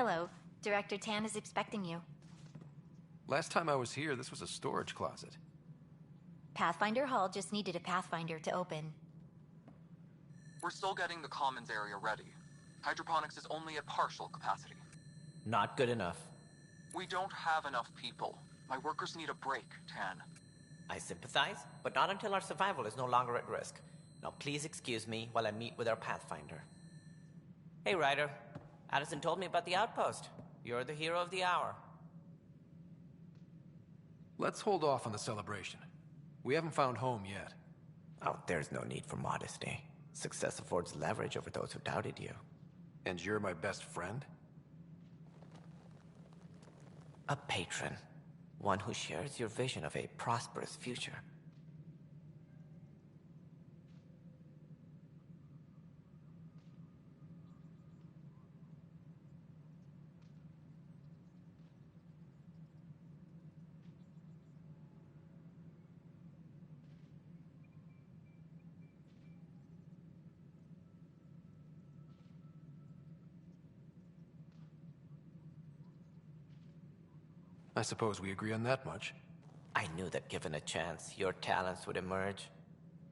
Hello. Director Tan is expecting you. Last time I was here, this was a storage closet. Pathfinder Hall just needed a Pathfinder to open. We're still getting the commons area ready. Hydroponics is only at partial capacity. Not good enough. We don't have enough people. My workers need a break, Tan. I sympathize, but not until our survival is no longer at risk. Now please excuse me while I meet with our Pathfinder. Hey, Ryder. Addison told me about the outpost. You're the hero of the hour. Let's hold off on the celebration. We haven't found home yet. Oh, there's no need for modesty. Success affords leverage over those who doubted you. And you're my best friend? A patron. One who shares your vision of a prosperous future. I suppose we agree on that much. I knew that given a chance, your talents would emerge.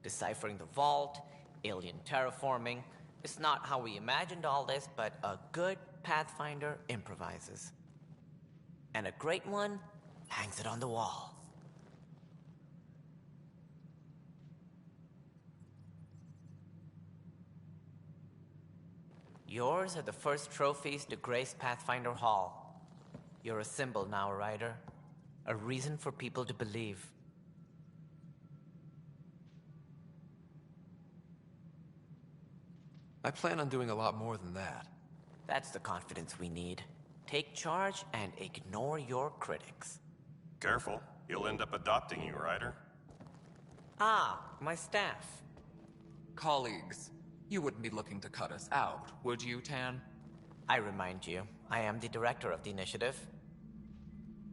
Deciphering the vault, alien terraforming. It's not how we imagined all this, but a good Pathfinder improvises. And a great one hangs it on the wall. Yours are the first trophies to grace Pathfinder Hall. You're a symbol now, Ryder. A reason for people to believe. I plan on doing a lot more than that. That's the confidence we need. Take charge and ignore your critics. Careful, he'll end up adopting you, Ryder. Ah, my staff. Colleagues, you wouldn't be looking to cut us out, would you, Tan? I remind you, I am the director of the initiative.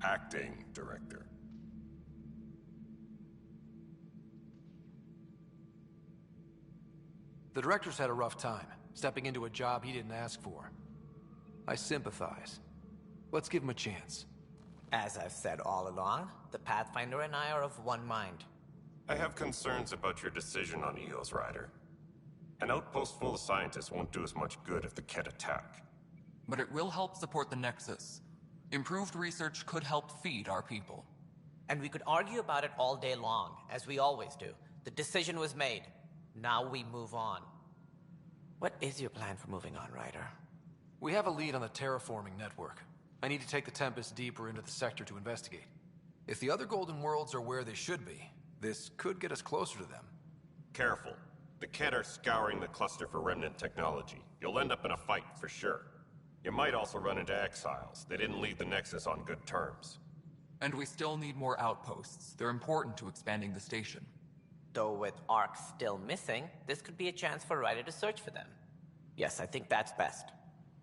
Acting director. The director's had a rough time, stepping into a job he didn't ask for. I sympathize. Let's give him a chance. As I've said all along, the Pathfinder and I are of one mind. I have concerns about your decision on EOS, Ryder. An outpost full of scientists won't do us much good if the Ket attack. But it will help support the Nexus. Improved research could help feed our people. And we could argue about it all day long, as we always do. The decision was made. Now we move on. What is your plan for moving on, Ryder? We have a lead on the terraforming network. I need to take the Tempest deeper into the sector to investigate. If the other Golden Worlds are where they should be, this could get us closer to them. Careful. The Ket are scouring the cluster for remnant technology. You'll end up in a fight for sure. You might also run into exiles. They didn't leave the Nexus on good terms. And we still need more outposts. They're important to expanding the station. Though with Ark still missing, this could be a chance for Ryder to search for them. Yes, I think that's best.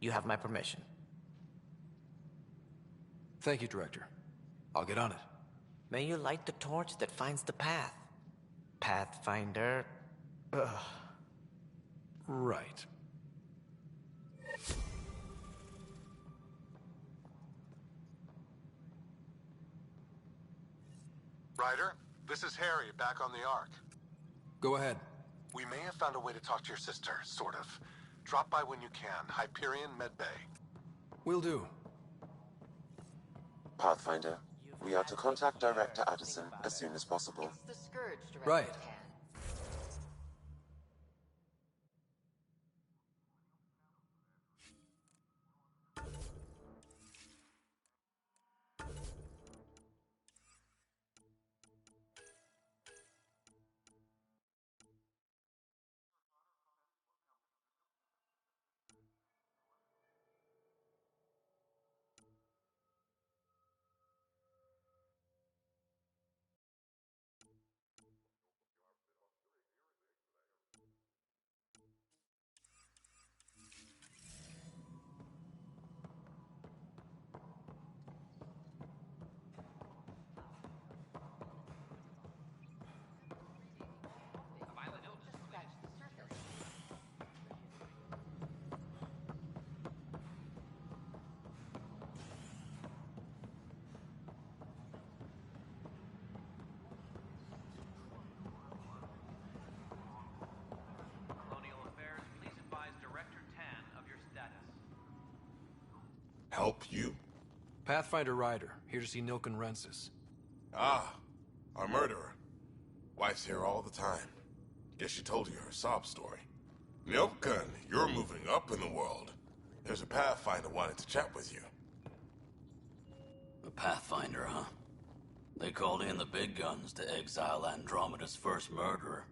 You have my permission. Thank you, Director. I'll get on it. May you light the torch that finds the path. Pathfinder... Ugh. Right. Ryder, this is Harry, back on the Ark. Go ahead. We may have found a way to talk to your sister, sort of. Drop by when you can. Hyperion Medbay. Will do. Pathfinder, we are to contact Director Addison as soon as possible. Right. help you? Pathfinder Ryder, here to see Nilken Rensis. Ah, our murderer. Wife's here all the time. Guess she told you her sob story. Nilken, you're moving up in the world. There's a Pathfinder wanting to chat with you. A Pathfinder, huh? They called in the big guns to exile Andromeda's first murderer.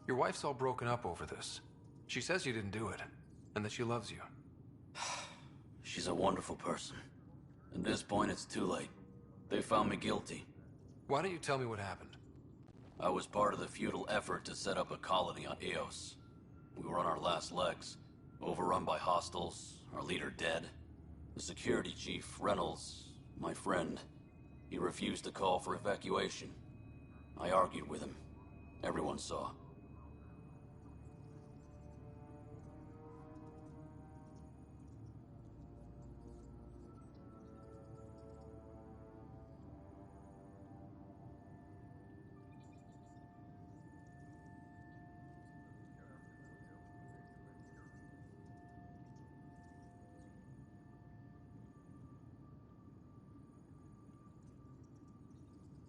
Your wife's all broken up over this. She says you didn't do it, and that she loves you. She's a wonderful person. At this point, it's too late. They found me guilty. Why don't you tell me what happened? I was part of the futile effort to set up a colony on Eos. We were on our last legs, overrun by hostiles, our leader dead. The security chief, Reynolds, my friend, he refused to call for evacuation. I argued with him. Everyone saw.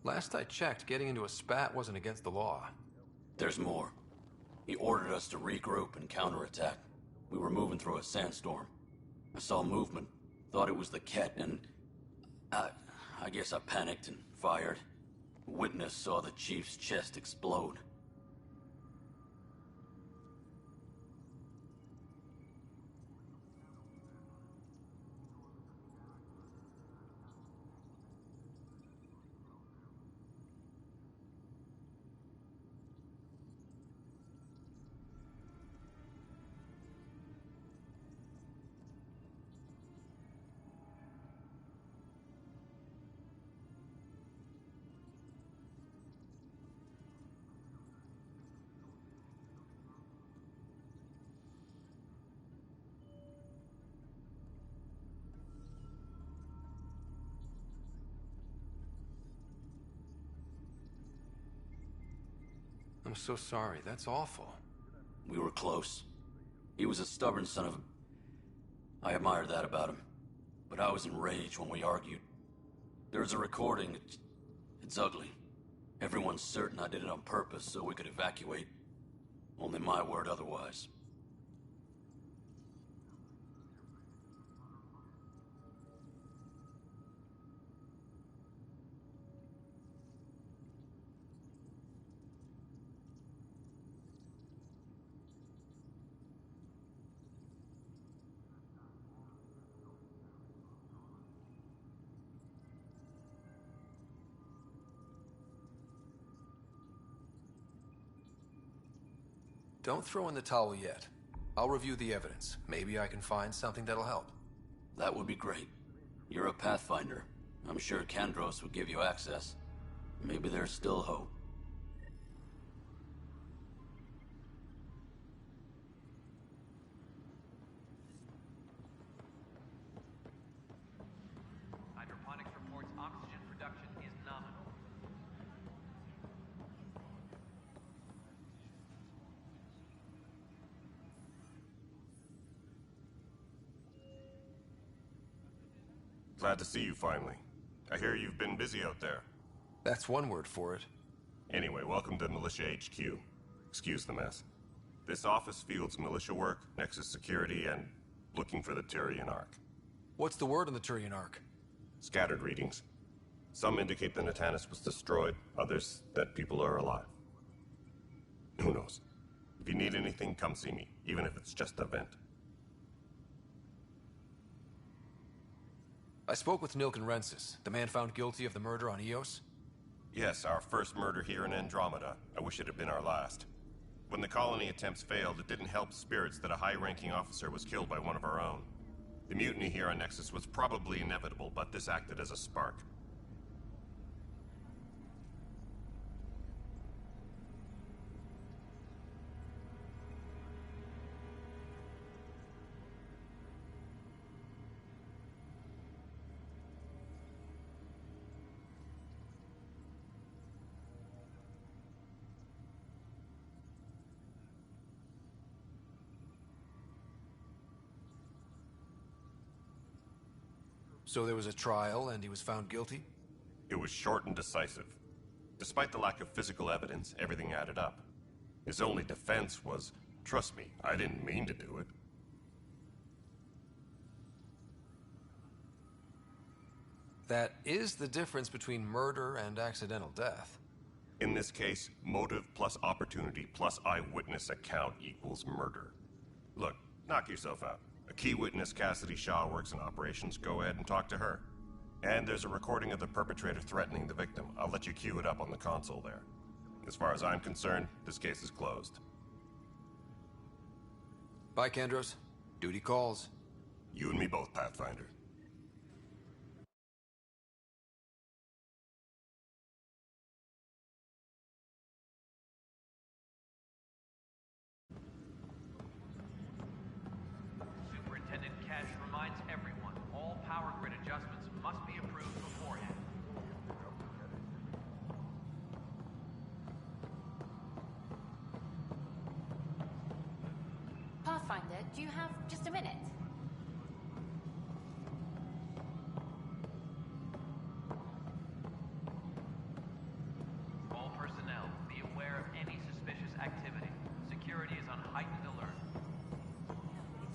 Last I checked, getting into a spat wasn't against the law. There's more. He ordered us to regroup and counterattack. We were moving through a sandstorm. I saw movement, thought it was the Ket, and I guess I panicked and fired. Witness saw the chief's chest explode. I'm so sorry. That's awful. We were close. He was a stubborn son of a... I admired that about him. But I was enraged when we argued. There's a recording. It's ugly. Everyone's certain I did it on purpose so we could evacuate. Only my word otherwise. Don't throw in the towel yet. I'll review the evidence. Maybe I can find something that'll help. That would be great. You're a Pathfinder. I'm sure Kandros would give you access. Maybe there's still hope. Hydroponics reports oxygen production is nominal. Glad to see you finally. I hear you've been busy out there. That's one word for it. Anyway, welcome to Militia HQ. Excuse the mess. This office fields militia work, Nexus security, and looking for the Tyrian Ark. What's the word on the Tyrian Ark? Scattered readings. Some indicate the Natanus was destroyed, others that people are alive. Who knows? If you need anything, come see me, even if it's just a vent. I spoke with Nilken Rensis, the man found guilty of the murder on Eos. Yes, our first murder here in Andromeda. I wish it had been our last. When the colony attempts failed, it didn't help spirits that a high-ranking officer was killed by one of our own. The mutiny here on Nexus was probably inevitable, but this acted as a spark. So there was a trial and he was found guilty? It was short and decisive. Despite the lack of physical evidence, everything added up. His only defense was, trust me, I didn't mean to do it. That is the difference between murder and accidental death. In this case, motive plus opportunity plus eyewitness account equals murder. Look, knock yourself out. A key witness, Cassidy Shaw, works in operations. Go ahead and talk to her. And there's a recording of the perpetrator threatening the victim. I'll let you cue it up on the console there. As far as I'm concerned, this case is closed. Bye, Kendros. Duty calls. You and me both, Pathfinder. Superintendent Cash reminds everyone, all power grid adjustments must be approved beforehand. Pathfinder, do you have just a minute? All personnel, be aware of any suspicious activity. Security is on heightened alert. This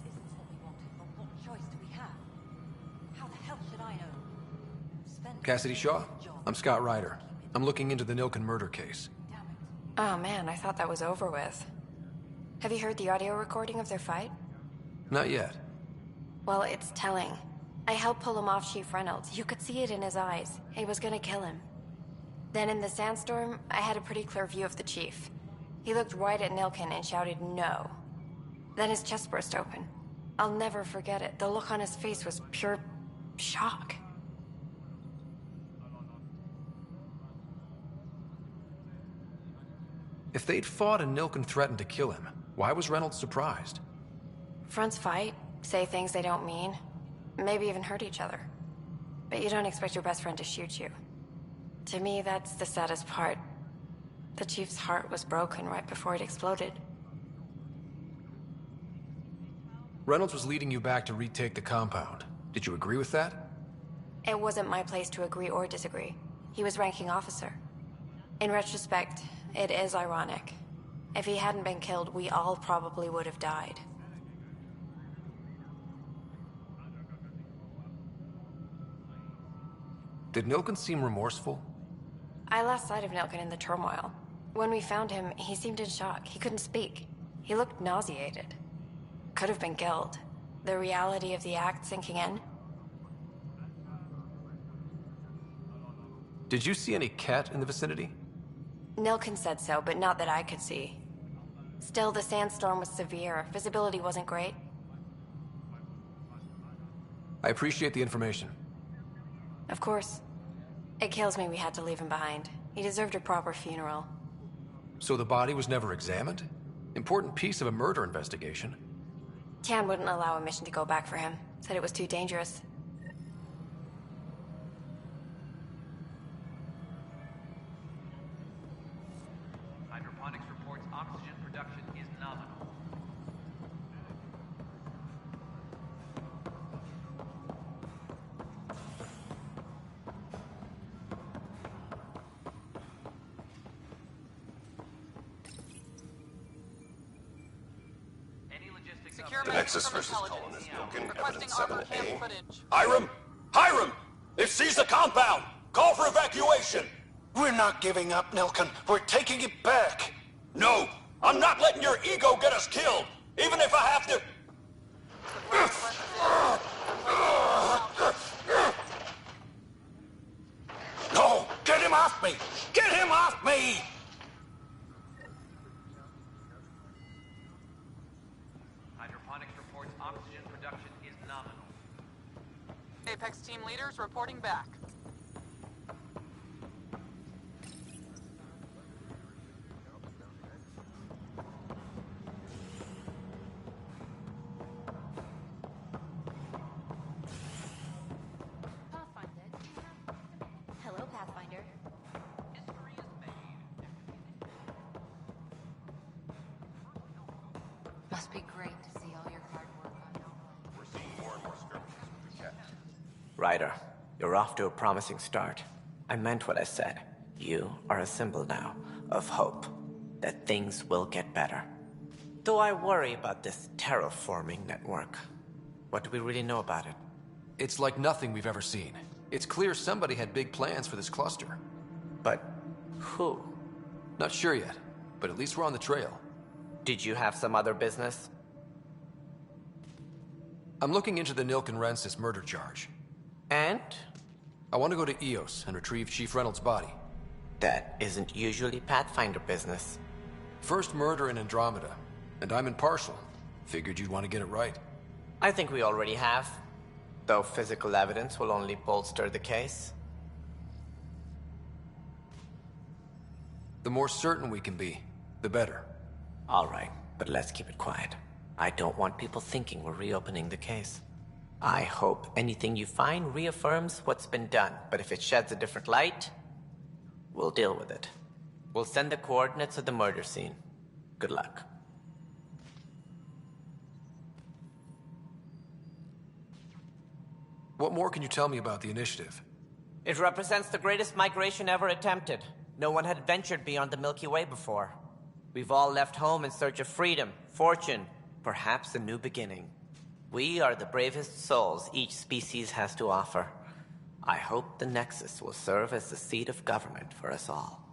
isn't what we wanted, but what choice do we have? How the hell should I know? Cassidy Shaw? I'm Scott Ryder. I'm looking into the Nilken murder case. Oh man, I thought that was over with. Have you heard the audio recording of their fight? Not yet. Well, it's telling. I helped pull him off Chief Reynolds. You could see it in his eyes. He was gonna kill him. Then in the sandstorm, I had a pretty clear view of the Chief. He looked right at Nilken and shouted no. Then his chest burst open. I'll never forget it. The look on his face was pure shock. If they'd fought and Nilken threatened to kill him, why was Reynolds surprised? Fronts fight, say things they don't mean, maybe even hurt each other. But you don't expect your best friend to shoot you. To me, that's the saddest part. The Chief's heart was broken right before it exploded. Reynolds was leading you back to retake the compound. Did you agree with that? It wasn't my place to agree or disagree. He was ranking officer. In retrospect, it is ironic. If he hadn't been killed, we all probably would have died. Did Nilken seem remorseful? I lost sight of Nilken in the turmoil. When we found him, he seemed in shock. He couldn't speak. He looked nauseated. Could have been guilt. The reality of the act sinking in. Did you see any cat in the vicinity? Nilken said so, but not that I could see. Still, the sandstorm was severe. Visibility wasn't great. I appreciate the information. Of course. It kills me we had to leave him behind. He deserved a proper funeral. So the body was never examined? Important piece of a murder investigation. Tian wouldn't allow a mission to go back for him. Said it was too dangerous. Hydroponics reports oxygen production is nominal. Any logistics Secure The message Nexus from versus intelligence. Colonist Nilken, Requesting evidence armor cam 7A. footage. Hiram! Hiram! They've seized the compound! Call for evacuation! We're not giving up, Nilken. We're taking it back. No! I'm not letting your ego get us killed! Even if I have to... No! Get him off me! Get him off me! Hydroponics reports oxygen production is nominal. Apex team leaders reporting back. Pathfinder, do you have... Hello, Pathfinder. History is made. Must be great to see all your hard work on. We're seeing more and more skirmishes with the cat. Ryder, you're off to a promising start. I meant what I said. You are a symbol now of hope that things will get better. Though I worry about this terraforming network. What do we really know about it? It's like nothing we've ever seen. It's clear somebody had big plans for this cluster. But who? Not sure yet, but at least we're on the trail. Did you have some other business? I'm looking into the Nilk and Rensis murder charge. And? I want to go to EOS and retrieve Chief Reynolds' body. That isn't usually Pathfinder business. First murder in Andromeda, and I'm impartial. Figured you'd want to get it right. I think we already have. Though physical evidence will only bolster the case. The more certain we can be, the better. All right, but let's keep it quiet. I don't want people thinking we're reopening the case. I hope anything you find reaffirms what's been done, but if it sheds a different light, we'll deal with it. We'll send the coordinates of the murder scene. Good luck. What more can you tell me about the initiative? It represents the greatest migration ever attempted. No one had ventured beyond the Milky Way before. We've all left home in search of freedom, fortune, perhaps a new beginning. We are the bravest souls each species has to offer. I hope the Nexus will serve as the seat of government for us all.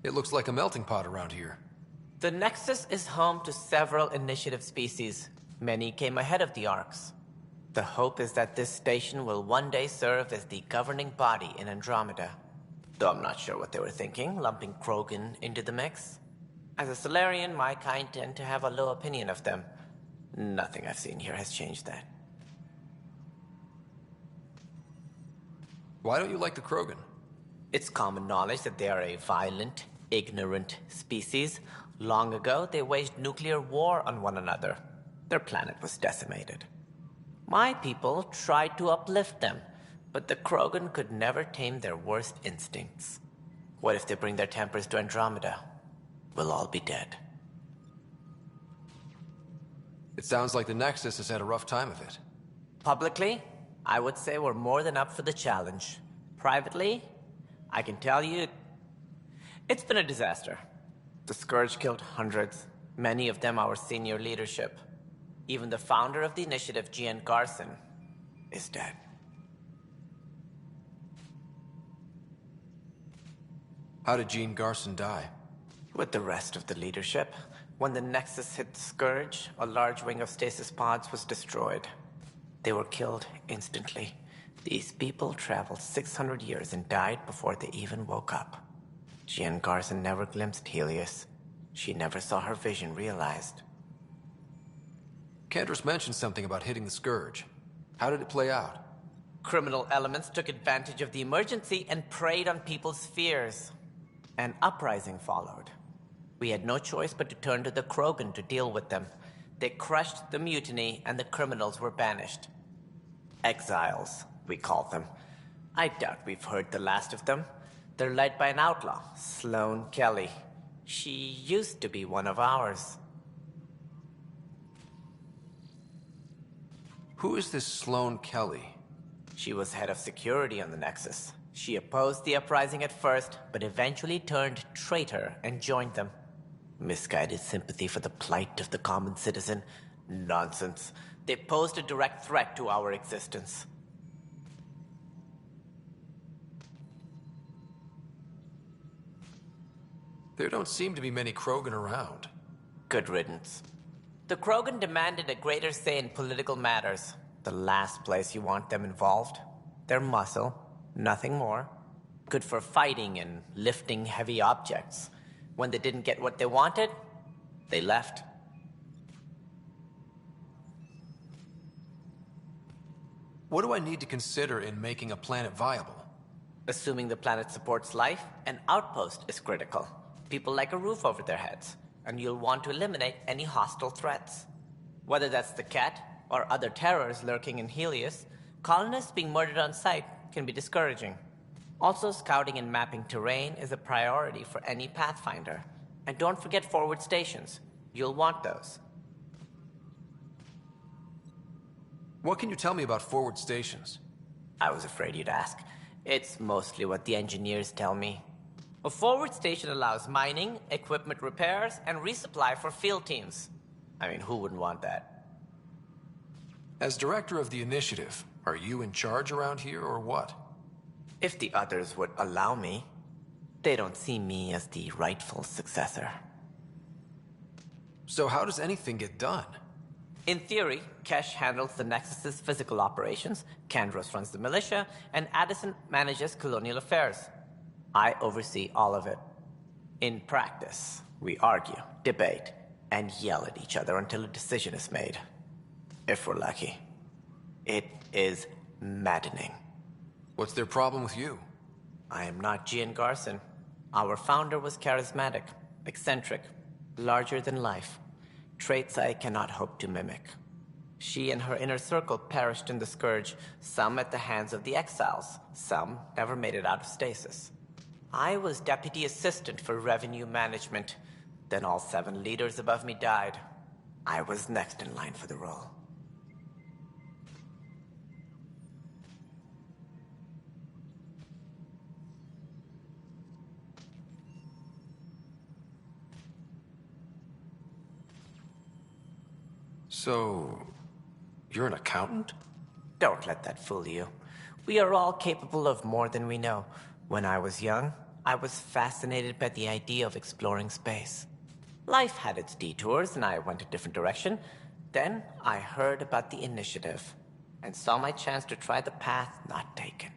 It looks like a melting pot around here. The Nexus is home to several initiative species. Many came ahead of the Arks. The hope is that this station will one day serve as the governing body in Andromeda. Though I'm not sure what they were thinking, lumping Krogan into the mix. As a Solarian, my kind tend to have a low opinion of them. Nothing I've seen here has changed that. Why don't you like the Krogan? It's common knowledge that they are a violent, ignorant species. Long ago, they waged nuclear war on one another. Their planet was decimated. My people tried to uplift them, but the Krogan could never tame their worst instincts. What if they bring their tempers to Andromeda? We'll all be dead. It sounds like the Nexus has had a rough time of it. Publicly, I would say we're more than up for the challenge. Privately, I can tell you, it's been a disaster. The Scourge killed hundreds, many of them our senior leadership. Even the founder of the initiative, Gian Garson, is dead. How did Jean Garson die? With the rest of the leadership. When the Nexus hit the Scourge, a large wing of stasis pods was destroyed. They were killed instantly. These people traveled 600 years and died before they even woke up. Jean Garson never glimpsed Helios. She never saw her vision realized. Cantor's mentioned something about hitting the Scourge. How did it play out? Criminal elements took advantage of the emergency and preyed on people's fears. An uprising followed. We had no choice but to turn to the Krogan to deal with them. They crushed the mutiny and the criminals were banished. Exiles, we call them. I doubt we've heard the last of them. They're led by an outlaw, Sloane Kelly. She used to be one of ours. Who is this Sloane Kelly? She was head of security on the Nexus. She opposed the uprising at first, but eventually turned traitor and joined them. Misguided sympathy for the plight of the common citizen? Nonsense. They posed a direct threat to our existence. There don't seem to be many Krogan around. Good riddance. The Krogan demanded a greater say in political matters. The last place you want them involved. Their muscle, nothing more. Good for fighting and lifting heavy objects. When they didn't get what they wanted, they left. What do I need to consider in making a planet viable? Assuming the planet supports life, an outpost is critical. People like a roof over their heads, and you'll want to eliminate any hostile threats. Whether that's the Cat or other terrors lurking in Helios, colonists being murdered on sight can be discouraging. Also, scouting and mapping terrain is a priority for any Pathfinder. And don't forget forward stations. You'll want those. What can you tell me about forward stations? I was afraid you'd ask. It's mostly what the engineers tell me. A forward station allows mining, equipment repairs, and resupply for field teams. I mean, who wouldn't want that? As director of the initiative, are you in charge around here or what? If the others would allow me. They don't see me as the rightful successor. So how does anything get done? In theory, Kesh handles the Nexus's physical operations, Kandros runs the militia, and Addison manages colonial affairs. I oversee all of it. In practice, we argue, debate, and yell at each other until a decision is made. If we're lucky. It is maddening. What's their problem with you? I am not Gian Garson. Our founder was charismatic, eccentric, larger than life. Traits I cannot hope to mimic. She and her inner circle perished in the Scourge, some at the hands of the Exiles, some never made it out of stasis. I was deputy assistant for revenue management. Then all 7 leaders above me died. I was next in line for the role. So, you're an accountant? Don't let that fool you. We are all capable of more than we know. When I was young, I was fascinated by the idea of exploring space. Life had its detours, and I went a different direction. Then I heard about the initiative, and saw my chance to try the path not taken.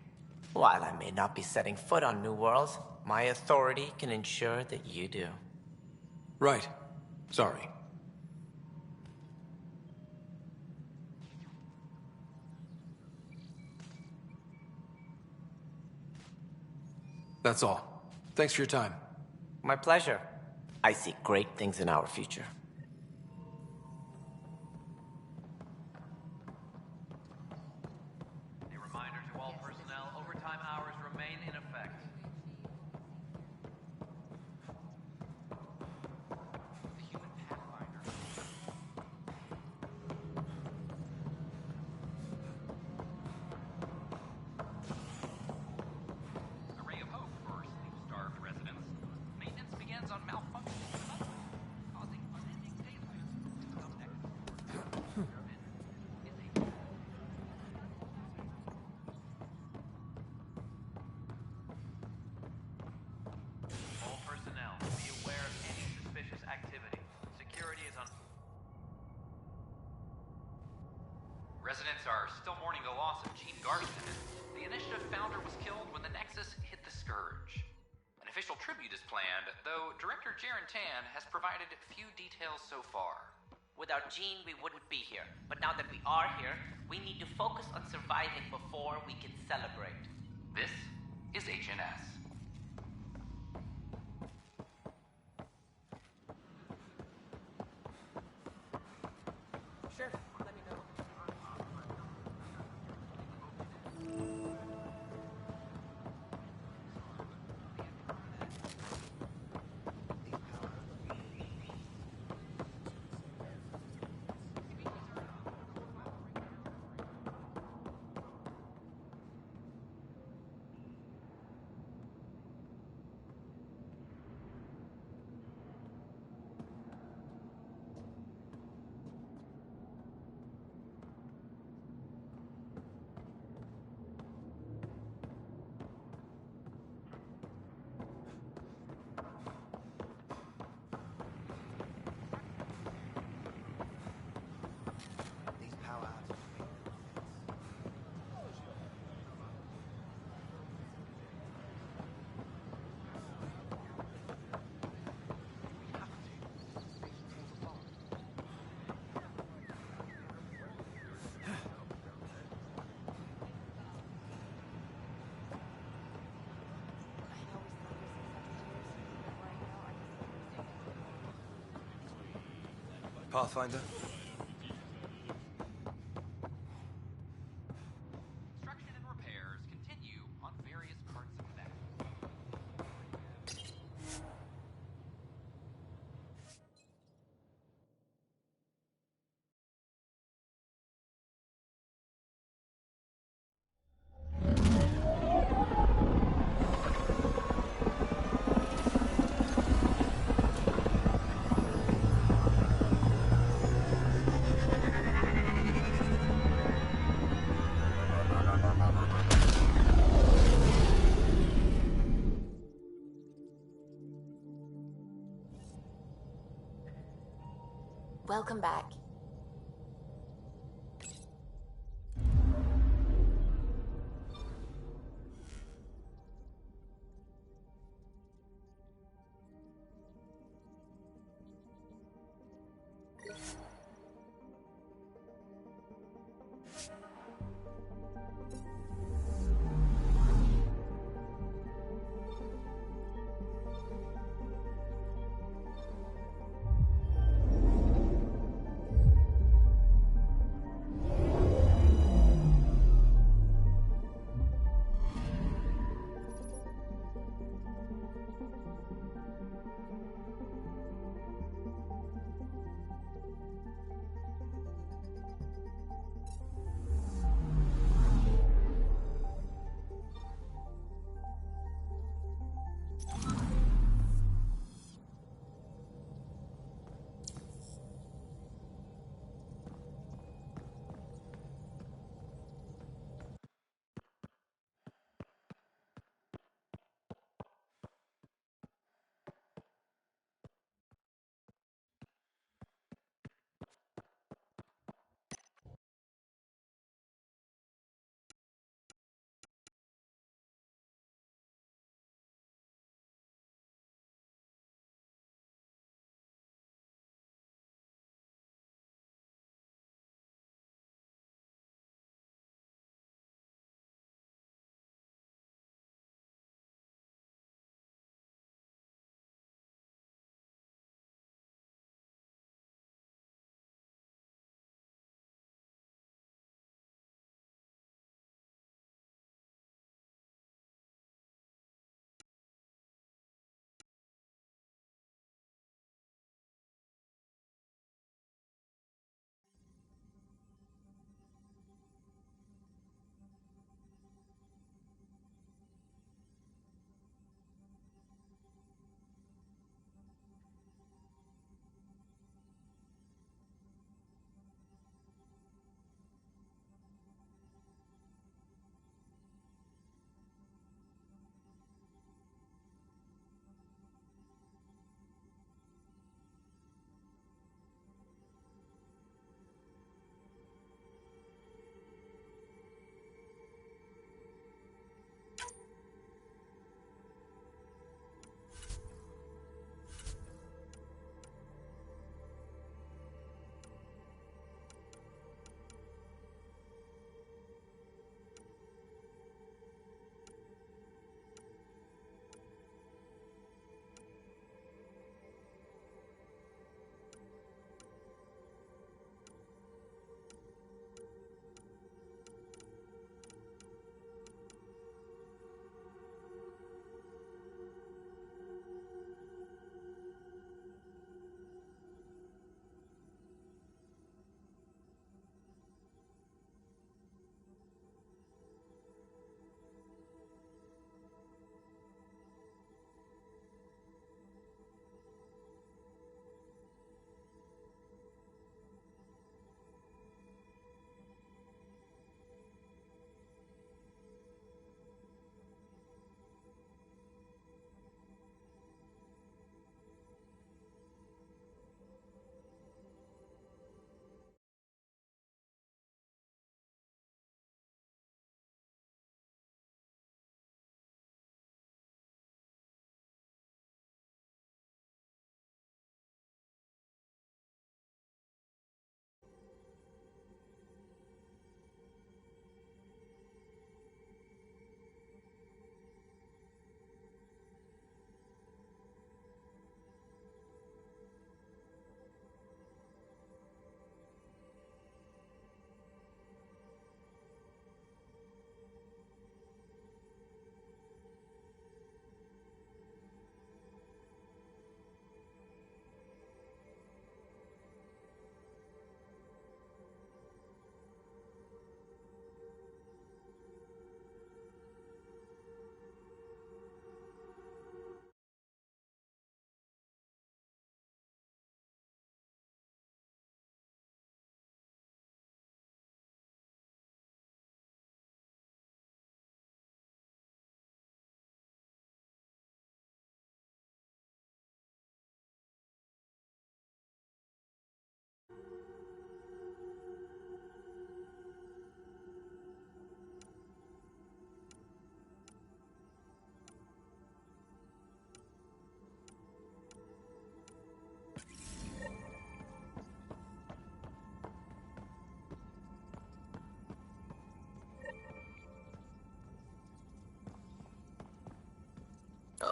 While I may not be setting foot on new worlds, my authority can ensure that you do. Right. Sorry. That's all. Thanks for your time. My pleasure. I see great things in our future. A reminder to all personnel, overtime hours remain in effect. The human pathfinder. A ray of hope for sleep-starved residents. Maintenance begins on malfunctioning equipment, causing unending daylight. Up next, all personnel, be aware of any suspicious activity. Security is on. Residents are still mourning the loss of Gene Garson. The initiative founder was killed when the Nexus hit the Scourge. An official tribute is planned, though Director Jaren Tan has provided few details so far. Without Gene, we wouldn't be here. But now that we are here, we need to focus on surviving before we can celebrate. This is HNS. Sure, let me know. Pathfinder? Construction and repairs continue on various parts of that. Welcome back.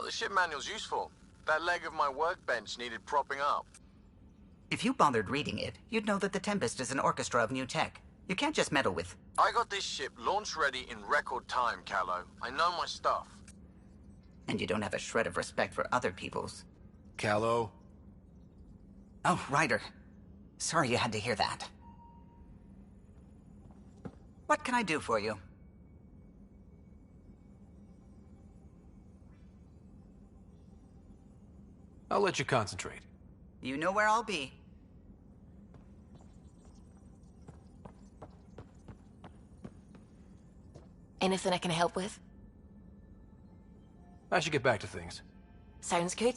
the ship manual's useful. That leg of my workbench needed propping up. If you bothered reading it, you'd know that the Tempest is an orchestra of new tech. You can't just meddle with... I got this ship launch ready in record time, Callow. I know my stuff. And you don't have a shred of respect for other people's. Callow? Oh, Ryder. Sorry you had to hear that. What can I do for you? I'll let you concentrate. You know where I'll be. Anything I can help with? I should get back to things. Sounds good.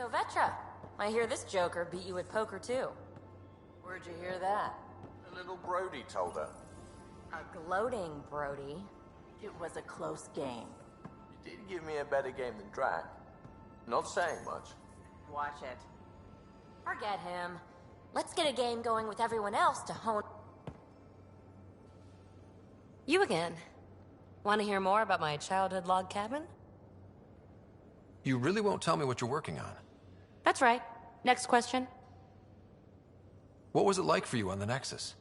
So, Vetra, I hear this joker beat you at poker, too. Where'd you hear that? A little Brody told her. A gloating Brody. It was a close game. You did give me a better game than Drac. Not saying much. Watch it. Forget him. Let's get a game going with everyone else to hone... You again. Want to hear more about my childhood log cabin? You really won't tell me what you're working on? That's right. Next question. What was it like for you on the Nexus?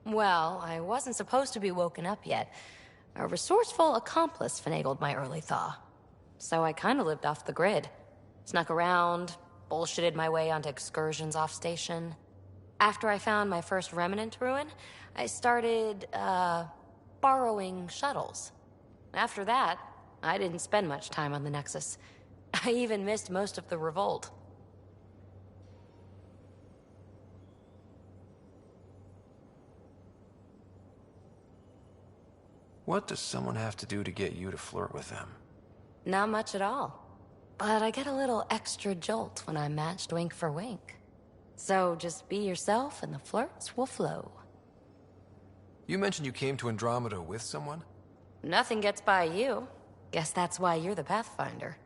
Well, I wasn't supposed to be woken up yet. A resourceful accomplice finagled my early thaw. So I kinda lived off the grid. Snuck around, bullshitted my way onto excursions off station. After I found my first remnant ruin, I started, borrowing shuttles. After that, I didn't spend much time on the Nexus. I even missed most of the revolt. What does someone have to do to get you to flirt with them? Not much at all. But I get a little extra jolt when I'm matched wink for wink. So just be yourself and the flirts will flow. You mentioned you came to Andromeda with someone? Nothing gets by you. Guess that's why you're the Pathfinder.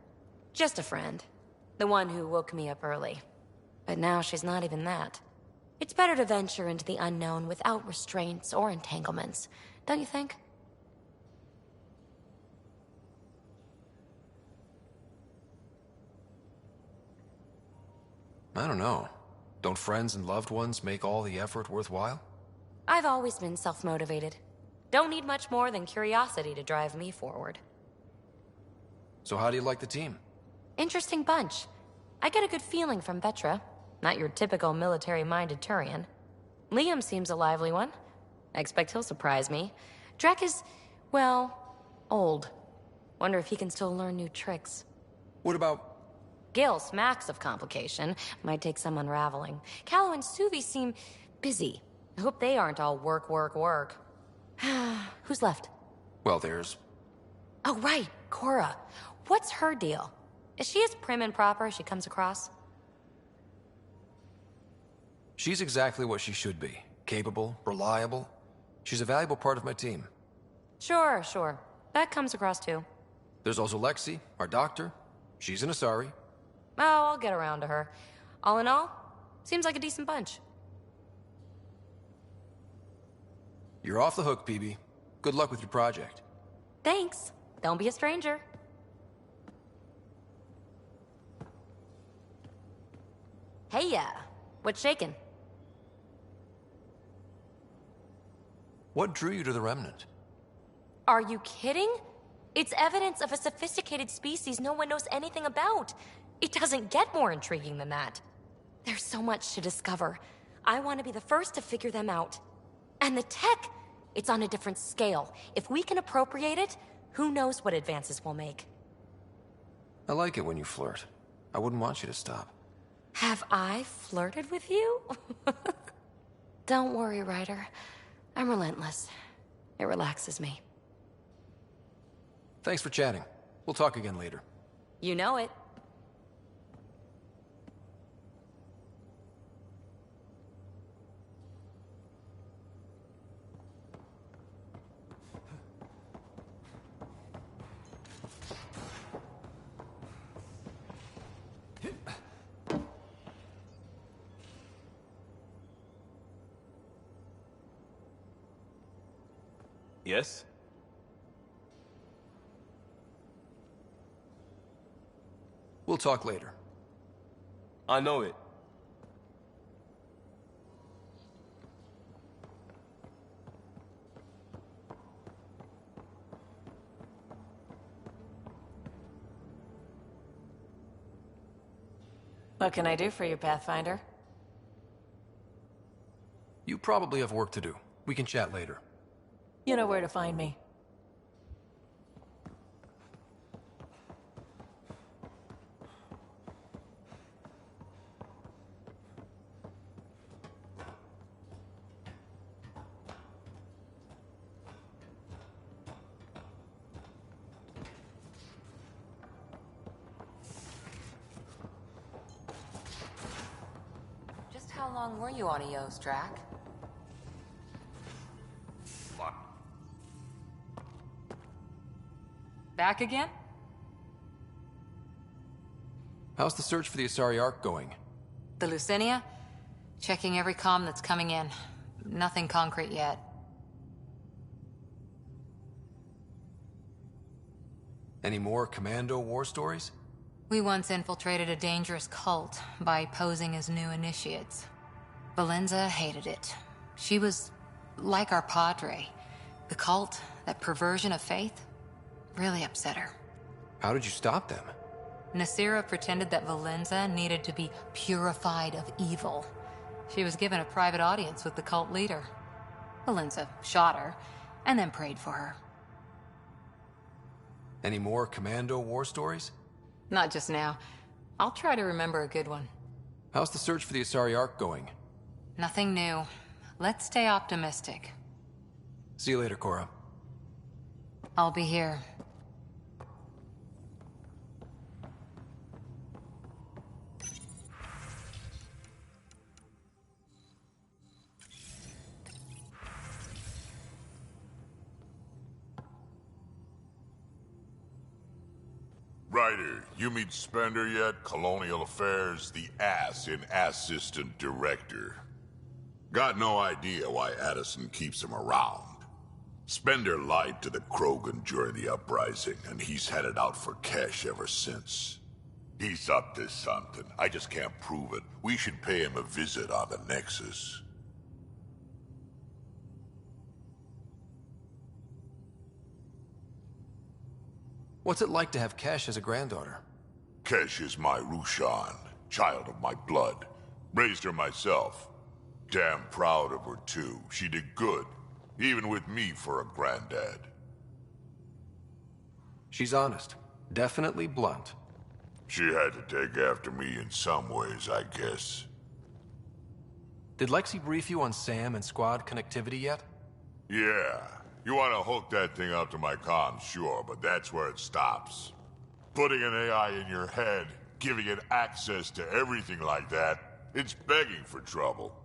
Just a friend. The one who woke me up early. But now she's not even that. It's better to venture into the unknown without restraints or entanglements, don't you think? I don't know. Don't friends and loved ones make all the effort worthwhile? I've always been self-motivated. Don't need much more than curiosity to drive me forward. So how do you like the team? Interesting bunch. I get a good feeling from Vetra. Not your typical military-minded Turian. Liam seems a lively one. I expect he'll surprise me. Drek is, well, old. Wonder if he can still learn new tricks. What about... Gil smacks of complication. Might take some unraveling. Callow and Suvi seem busy. I hope they aren't all work, work, work. Who's left? Well, there's... Oh, right, Cora. What's her deal? Is she as prim and proper as she comes across? She's exactly what she should be. Capable, reliable. She's a valuable part of my team. Sure, sure. That comes across too. There's also Lexi, our doctor. She's an Asari. Oh, I'll get around to her. All in all, seems like a decent bunch. You're off the hook, PB. Good luck with your project. Thanks. Don't be a stranger. Hey, what's shaking? What drew you to the Remnant? Are you kidding? It's evidence of a sophisticated species no one knows anything about. It doesn't get more intriguing than that. There's so much to discover. I want to be the first to figure them out. And the tech, it's on a different scale. If we can appropriate it, who knows what advances we'll make. I like it when you flirt. I wouldn't want you to stop. Have I flirted with you? Don't worry, Ryder. I'm relentless. It relaxes me. Thanks for chatting. We'll talk again later. You know it. Yes? We'll talk later. I know it. What can I do for you, Pathfinder? You probably have work to do. We can chat later. You know where to find me. Just how long were you on EOS, Drac? Back again? How's the search for the Asari Ark going? The Lucinia? Checking every comm that's coming in. Nothing concrete yet. Any more Commando war stories? We once infiltrated a dangerous cult by posing as new initiates. Valenza hated it. She was like our padre. The cult, that perversion of faith, really upset her. How did you stop them? Nasira pretended that Valenza needed to be purified of evil. She was given a private audience with the cult leader. Valenza shot her, and then prayed for her. Any more Commando war stories? Not just now. I'll try to remember a good one. How's the search for the Asari Ark going? Nothing new. Let's stay optimistic. See you later, Cora. I'll be here. Ryder, you meet Spender yet? Colonial Affairs, the ass in Assistant Director. Got no idea why Addison keeps him around. Spender lied to the Krogan during the uprising, and he's had it out for cash ever since. He's up to something. I just can't prove it. We should pay him a visit on the Nexus. What's it like to have Kesh as a granddaughter? Kesh is my Rushan, child of my blood. Raised her myself. Damn proud of her, too. She did good, even with me for a granddad. She's honest. Definitely blunt. She had to take after me in some ways, I guess. Did Lexi brief you on SAM and squad connectivity yet? Yeah. You want to hook that thing up to my comms, sure, but that's where it stops. Putting an AI in your head, giving it access to everything like that, it's begging for trouble.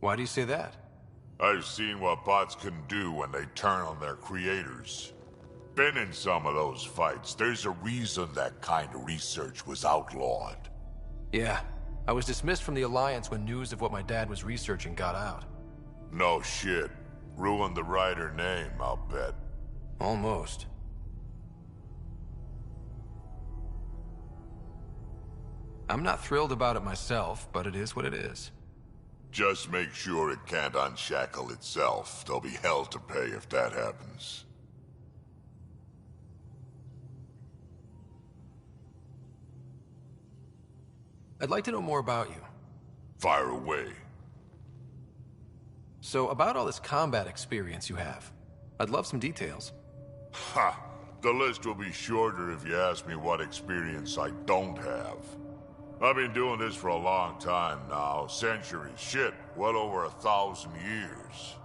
Why do you say that? I've seen what bots can do when they turn on their creators. Been in some of those fights. There's a reason that kind of research was outlawed. Yeah. I was dismissed from the Alliance when news of what my dad was researching got out. No shit. Ruined the writer name, I'll bet. Almost. I'm not thrilled about it myself, but it is what it is. Just make sure it can't unshackle itself. There'll be hell to pay if that happens. I'd like to know more about you. Fire away. So, about all this combat experience you have, I'd love some details. Ha! The list will be shorter if you ask me what experience I don't have. I've been doing this for a long time now, centuries, shit, well over 1,000 years.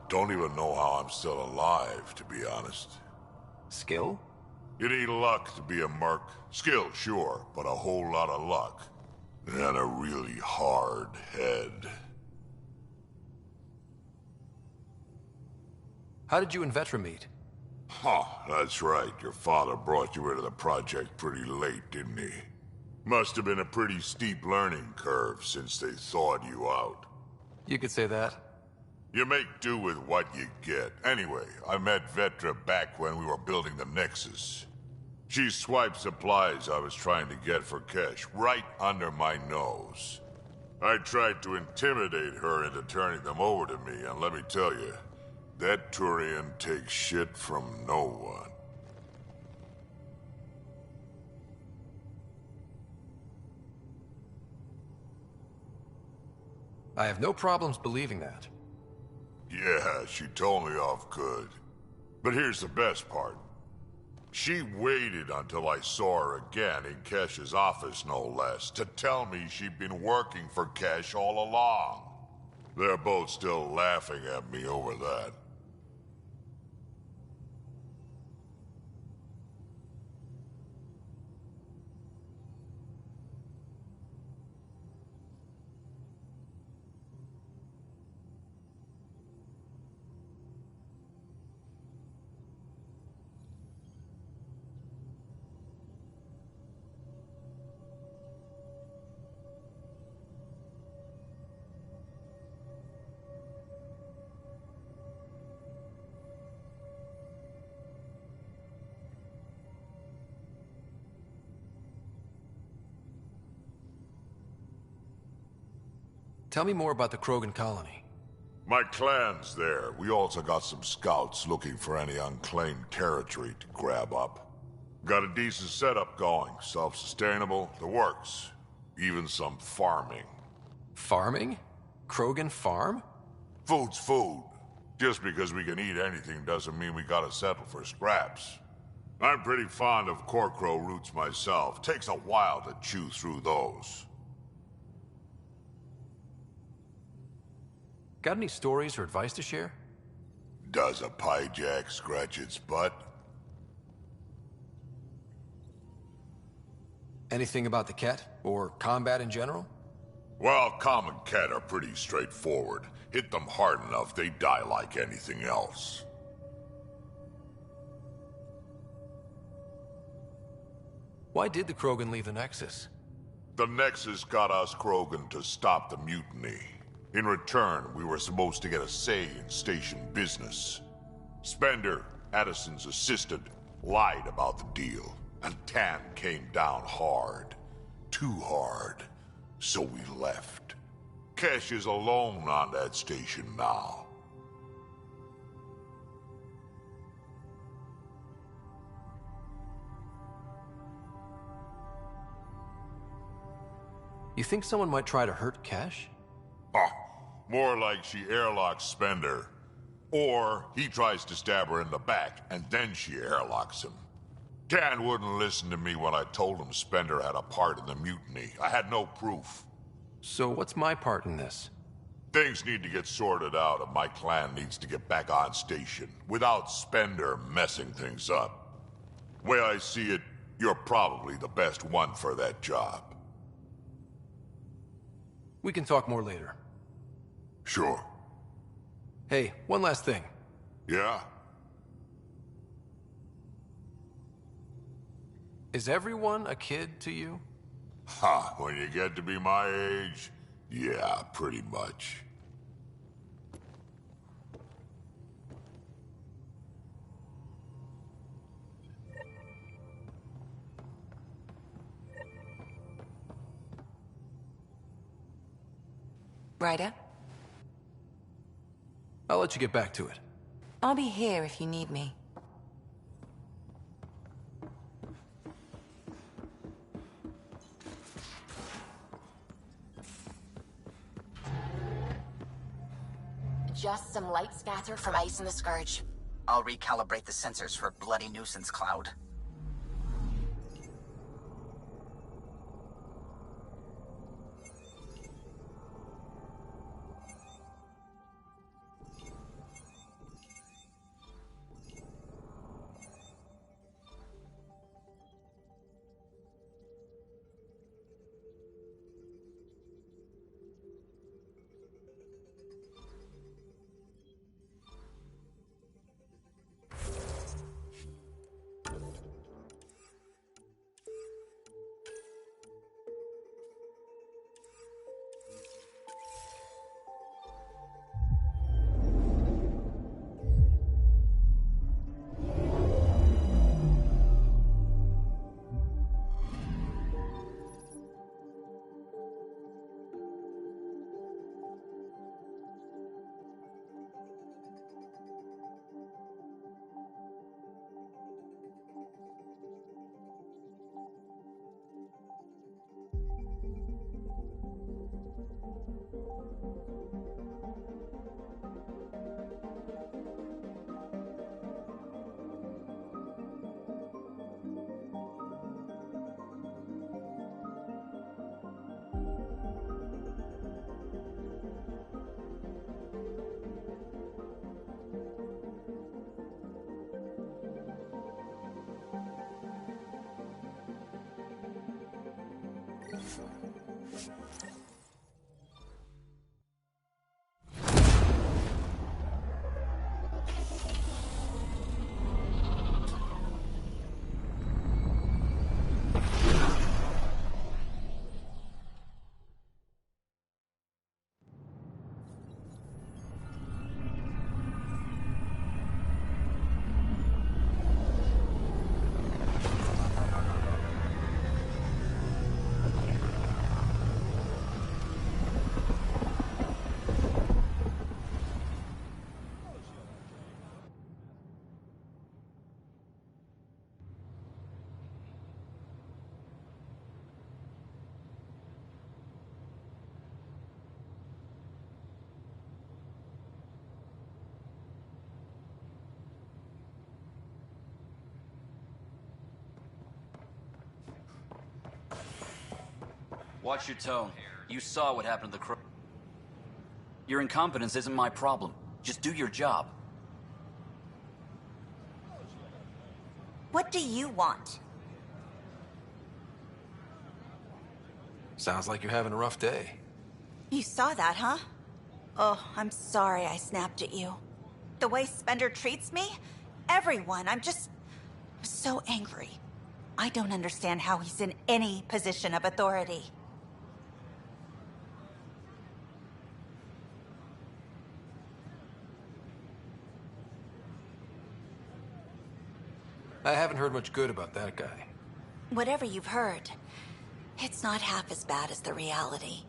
Don't even know how I'm still alive, to be honest. Skill? You need luck to be a merc. Skill, sure, but a whole lot of luck. And a really hard head. How did you and Vetra meet? Huh, that's right. Your father brought you into the project pretty late, didn't he? Must have been a pretty steep learning curve since they thawed you out. You could say that. You make do with what you get. Anyway, I met Vetra back when we were building the Nexus. She swiped supplies I was trying to get for Kesh right under my nose. I tried to intimidate her into turning them over to me, and let me tell you, that Turian takes shit from no one. I have no problems believing that. Yeah, she told me off good. But here's the best part. She waited until I saw her again in Kesh's office, no less, to tell me she'd been working for Kesh all along. They're both still laughing at me over that. Tell me more about the Krogan colony. My clan's there. We also got some scouts looking for any unclaimed territory to grab up. Got a decent setup going. Self-sustainable, the works. Even some farming. Farming? Krogan farm? Food's food. Just because we can eat anything doesn't mean we gotta settle for scraps. I'm pretty fond of Corcrow roots myself. Takes a while to chew through those. Got any stories or advice to share? Does a pyjak scratch its butt? Anything about the Ket? Or combat in general? Well, common Ket are pretty straightforward. Hit them hard enough, they die like anything else. Why did the Krogan leave the Nexus? The Nexus got us Krogan to stop the mutiny. In return, we were supposed to get a say in station business. Spender, Addison's assistant, lied about the deal, and Tan came down hard. Too hard. So we left. Kesh is alone on that station now. You think someone might try to hurt Cash? More like she airlocks Spender. Or he tries to stab her in the back, and then she airlocks him. Tan wouldn't listen to me when I told him Spender had a part in the mutiny. I had no proof. So what's my part in this? Things need to get sorted out, and my clan needs to get back on station, without Spender messing things up. Way I see it, you're probably the best one for that job. We can talk more later. Sure. Hey, one last thing. Yeah? Is everyone a kid to you? Ha, when you get to be my age, yeah, pretty much. Ryder? I'll let you get back to it. I'll be here if you need me. Just some light scatter from ice in the Scourge. I'll recalibrate the sensors for bloody nuisance cloud. Watch your tone. You saw what happened to the crow. Your incompetence isn't my problem. Just do your job. What do you want? Sounds like you're having a rough day. You saw that, huh? Oh, I'm sorry I snapped at you. The way Spender treats me? Everyone, I'm just so angry. I don't understand how he's in any position of authority. I haven't heard much good about that guy. Whatever you've heard, it's not half as bad as the reality.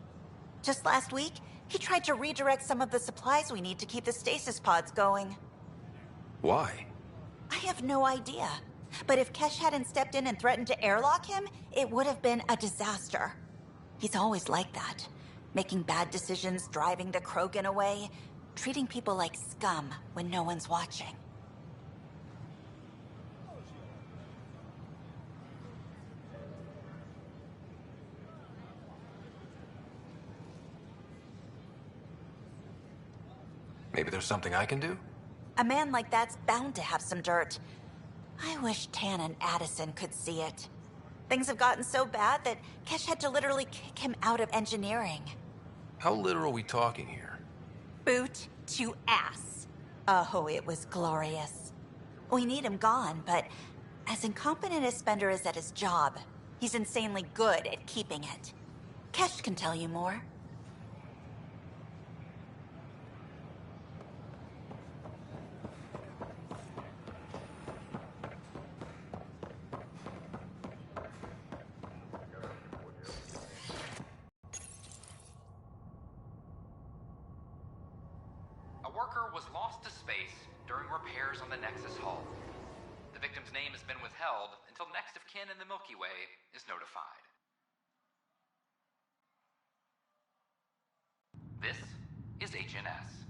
Just last week, he tried to redirect some of the supplies we need to keep the stasis pods going. Why? I have no idea. But if Kesh hadn't stepped in and threatened to airlock him, it would have been a disaster. He's always like that. Making bad decisions, driving the Krogan away, treating people like scum when no one's watching. Maybe there's something I can do? A man like that's bound to have some dirt. I wish Tan and Addison could see it. Things have gotten so bad that Kesh had to literally kick him out of engineering. How literal are we talking here? Boot to ass. Oh, it was glorious. We need him gone, but as incompetent as Spender is at his job, he's insanely good at keeping it. Kesh can tell you more. Was lost to space during repairs on the Nexus hull. The victim's name has been withheld until next of kin in the Milky Way is notified. This is HNS.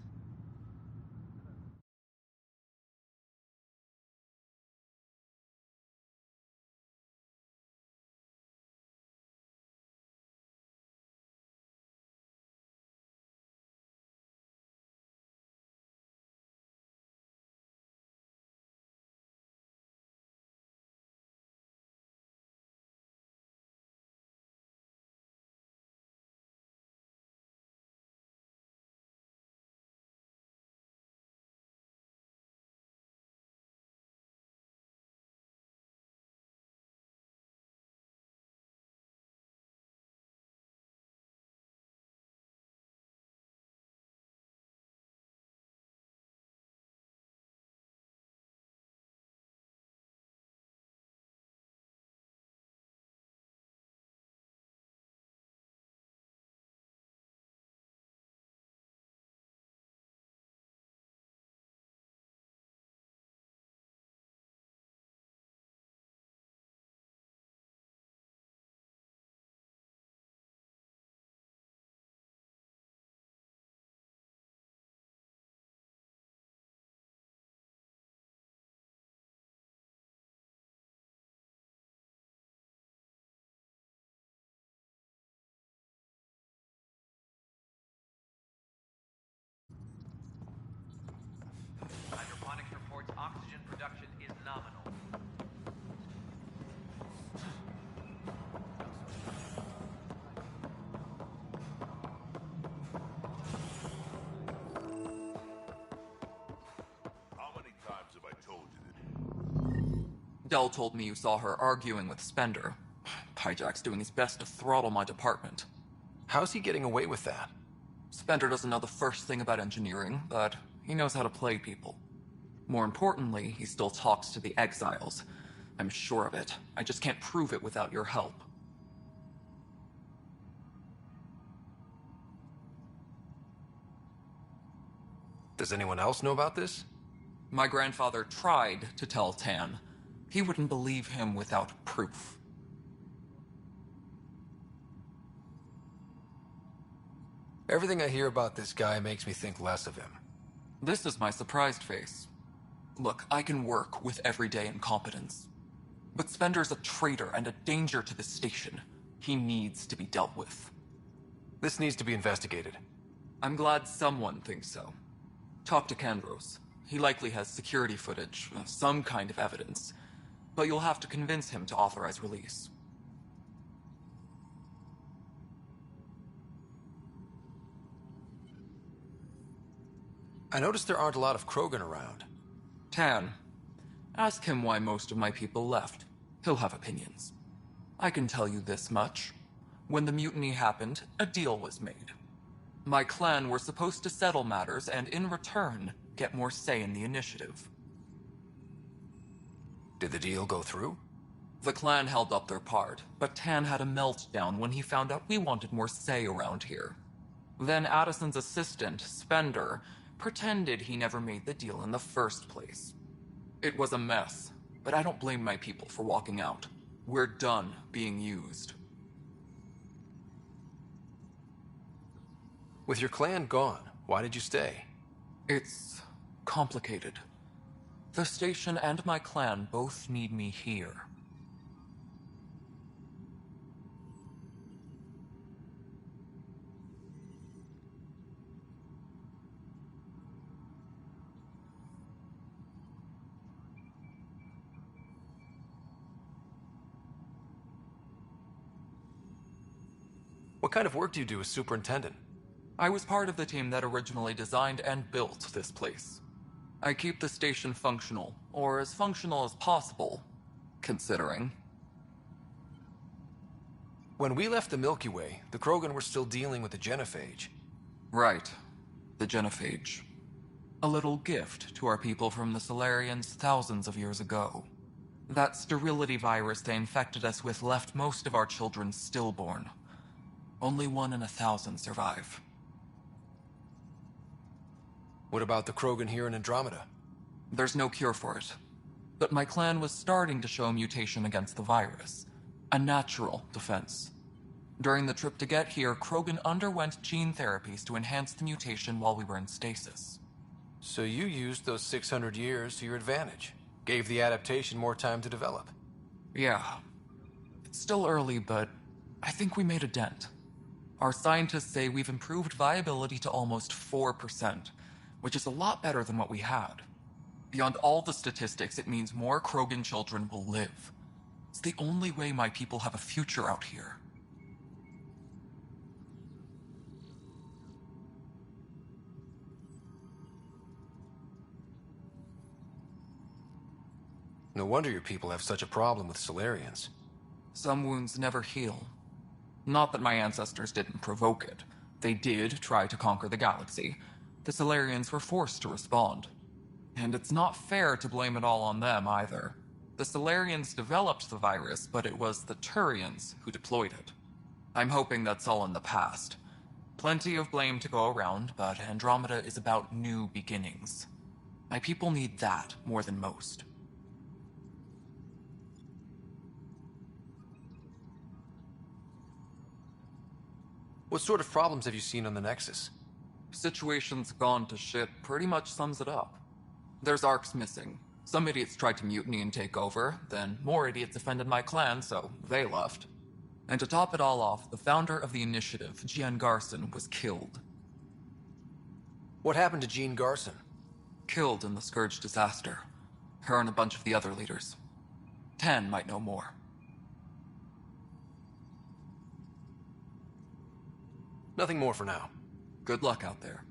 Hydroponics reports oxygen production is nominal. How many times have I told you that? Dell told me you saw her arguing with Spender. Hijack's doing his best to throttle my department. How's he getting away with that? Spender doesn't know the first thing about engineering, but he knows how to play people. More importantly, he still talks to the exiles. I'm sure of it. I just can't prove it without your help. Does anyone else know about this? My grandfather tried to tell Tan. He wouldn't believe him without proof. Everything I hear about this guy makes me think less of him. This is my surprised face. Look, I can work with everyday incompetence. But Spender's a traitor and a danger to the station. He needs to be dealt with. This needs to be investigated. I'm glad someone thinks so. Talk to Kandros. He likely has security footage, some kind of evidence. But you'll have to convince him to authorize release. I noticed there aren't a lot of Krogan around. Tan, ask him why most of my people left. He'll have opinions. I can tell you this much. When the mutiny happened, a deal was made. My clan were supposed to settle matters and, in return, get more say in the initiative. Did the deal go through? The clan held up their part, but Tan had a meltdown when he found out we wanted more say around here. Then Addison's assistant, Spender, pretended he never made the deal in the first place. It was a mess, but I don't blame my people for walking out. We're done being used. With your clan gone, why did you stay? It's complicated. The station and my clan both need me here. What kind of work do you do as superintendent? I was part of the team that originally designed and built this place. I keep the station functional, or as functional as possible, considering. When we left the Milky Way, the Krogan were still dealing with the genophage. Right. The genophage. A little gift to our people from the Solarians thousands of years ago. That sterility virus they infected us with left most of our children stillborn. Only 1 in 1,000 survive. What about the Krogan here in Andromeda? There's no cure for it. But my clan was starting to show mutation against the virus. A natural defense. During the trip to get here, Krogan underwent gene therapies to enhance the mutation while we were in stasis. So you used those 600 years to your advantage. Gave the adaptation more time to develop. Yeah. It's still early, but I think we made a dent. Our scientists say we've improved viability to almost 4%, which is a lot better than what we had. Beyond all the statistics, it means more Krogan children will live. It's the only way my people have a future out here. No wonder your people have such a problem with Solarians. Some wounds never heal. Not that my ancestors didn't provoke it. They did try to conquer the galaxy. The Solarians were forced to respond. And it's not fair to blame it all on them, either. The Solarians developed the virus, but it was the Turians who deployed it. I'm hoping that's all in the past. Plenty of blame to go around, but Andromeda is about new beginnings. My people need that more than most. What sort of problems have you seen on the Nexus? Situation's gone to shit pretty much sums it up. There's arcs missing. Some idiots tried to mutiny and take over, then more idiots offended my clan, so they left. And to top it all off, the founder of the initiative, Jean Garson, was killed. What happened to Jean Garson? Killed in the Scourge disaster. Her and a bunch of the other leaders. Tan might know more. Nothing more for now. Good luck out there.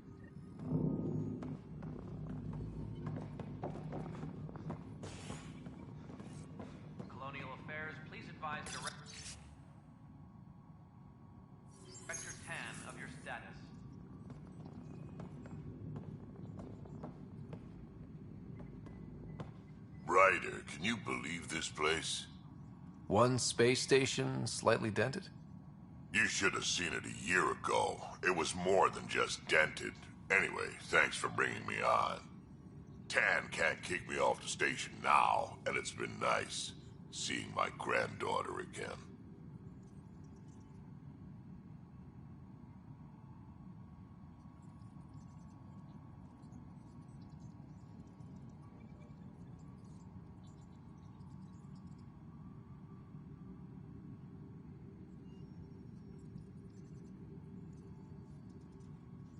Colonial Affairs, please advise Director Tan of your status. Ryder, can you believe this place? One space station slightly dented? You should have seen it a year ago. It was more than just dented. Anyway, thanks for bringing me on. Tan can't kick me off the station now, and it's been nice seeing my granddaughter again.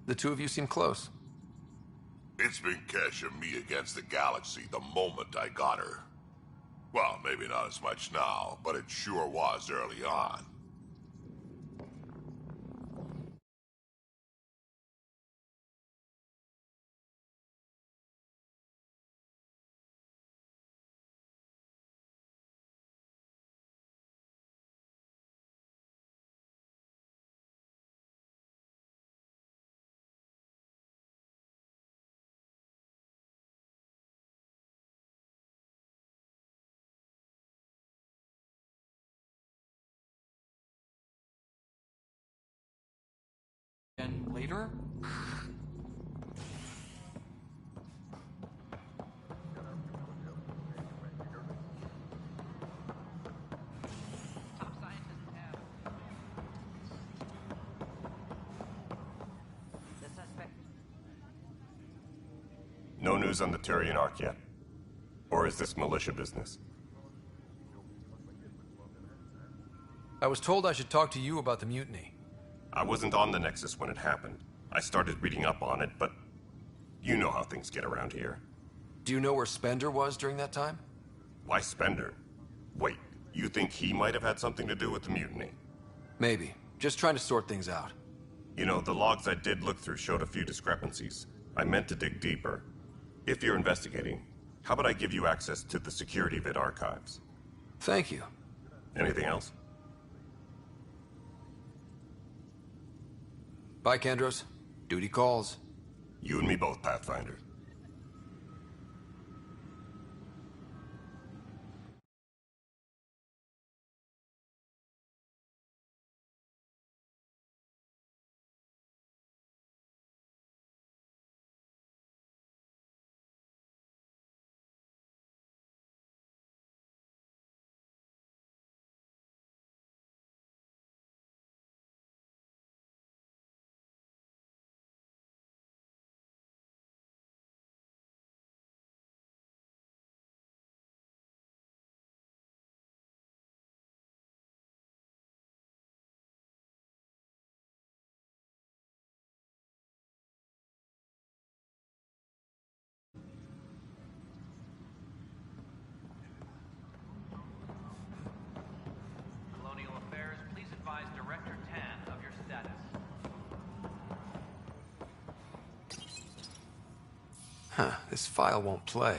The two of you seem close. It's been Kesh and me against the galaxy the moment I got her. Well, maybe not as much now, but it sure was early on. traitor? No news on the Turian Ark yet? Or is this militia business? I was told I should talk to you about the mutiny. I wasn't on the Nexus when it happened. I started reading up on it, but you know how things get around here. Do you know where Spender was during that time? Why Spender? Wait, you think he might have had something to do with the mutiny? Maybe. Just trying to sort things out. You know, the logs I did look through showed a few discrepancies. I meant to dig deeper. If you're investigating, how about I give you access to the security vid archives? Thank you. Anything else? Bye, Kendros. Duty calls. You and me both, Pathfinder. Colonial Affairs, please advise Director Tan of your status. Huh, this file won't play.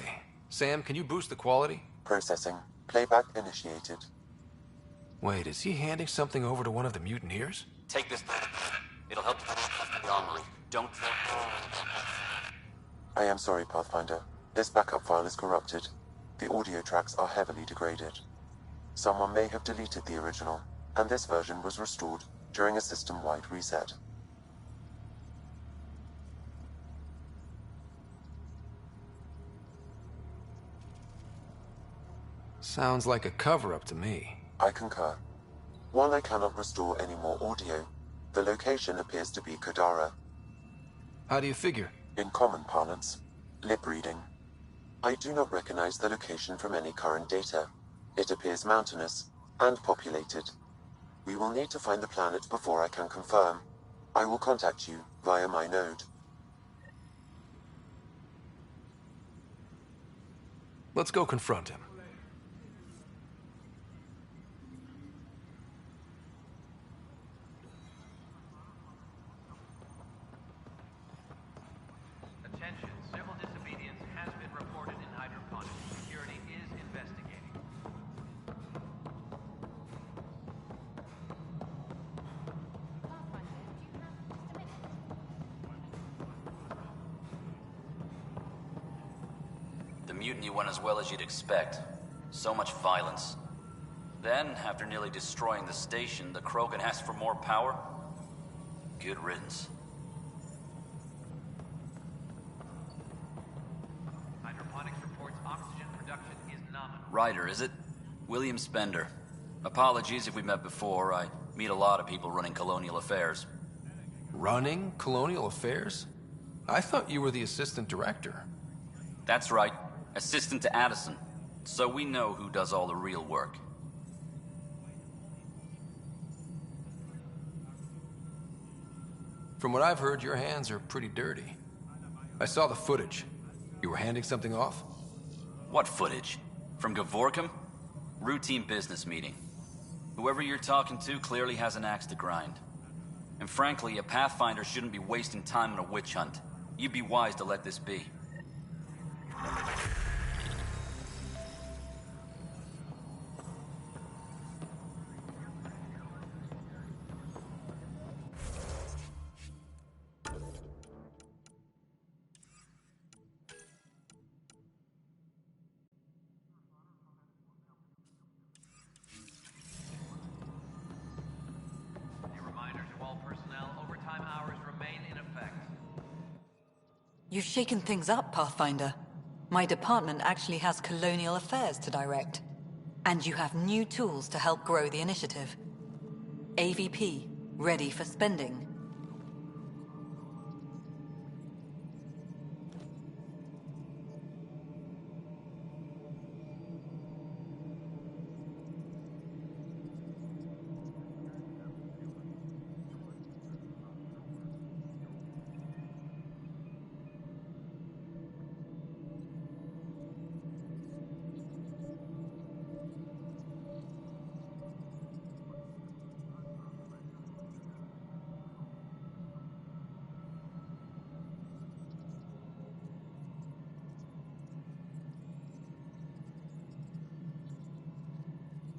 Sam, can you boost the quality? Processing. Playback initiated. Wait, is he handing something over to one of the mutineers? Take this. It'll help you the armory. Don't... I am sorry, Pathfinder. This backup file is corrupted. The audio tracks are heavily degraded. Someone may have deleted the original, and this version was restored during a system-wide reset. Sounds like a cover-up to me. I concur. While I cannot restore any more audio, the location appears to be Kadara. How do you figure? In common parlance, lip reading. I do not recognize the location from any current data. It appears mountainous and populated. We will need to find the planet before I can confirm. I will contact you via my node. Let's go confront him. Attention, civil disobedience has been reported in hydroponics. Security is investigating. The mutiny went as well as you'd expect. So much violence. Then, after nearly destroying the station, the Krogan asked for more power? Good riddance. Hydroponics reports oxygen production is nominal. Ryder, is it? William Spender. Apologies if we met before. I meet a lot of people running Colonial Affairs. Running Colonial Affairs? I thought you were the assistant director. That's right. Assistant to Addison. So we know who does all the real work. From what I've heard, your hands are pretty dirty. I saw the footage. You were handing something off? What footage? From Gavorkum? Routine business meeting. Whoever you're talking to clearly has an axe to grind. And frankly, a Pathfinder shouldn't be wasting time on a witch hunt. You'd be wise to let this be. A reminder to all personnel, overtime hours remain in You've shaken things up, Pathfinder. My department actually has colonial affairs to direct. And you have new tools to help grow the initiative. AVP, ready for spending.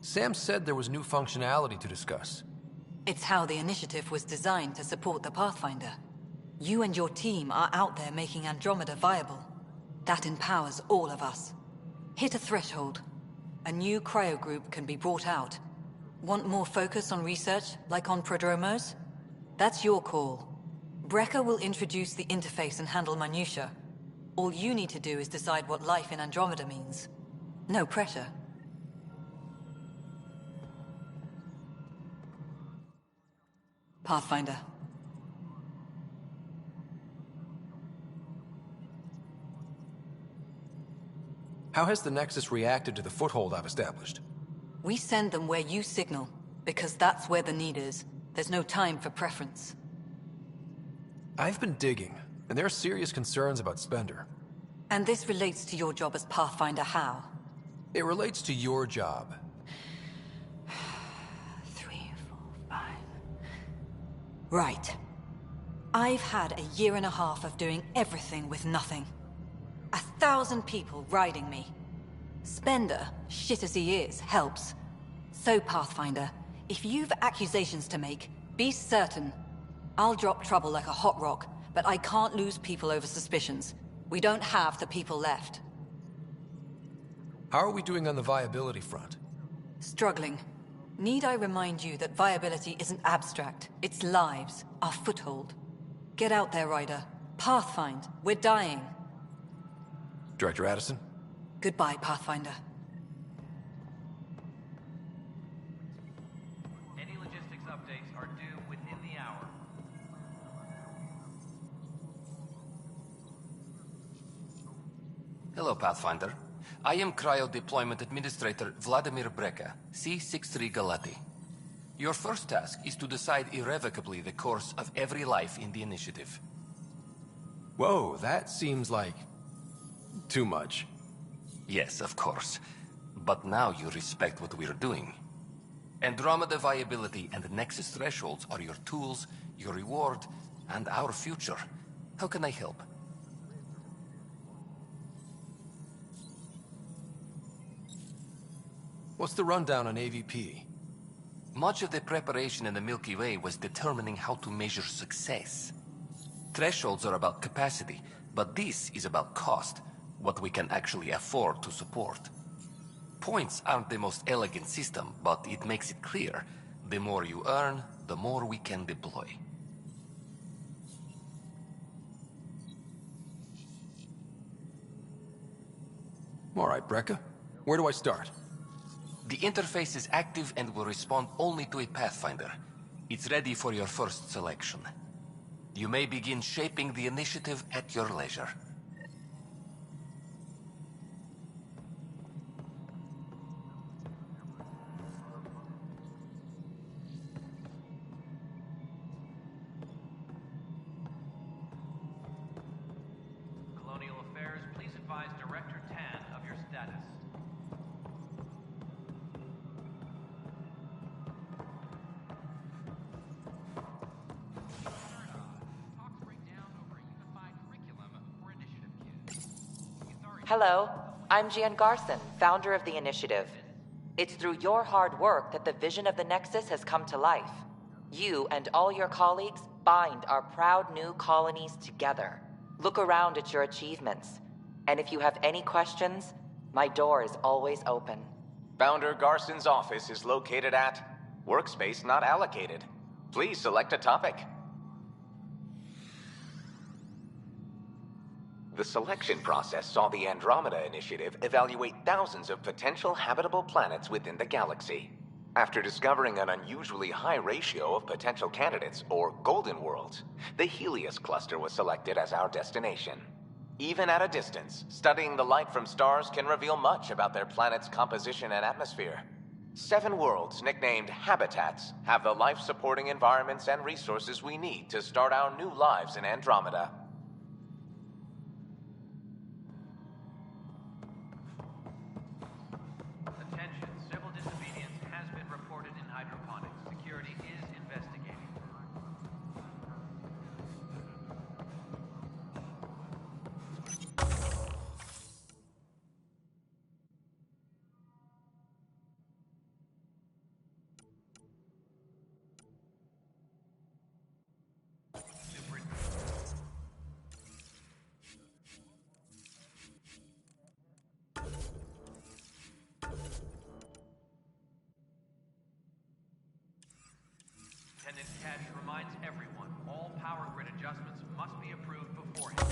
Sam said there was new functionality to discuss. It's how the initiative was designed to support the Pathfinder. You and your team are out there making Andromeda viable. That empowers all of us. Hit a threshold. A new cryo group can be brought out. Want more focus on research, like on prodromos? That's your call. Brecker will introduce the interface and handle minutiae. All you need to do is decide what life in Andromeda means. No pressure. Pathfinder. How has the Nexus reacted to the foothold I've established? We send them where you signal, because that's where the need is. There's no time for preference. I've been digging, and there are serious concerns about Spender. And this relates to your job as Pathfinder how? It relates to your job. 3, 4, 5... Right. I've had a year and a half of doing everything with nothing. 1,000 people riding me. Spender, shit as he is, helps. So, Pathfinder, if you've accusations to make, be certain. I'll drop trouble like a hot rock, but I can't lose people over suspicions. We don't have the people left. How are we doing on the viability front? Struggling. Need I remind you that viability isn't abstract? It's lives, our foothold. Get out there, Ryder. Pathfind, we're dying. Director Addison? Goodbye, Pathfinder. Any logistics updates are due within the hour. Hello, Pathfinder. I am Cryo Deployment Administrator Vladimir Breka, C-63 Galati. Your first task is to decide irrevocably the course of every life in the initiative. Whoa, that seems like... too much. Yes, of course. But now you respect what we're doing. Andromeda viability and Nexus thresholds are your tools, your reward, and our future. How can I help? What's the rundown on AVP? Much of the preparation in the Milky Way was determining how to measure success. Thresholds are about capacity, but this is about cost, what we can actually afford to support. Points aren't the most elegant system, but it makes it clear. The more you earn, the more we can deploy. All right, Breka. Where do I start? The interface is active and will respond only to a Pathfinder. It's ready for your first selection. You may begin shaping the initiative at your leisure. Colonial Affairs, please advise Director Tan of your status. Hello, I'm Gian Garson, founder of the initiative. It's through your hard work that the vision of the Nexus has come to life. You and all your colleagues bind our proud new colonies together. Look around at your achievements. And if you have any questions, my door is always open. Founder Garson's office is located at Workspace Not Allocated. Please select a topic. The selection process saw the Andromeda Initiative evaluate thousands of potential habitable planets within the galaxy. After discovering an unusually high ratio of potential candidates, or golden worlds, the Helios cluster was selected as our destination. Even at a distance, studying the light from stars can reveal much about their planet's composition and atmosphere. 7 worlds, nicknamed habitats, have the life-supporting environments and resources we need to start our new lives in Andromeda. Attention, civil disobedience has been reported in hydroponics. Security is investigating. Attendant Cash reminds everyone, all power grid adjustments must be approved beforehand.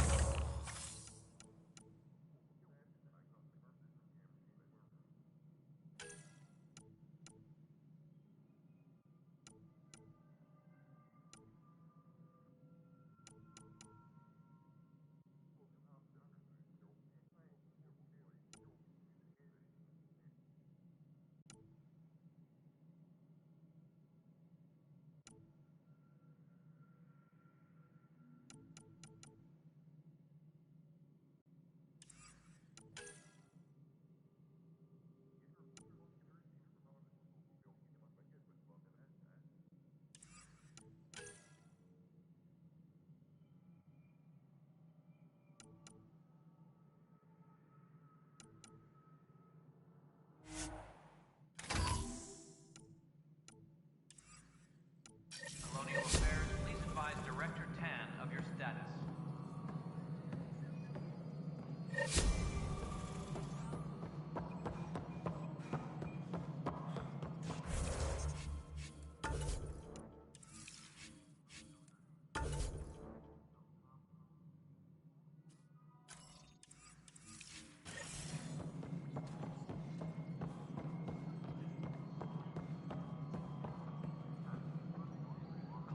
Colonial Affairs, please advise Director Tan of your status.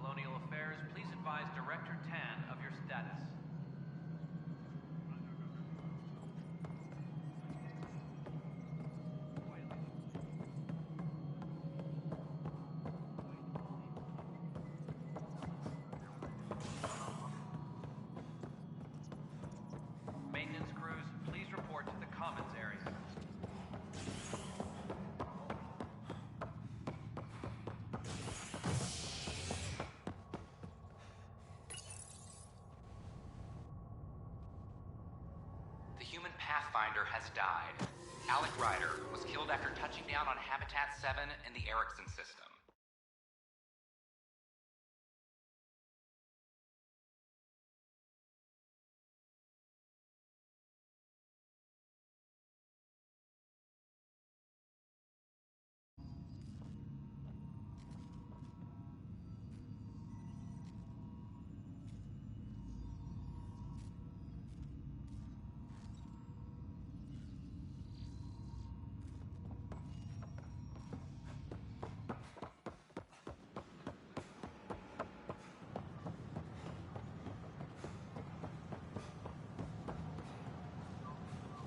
Colonial Affairs, please advise Director Tan of your status. Maintenance crews, please report to the commons area. The human Pathfinder has died. Alec Ryder was killed after touching down on Habitat 7 in the Erickson system.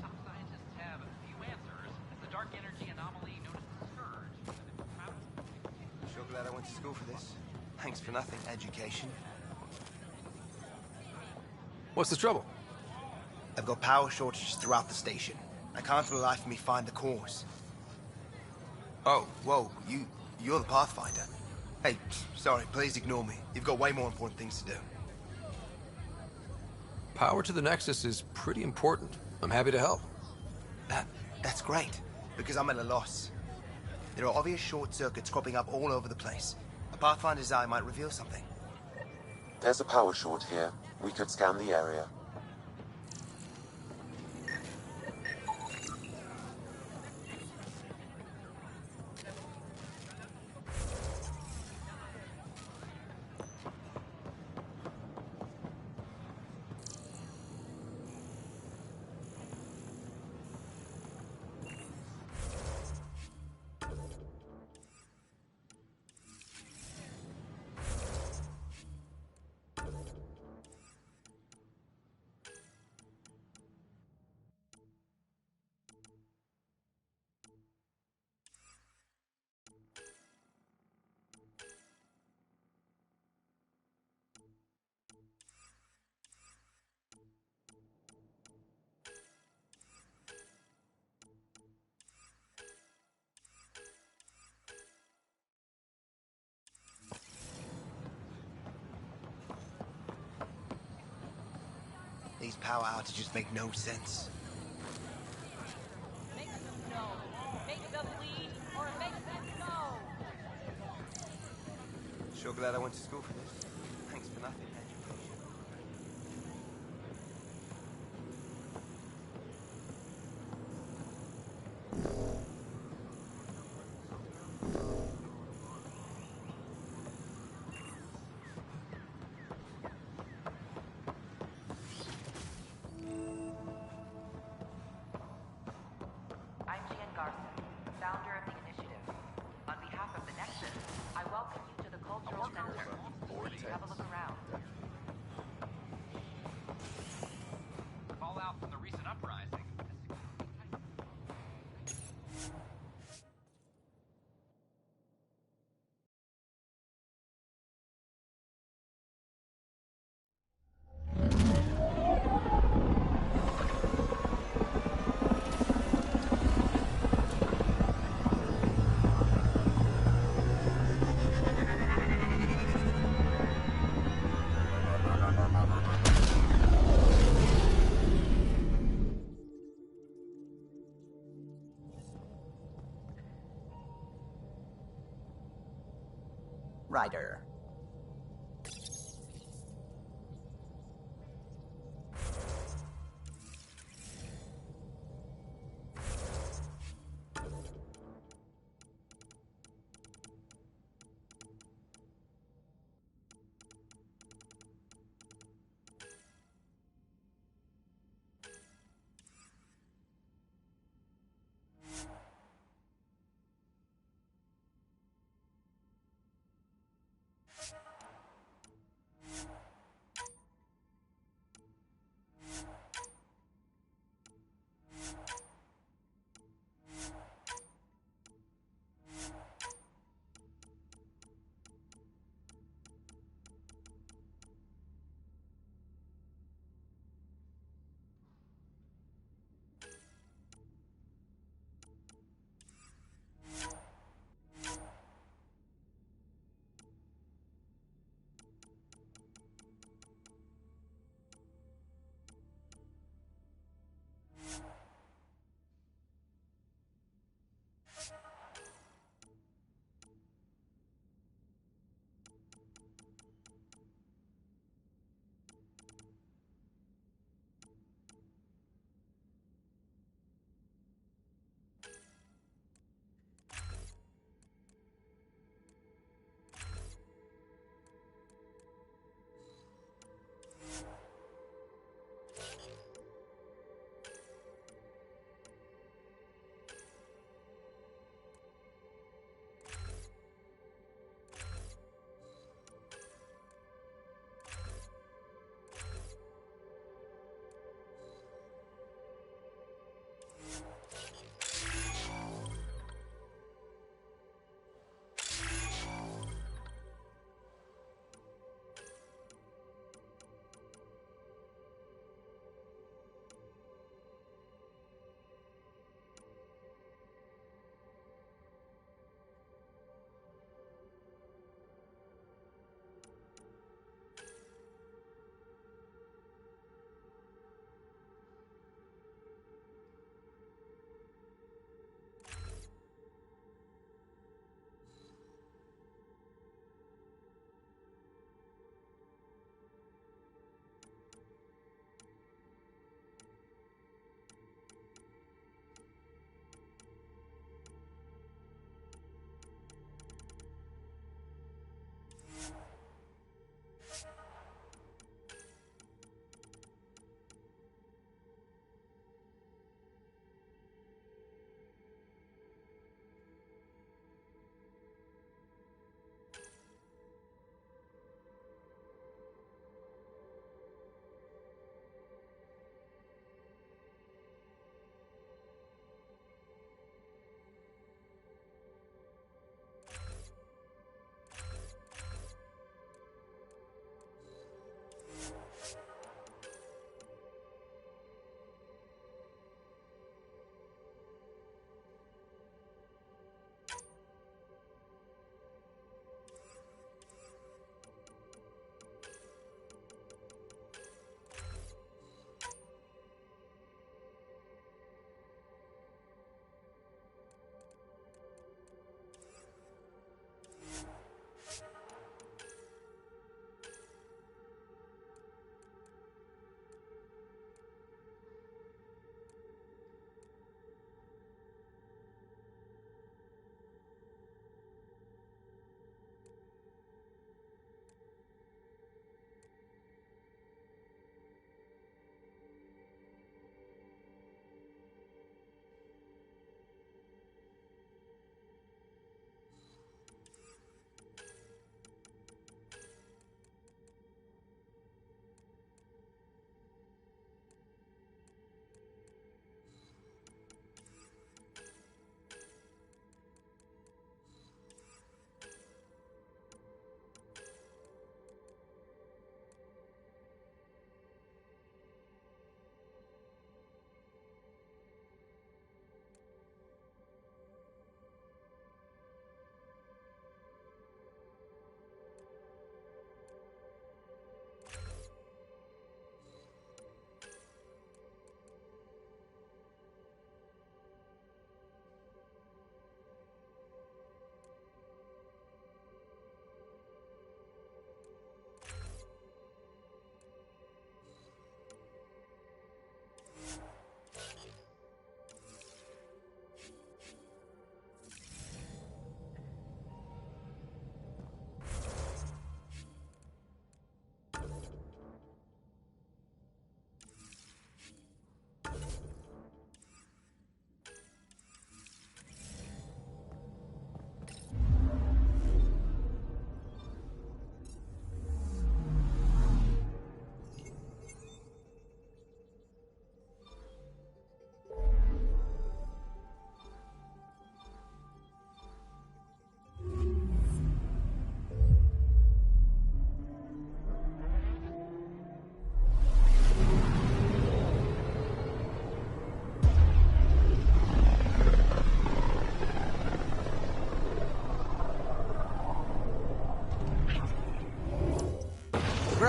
Some scientists have few answers. The dark energy anomaly known as the Scourge. Sure glad I went to school for this. Thanks for nothing, education. What's the trouble? I've got power shortages throughout the station. I can't for the life of me find the cause. Oh, whoa, you're the Pathfinder. Hey, sorry, please ignore me. You've got way more important things to do. Power to the Nexus is pretty important. I'm happy to help. That's great, because I'm at a loss. There are obvious short circuits cropping up all over the place. A Pathfinder's eye might reveal something. There's a power short here. We could scan the area. These power outages make no sense. Make them know. Make them lead or make them go. Sure glad I went to school for this. Thanks for nothing, education. I'm Gian Garson, founder of the initiative. On behalf of the Nexus, I welcome you to the Cultural Center. Please have a look around. Fallout from the recent uprising. Ryder.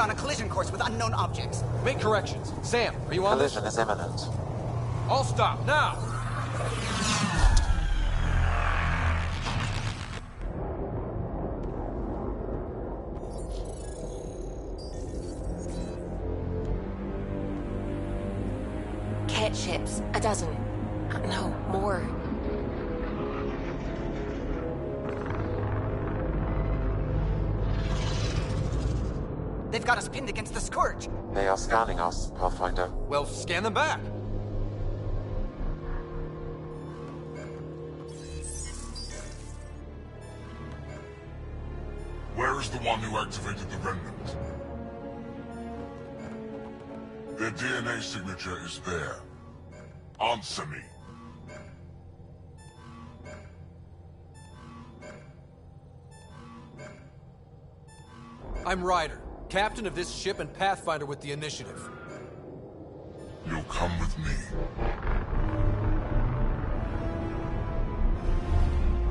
on a collision course with unknown objects. Make corrections. Sam, are you on this? Collision is imminent. All stop, now! Cat ships. A dozen. No, more. They've got us pinned against the Scourge. They are scanning us, Pathfinder. Well, scan them back. Where is the one who activated the remnant? Their DNA signature is there. Answer me. I'm Ryder, captain of this ship and Pathfinder with the Initiative. You'll come with me.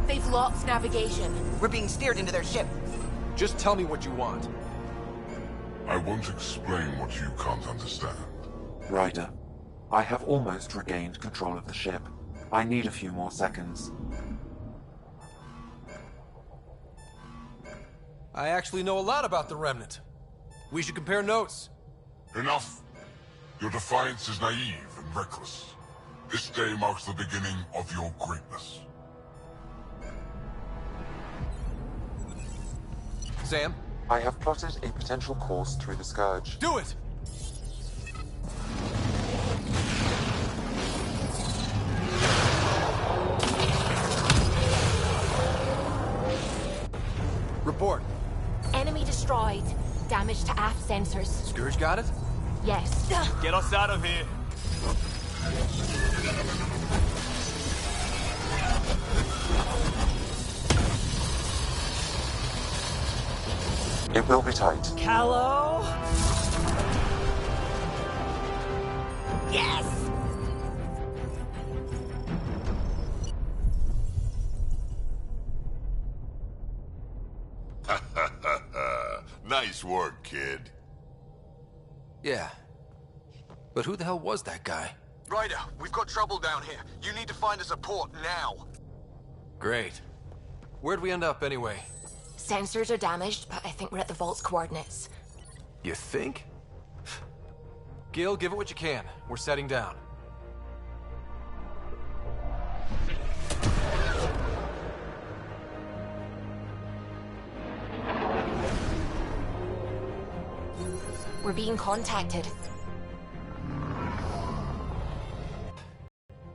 They've lost navigation. We're being steered into their ship. Just tell me what you want. I won't explain what you can't understand. Ryder, I have almost regained control of the ship. I need a few more seconds. I actually know a lot about the Remnant. We should compare notes. Enough! Your defiance is naive and reckless. This day marks the beginning of your greatness. Sam? I have plotted a potential course through the Scourge. Do it! Report. Enemy destroyed. Damage to aft sensors. Scourge got it? Yes. Get us out of here. It will be tight. Callow? Yes! Nice work, kid. Yeah. But who the hell was that guy? Ryder, we've got trouble down here. You need to find us a port now. Great. Where'd we end up anyway? Sensors are damaged, but I think we're at the vault's coordinates. You think? Gil, give it what you can. We're setting down. We're being contacted.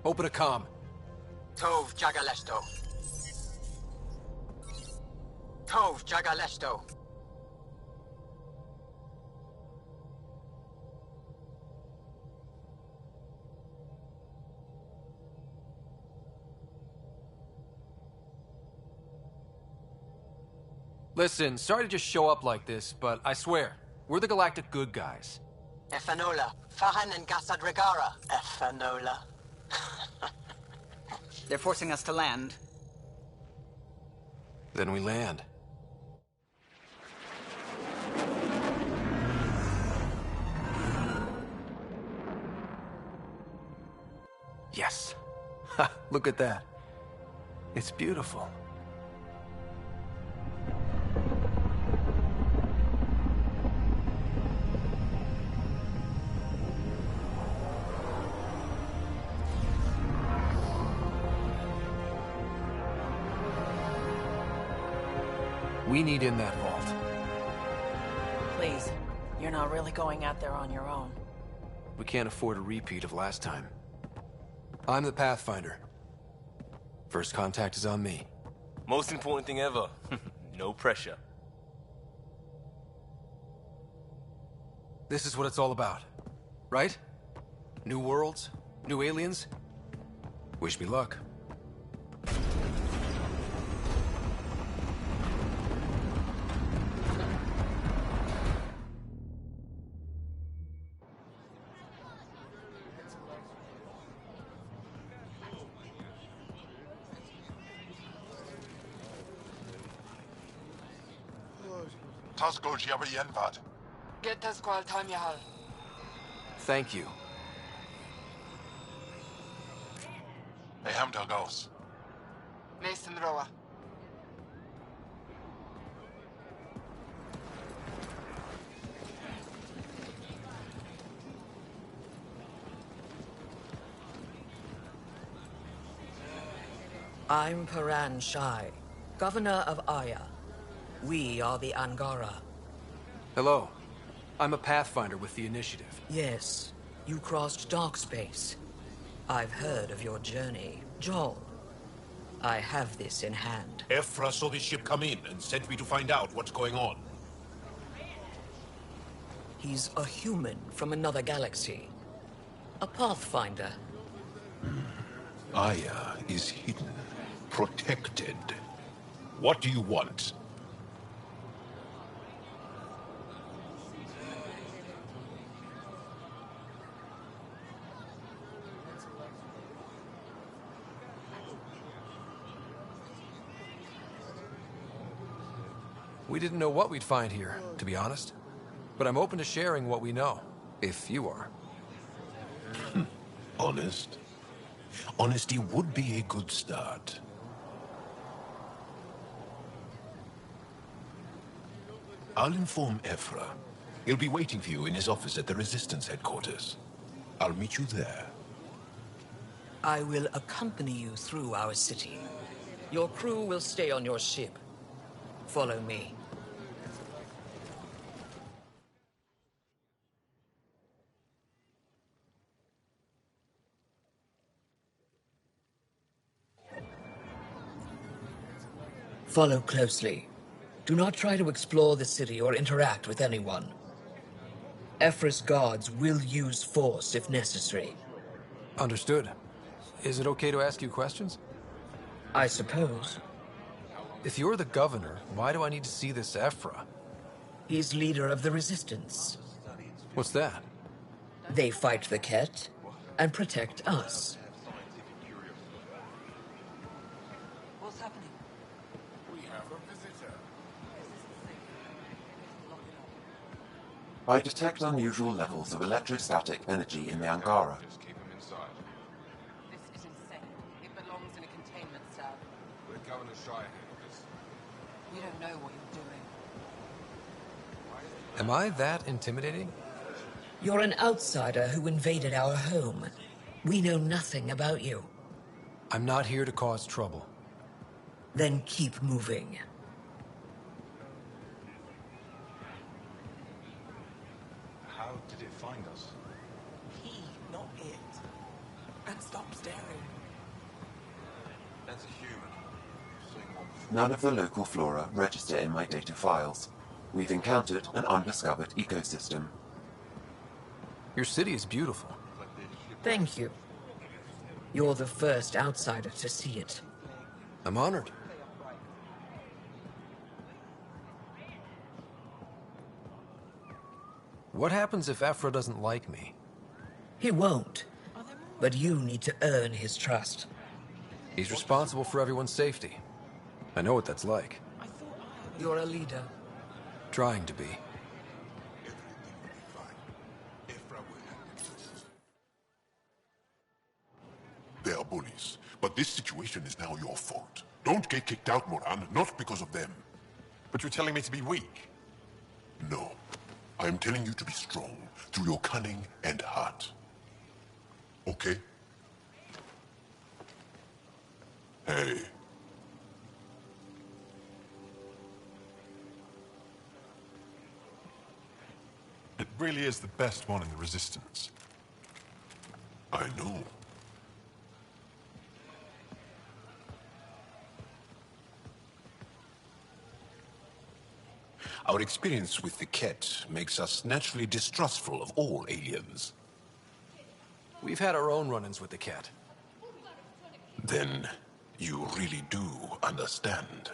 Open a comm. Tov Jagalesto. Tov Jagalesto. Listen, sorry to just show up like this, but I swear, we're the galactic good guys. Efanola. Fahan and Gasadregara. Efanola. They're forcing us to land. Then we land. Yes. Ha, look at that. It's beautiful. We need in that vault. Please, you're not really going out there on your own. We can't afford a repeat of last time. I'm the Pathfinder. First contact is on me. Most important thing ever. No pressure. This is what it's all about, right? New worlds, new aliens. Wish me luck. Tasko Jiabayenvad. Thank you. Hamdagos. I'm Paran Shai, Governor of Aya. We are the Angara. Hello. I'm a Pathfinder with the Initiative. Yes, you crossed dark space. I've heard of your journey, Joel. I have this in hand. Ephra saw this ship come in and sent me to find out what's going on. He's a human from another galaxy. A Pathfinder. Aya is hidden, protected. What do you want? We didn't know what we'd find here, to be honest. But I'm open to sharing what we know, if you are. Honest? Honesty would be a good start. I'll inform Ephra. He'll be waiting for you in his office at the Resistance headquarters. I'll meet you there. I will accompany you through our city. Your crew will stay on your ship. Follow me. Follow closely. Do not try to explore the city or interact with anyone. Ephra's guards will use force if necessary. Understood. Is it okay to ask you questions? I suppose. If you're the governor, why do I need to see this Ephra? He's leader of the Resistance. What's that? They fight the Ket and protect us. What's happening? We have a visitor. I detect unusual levels of electrostatic energy in the Angara. Just keep him inside. This is insane. It belongs in a containment cell. Let Governor Shai handle this. You don't know what you're doing. Am I that intimidating? You're an outsider who invaded our home. We know nothing about you. I'm not here to cause trouble. Then keep moving. How did it find us? He, not it. And stop staring. That's a human. Seeing one before. None of the local flora register in my data files. We've encountered an undiscovered ecosystem. Your city is beautiful. Thank you. You're the first outsider to see it. I'm honored. What happens if Ephra doesn't like me? He won't. But you need to earn his trust. He's responsible for everyone's safety. I know what that's like. You're a leader. Trying to be. They are bullies, but this situation is now your fault. Don't get kicked out, Moran, not because of them. But you're telling me to be weak? No. I am telling you to be strong through your cunning and heart. Okay? Hey. It really is the best one in the Resistance. I know. Our experience with the Ket makes us naturally distrustful of all aliens. We've had our own run-ins with the Ket. Then you really do understand.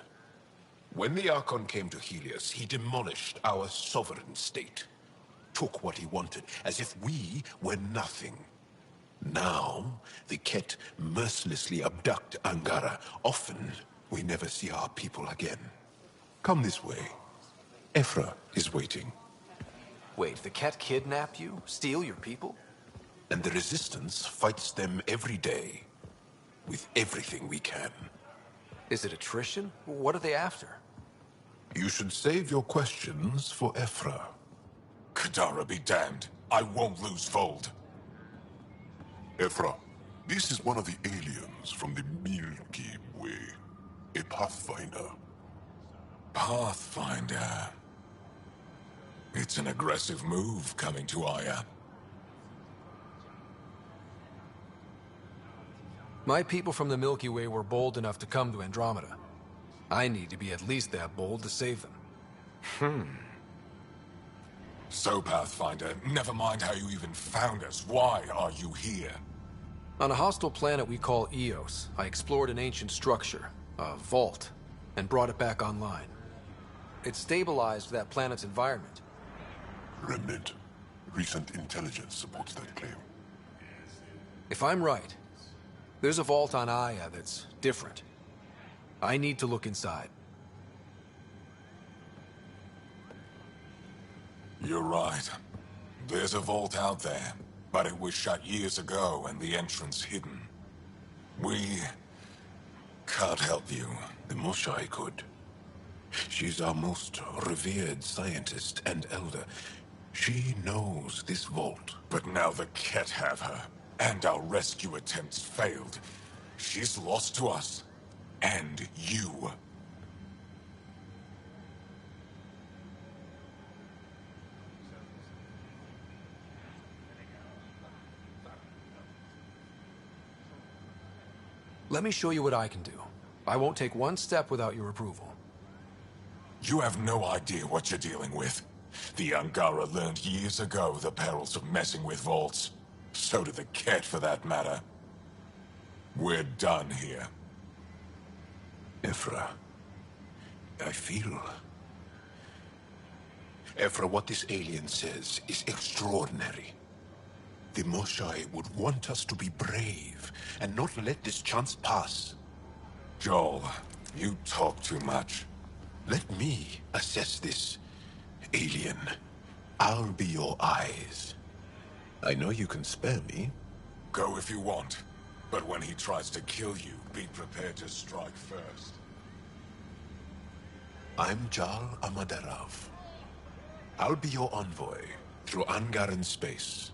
When the Archon came to Helios, he demolished our sovereign state. Took what he wanted, as if we were nothing. Now, the Ket mercilessly abduct Angara. Often, we never see our people again. Come this way. Ephra is waiting. Wait, the Ket kidnap you? Steal your people? And the Resistance fights them every day. With everything we can. Is it attrition? What are they after? You should save your questions for Ephra. Kadara be damned. I won't lose Fold. Ephra, this is one of the aliens from the Milky Way. A Pathfinder. Pathfinder. It's an aggressive move coming to Aya. My people from the Milky Way were bold enough to come to Andromeda. I need to be at least that bold to save them. So, Pathfinder, never mind how you even found us. Why are you here? On a hostile planet we call Eos, I explored an ancient structure, a vault, and brought it back online. It stabilized that planet's environment. Remnant. Recent intelligence supports that claim. If I'm right, there's a vault on Aya that's different. I need to look inside. You're right. There's a vault out there, but it was shut years ago and the entrance hidden. We can't help you. The Moshai could. She's our most revered scientist and elder. She knows this vault. But now the Ket have her, and our rescue attempts failed. She's lost to us. And you. Let me show you what I can do. I won't take one step without your approval. You have no idea what you're dealing with. The Angara learned years ago the perils of messing with vaults. So did the Ket, for that matter. We're done here. Ephra, I feel... Ephra, what this alien says is extraordinary. The Moshai would want us to be brave and not let this chance pass. Joel, you talk too much. Let me assess this, alien. I'll be your eyes. I know you can spare me. Go if you want. But when he tries to kill you, be prepared to strike first. I'm Jal Amaderov. I'll be your envoy through Angaran space.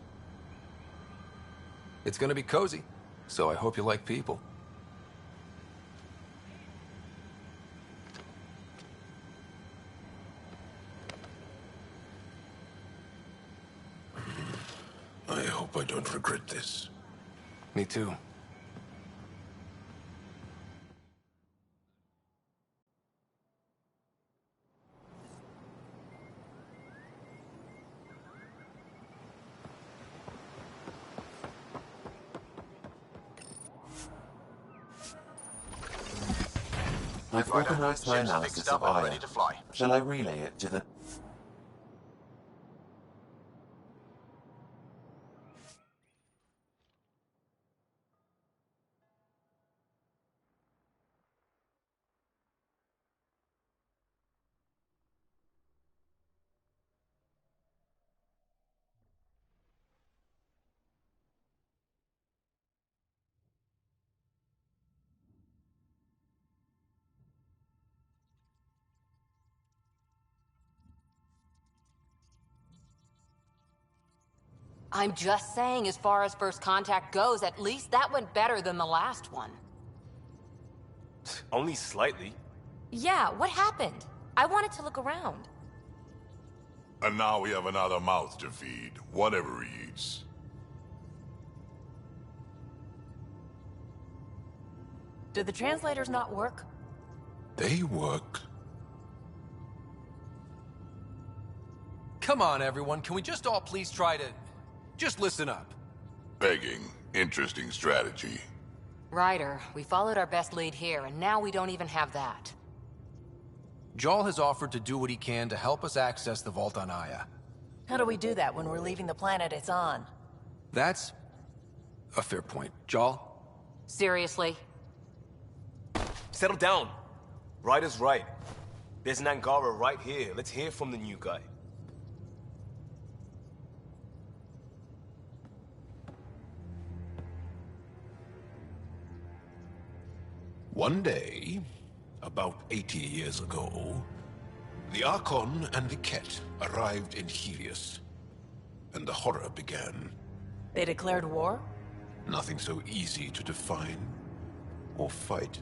It's gonna be cozy, so I hope you like people. I hope I don't regret this. Me too. I've organized my analysis of Aya. Shall I relay it to the... I'm just saying, as far as first contact goes, at least that went better than the last one. Only slightly. Yeah, what happened? I wanted to look around. And now we have another mouth to feed, whatever he eats. Do the translators not work? They work. Come on, everyone. Can we just all please try to... just listen up? Begging. Interesting strategy. Ryder, we followed our best lead here, and now we don't even have that. Jal has offered to do what he can to help us access the vault on Aya. How do we do that when we're leaving the planet it's on? That's a fair point. Jal? Seriously? Settle down. Ryder's right. There's an Angara right here. Let's hear from the new guy. One day, about 80 years ago, the Archon and the Ket arrived in Helios, and the horror began. They declared war? Nothing so easy to define or fight.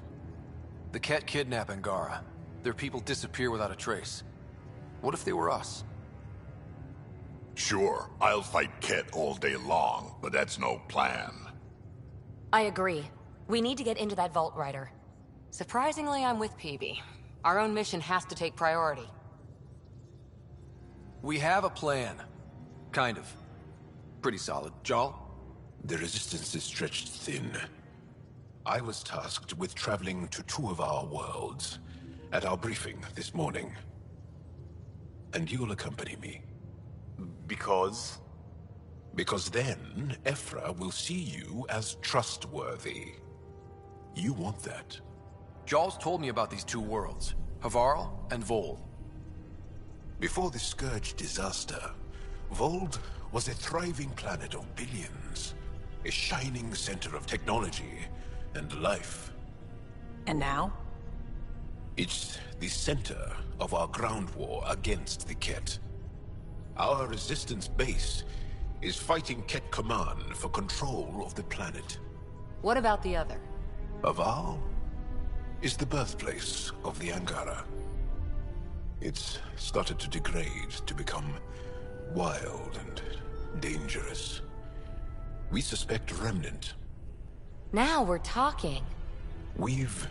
The Ket kidnap Angara. Their people disappear without a trace. What if they were us? Sure, I'll fight Ket all day long, but that's no plan. I agree. We need to get into that vault, Ryder. Surprisingly, I'm with PB. Our own mission has to take priority. We have a plan. Kind of. Pretty solid. Jal? The resistance is stretched thin. I was tasked with traveling to two of our worlds at our briefing this morning. And you'll accompany me. Because? Because then, Ephra will see you as trustworthy. You want that. Jal's told me about these two worlds, Havarl and Vold. Before the Scourge disaster, Vold was a thriving planet of billions. A shining center of technology and life. And now? It's the center of our ground war against the Ket. Our resistance base is fighting Ket Command for control of the planet. What about the other? Havarl is the birthplace of the Angara. It's started to degrade, to become wild and dangerous. We suspect Remnant. Now we're talking. We've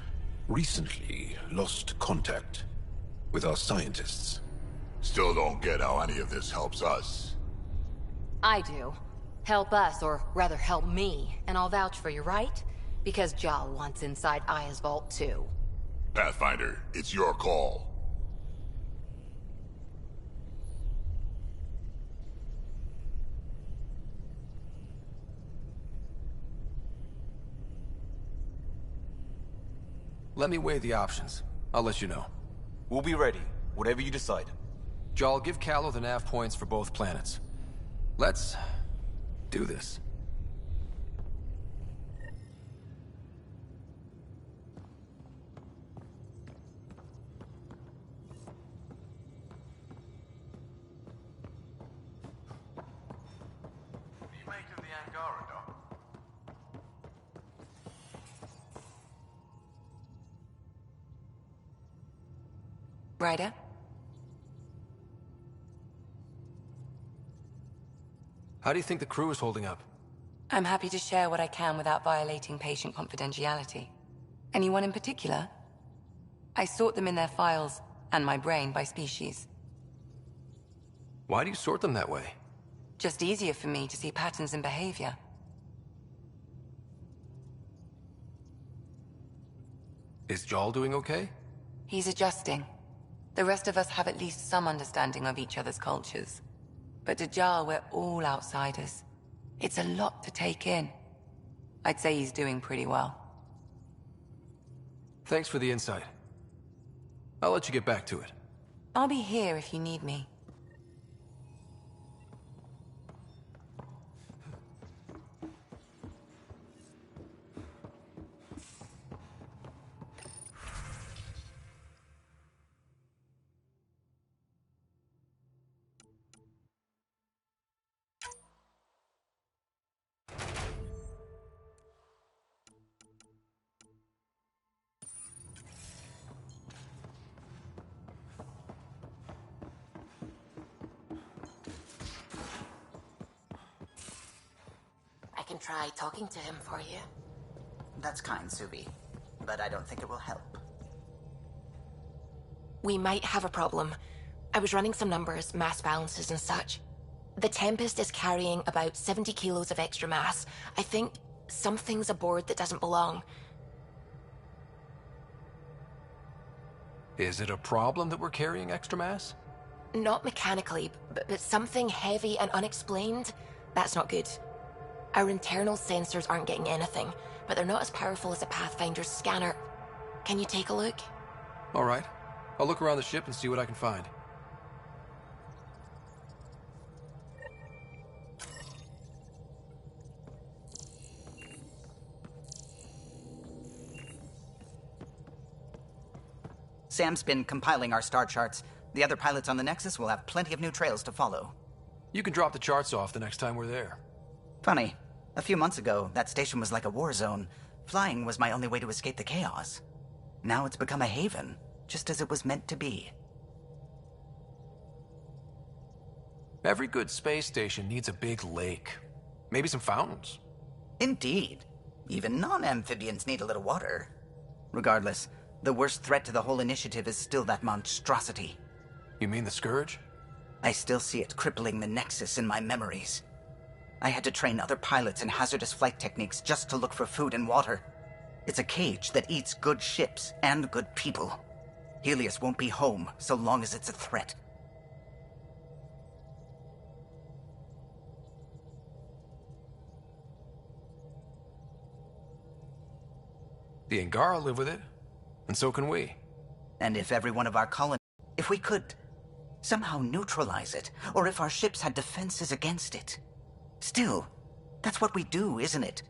recently lost contact with our scientists. Still don't get how any of this helps us. I do. Help us, or rather help me, and I'll vouch for you, right? Because Jal wants inside Aya's vault too. Pathfinder, it's your call. Let me weigh the options. I'll let you know. We'll be ready, whatever you decide. Jal, give Callow the nav points for both planets. Let's do this. What do you make of the Angara, Doc? Ryder? How do you think the crew is holding up? I'm happy to share what I can without violating patient confidentiality. Anyone in particular? I sort them in their files, and my brain, by species. Why do you sort them that way? Just easier for me to see patterns in behavior. Is Jal doing okay? He's adjusting. The rest of us have at least some understanding of each other's cultures. But to Jal, we're all outsiders. It's a lot to take in. I'd say he's doing pretty well. Thanks for the insight. I'll let you get back to it. I'll be here if you need me. I can try talking to him for you. That's kind, Subi. But I don't think it will help. We might have a problem. I was running some numbers, mass balances and such. The Tempest is carrying about 70 kilos of extra mass. I think something's aboard that doesn't belong. Is it a problem that we're carrying extra mass? Not mechanically, but something heavy and unexplained. That's not good. Our internal sensors aren't getting anything, but they're not as powerful as a Pathfinder's scanner. Can you take a look? All right. I'll look around the ship and see what I can find. Sam's been compiling our star charts. The other pilots on the Nexus will have plenty of new trails to follow. You can drop the charts off the next time we're there. Funny. A few months ago, that station was like a war zone. Flying was my only way to escape the chaos. Now it's become a haven, just as it was meant to be. Every good space station needs a big lake. Maybe some fountains. Indeed. Even non-amphibians need a little water. Regardless, the worst threat to the whole initiative is still that monstrosity. You mean the Scourge? I still see it crippling the Nexus in my memories. I had to train other pilots in hazardous flight techniques just to look for food and water. It's a cage that eats good ships and good people. Helios won't be home so long as it's a threat. The Angara live with it, and so can we. And if every one of our colonies... If we could somehow neutralize it, or if our ships had defenses against it. Still, that's what we do, isn't it?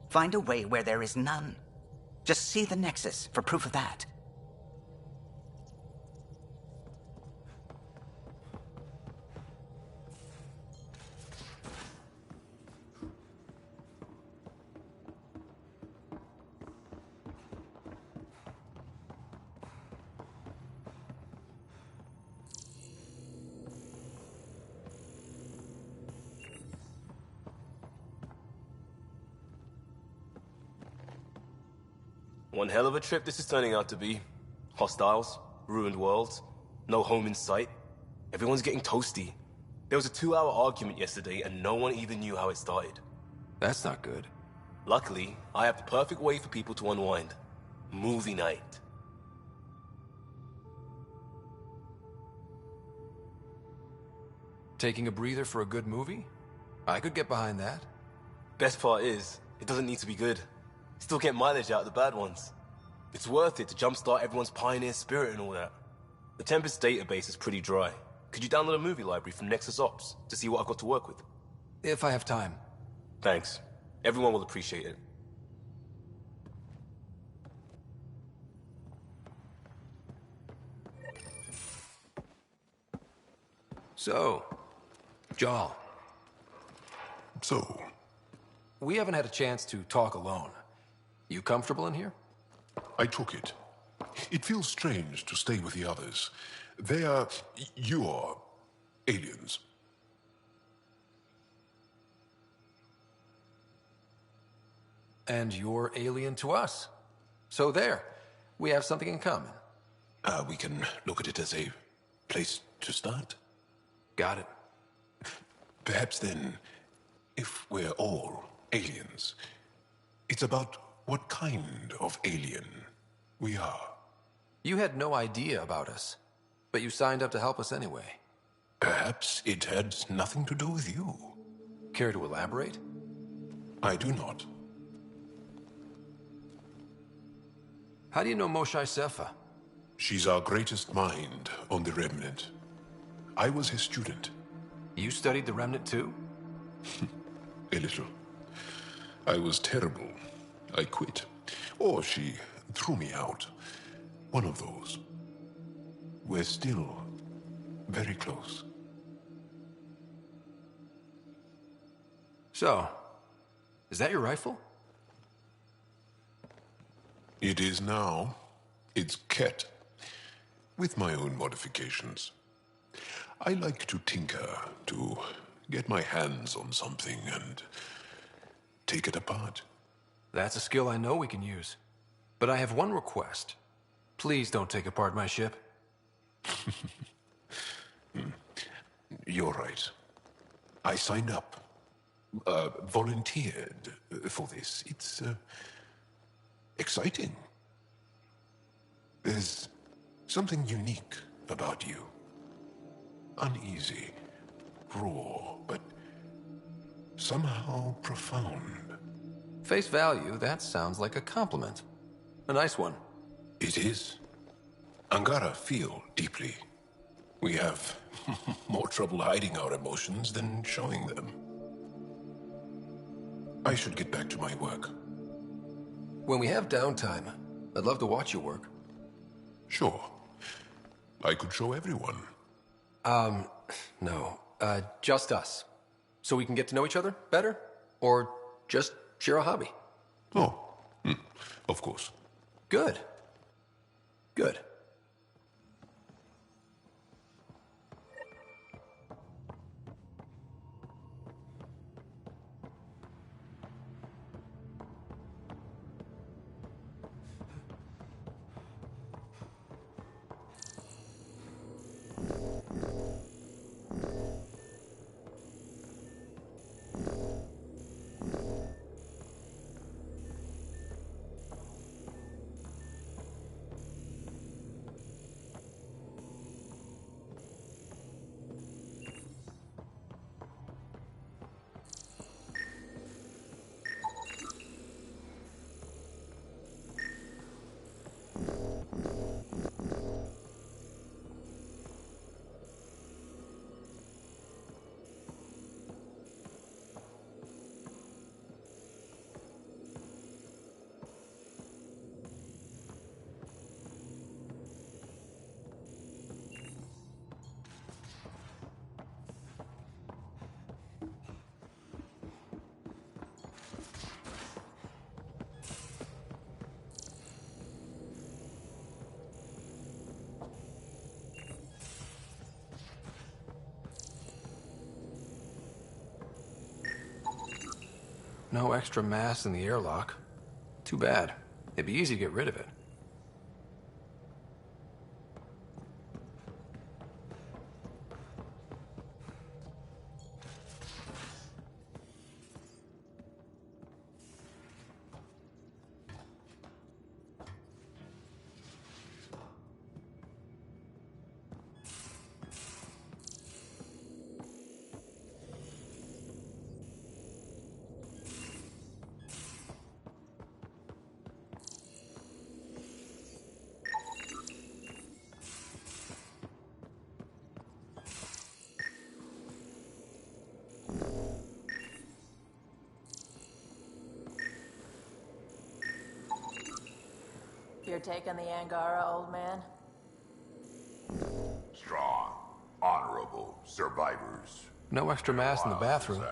Find a way where there is none. Just see the Nexus for proof of that. One hell of a trip this is turning out to be. Hostiles, ruined worlds, no home in sight. Everyone's getting toasty. There was a 2-hour argument yesterday and no one even knew how it started. That's not good. Luckily, I have the perfect way for people to unwind. Movie night. Taking a breather for a good movie? I could get behind that. Best part is, it doesn't need to be good. Still get mileage out of the bad ones. It's worth it to jumpstart everyone's pioneer spirit and all that. The Tempest database is pretty dry. Could you download a movie library from Nexus Ops to see what I've got to work with? If I have time. Thanks. Everyone will appreciate it. So, Jal. So? We haven't had a chance to talk alone. You comfortable in here? I took it. It feels strange to stay with the others. They are... you're... aliens. And you're alien to us. So there. We have something in common. We can look at it as a place to start. Got it. Perhaps then, if we're all aliens, it's about what kind of alien we are. You had no idea about us, but you signed up to help us anyway. Perhaps it had nothing to do with you. Care to elaborate? I do not. How do you know Moshae Sefa? She's our greatest mind on the Remnant. I was his student. You studied the Remnant too? A little. I was terrible. I quit. Or she threw me out. One of those. We're still very close. So, is that your rifle? It is now. It's Ket. With my own modifications. I like to tinker, to get my hands on something and take it apart. That's a skill I know we can use. But I have one request. Please don't take apart my ship. You're right. I signed up. Volunteered for this. It's exciting. There's something unique about you. Uneasy, raw, but somehow profound. Face value, that sounds like a compliment. A nice one. It is. Angara feel deeply. We have more trouble hiding our emotions than showing them. I should get back to my work. When we have downtime, I'd love to watch you work. Sure. I could show everyone. No. Just us. So we can get to know each other better? Or just share a hobby? Oh, of course. Good. Good. No extra mass in the airlock. Too bad. It'd be easy to get rid of it. You're taking the Angara, old man? Strong, honorable survivors. No extra mass in the bathroom.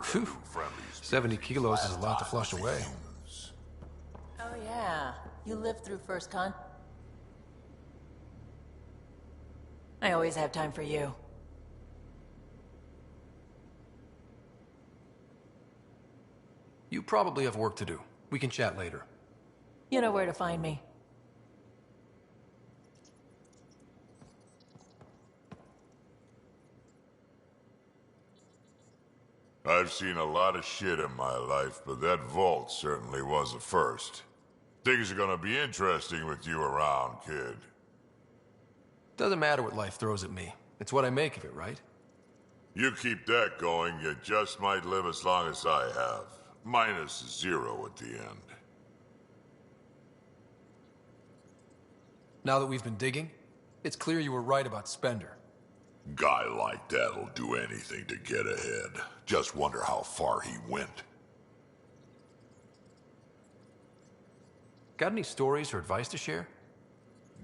Phew. 70 kilos is a lot to flush away. Oh yeah, you lived through First Con? I always have time for you. You probably have work to do. We can chat later. You know where to find me. I've seen a lot of shit in my life, but that vault certainly was a first. Things are gonna be interesting with you around, kid. Doesn't matter what life throws at me. It's what I make of it, right? You keep that going, you just might live as long as I have. Minus 0 at the end. Now that we've been digging, it's clear you were right about Spender. Guy like that'll do anything to get ahead. Just wonder how far he went. Got any stories or advice to share?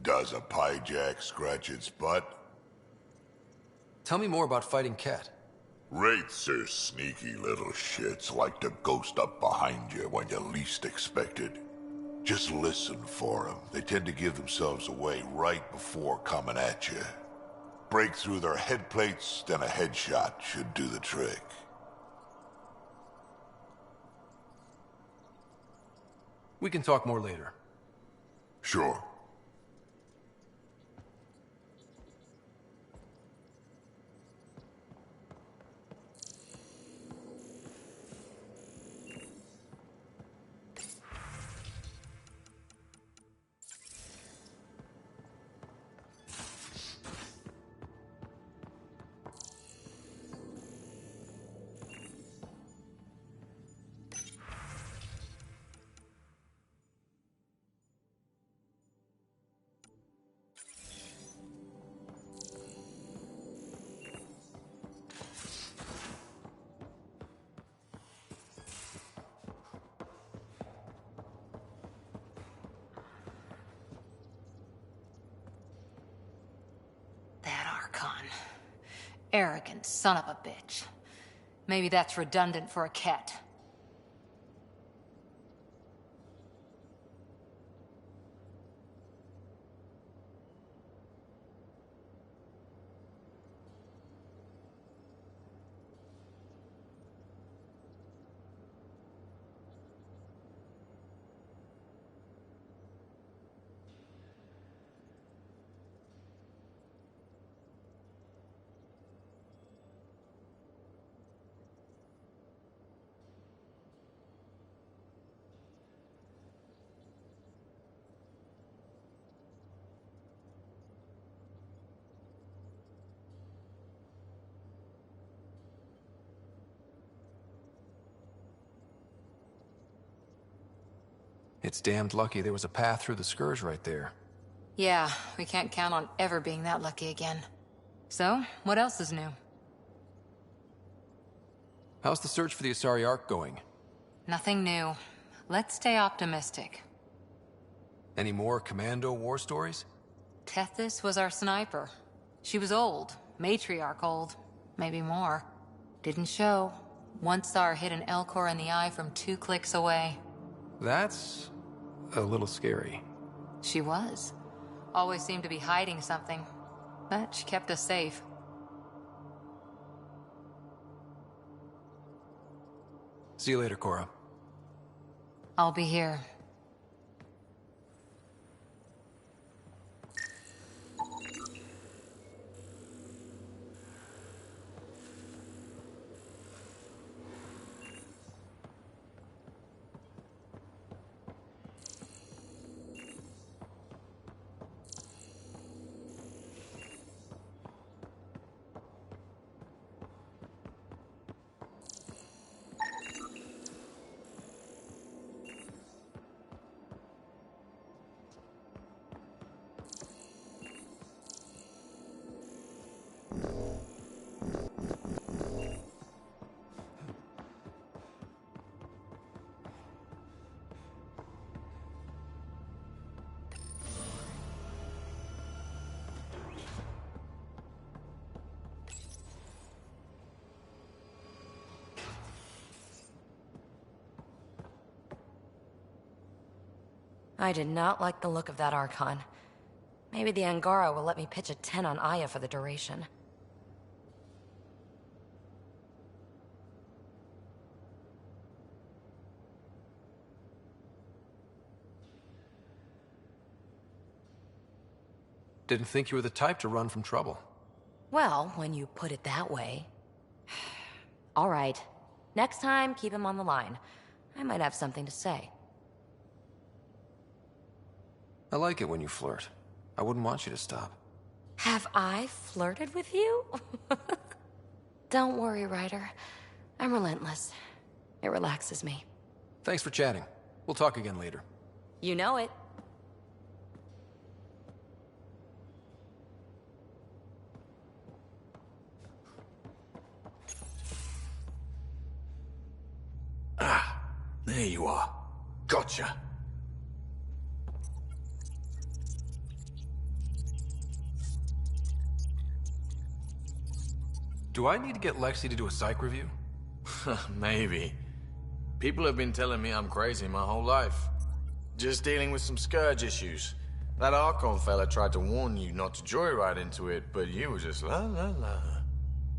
Does a pie jack scratch its butt? Tell me more about fighting Ket. Wraiths are sneaky little shits, like to ghost up behind you when you least expect it. Just listen for them. They tend to give themselves away right before coming at you. Break through their head plates, then a headshot should do the trick. We can talk more later. Sure. Arrogant son of a bitch. Maybe that's redundant for a cat. It's damned lucky there was a path through the Scourge right there. Yeah, we can't count on ever being that lucky again. So, what else is new? How's the search for the Asari Ark going? Nothing new. Let's stay optimistic. Any more Commando war stories? Tethys was our sniper. She was old, matriarch old, maybe more. Didn't show. Once saw her hit an Elcor in the eye from 2 clicks away. That's a little scary. She was. Always seemed to be hiding something. But she kept us safe. See you later, Cora. I'll be here. I did not like the look of that Archon. Maybe the Angara will let me pitch a 10 on Aya for the duration. Didn't think you were the type to run from trouble. Well, when you put it that way. All right. Next time, keep him on the line. I might have something to say. I like it when you flirt. I wouldn't want you to stop. Have I flirted with you? Don't worry, Ryder. I'm relentless. It relaxes me. Thanks for chatting. We'll talk again later. You know it. Ah, there you are. Gotcha. Do I need to get Lexi to do a psych review? Maybe. People have been telling me I'm crazy my whole life. Just dealing with some Scourge issues. That Archon fella tried to warn you not to joyride into it, but you were just la la la.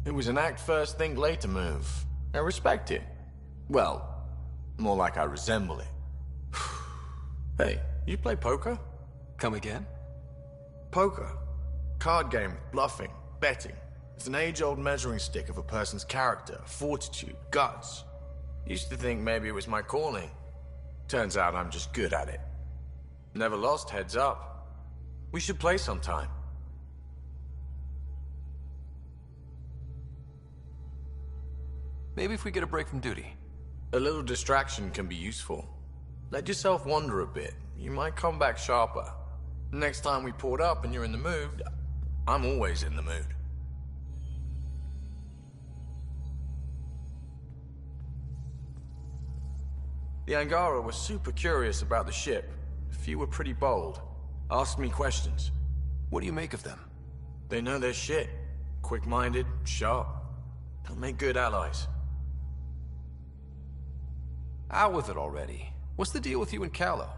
It was an act first, think later move. I respect it. Well, more like I resemble it. Hey, you play poker? Come again? Poker. Card game, bluffing, betting. It's an age-old measuring stick of a person's character, fortitude, guts. Used to think maybe it was my calling. Turns out I'm just good at it. Never lost, heads up. We should play sometime. Maybe if we get a break from duty. A little distraction can be useful. Let yourself wander a bit. You might come back sharper. Next time we port up and you're in the mood, I'm always in the mood. The Angara was super curious about the ship. A few were pretty bold. Asked me questions. What do you make of them? They know their shit. Quick-minded, sharp. They'll make good allies. Out with it already. What's the deal with you and Callow?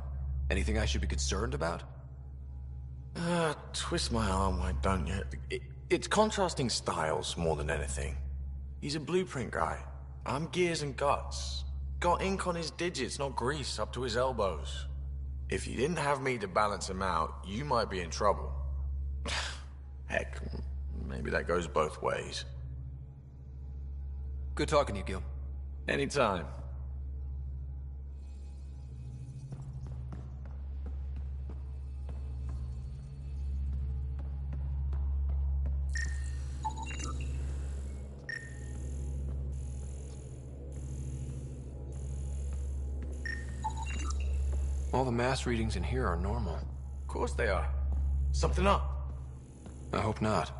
Anything I should be concerned about? Twist my arm, why don't you? It's contrasting styles more than anything. He's a blueprint guy. I'm gears and guts. Got ink on his digits, not grease, up to his elbows. If you didn't have me to balance him out, you might be in trouble. Heck, maybe that goes both ways. Good talking to you, Gil. Anytime. All the mass readings in here are normal. Of course they are. Something up? I hope not.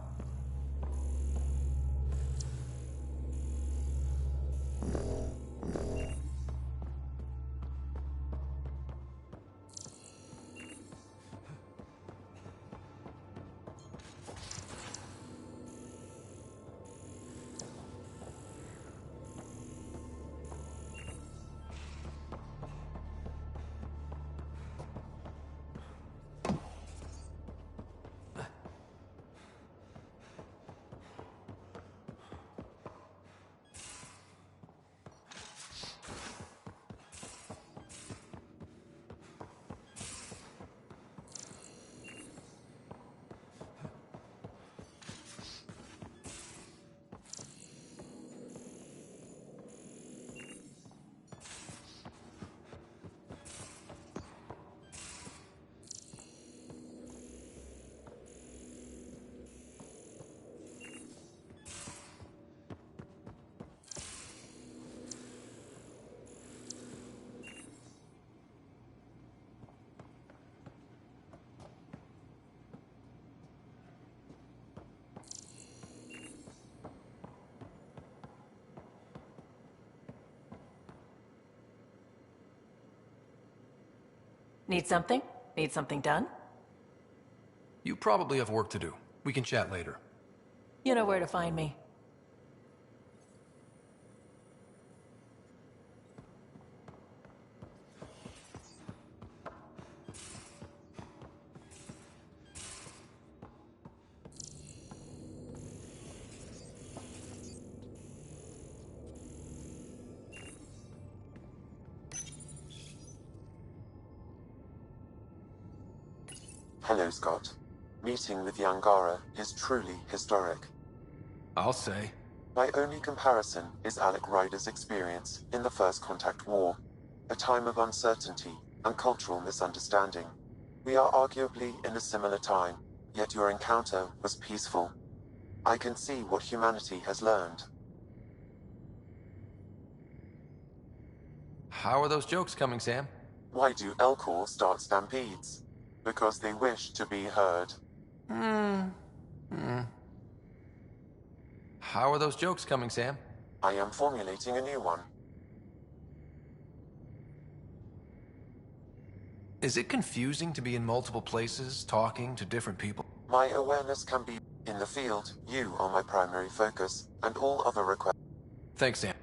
Need something? Need something done? You probably have work to do. We can chat later. You know where to find me. Hello, Scott. Meeting with the Angara is truly historic. I'll say. My only comparison is Alec Ryder's experience in the First Contact War, a time of uncertainty and cultural misunderstanding. We are arguably in a similar time, yet your encounter was peaceful. I can see what humanity has learned. How are those jokes coming, Sam? Why do Elcor start stampedes? Because they wish to be heard. How are those jokes coming, Sam? I am formulating a new one. Is it confusing to be in multiple places, talking to different people? My awareness can be in the field. You are my primary focus, and all other requests. Thanks, Sam.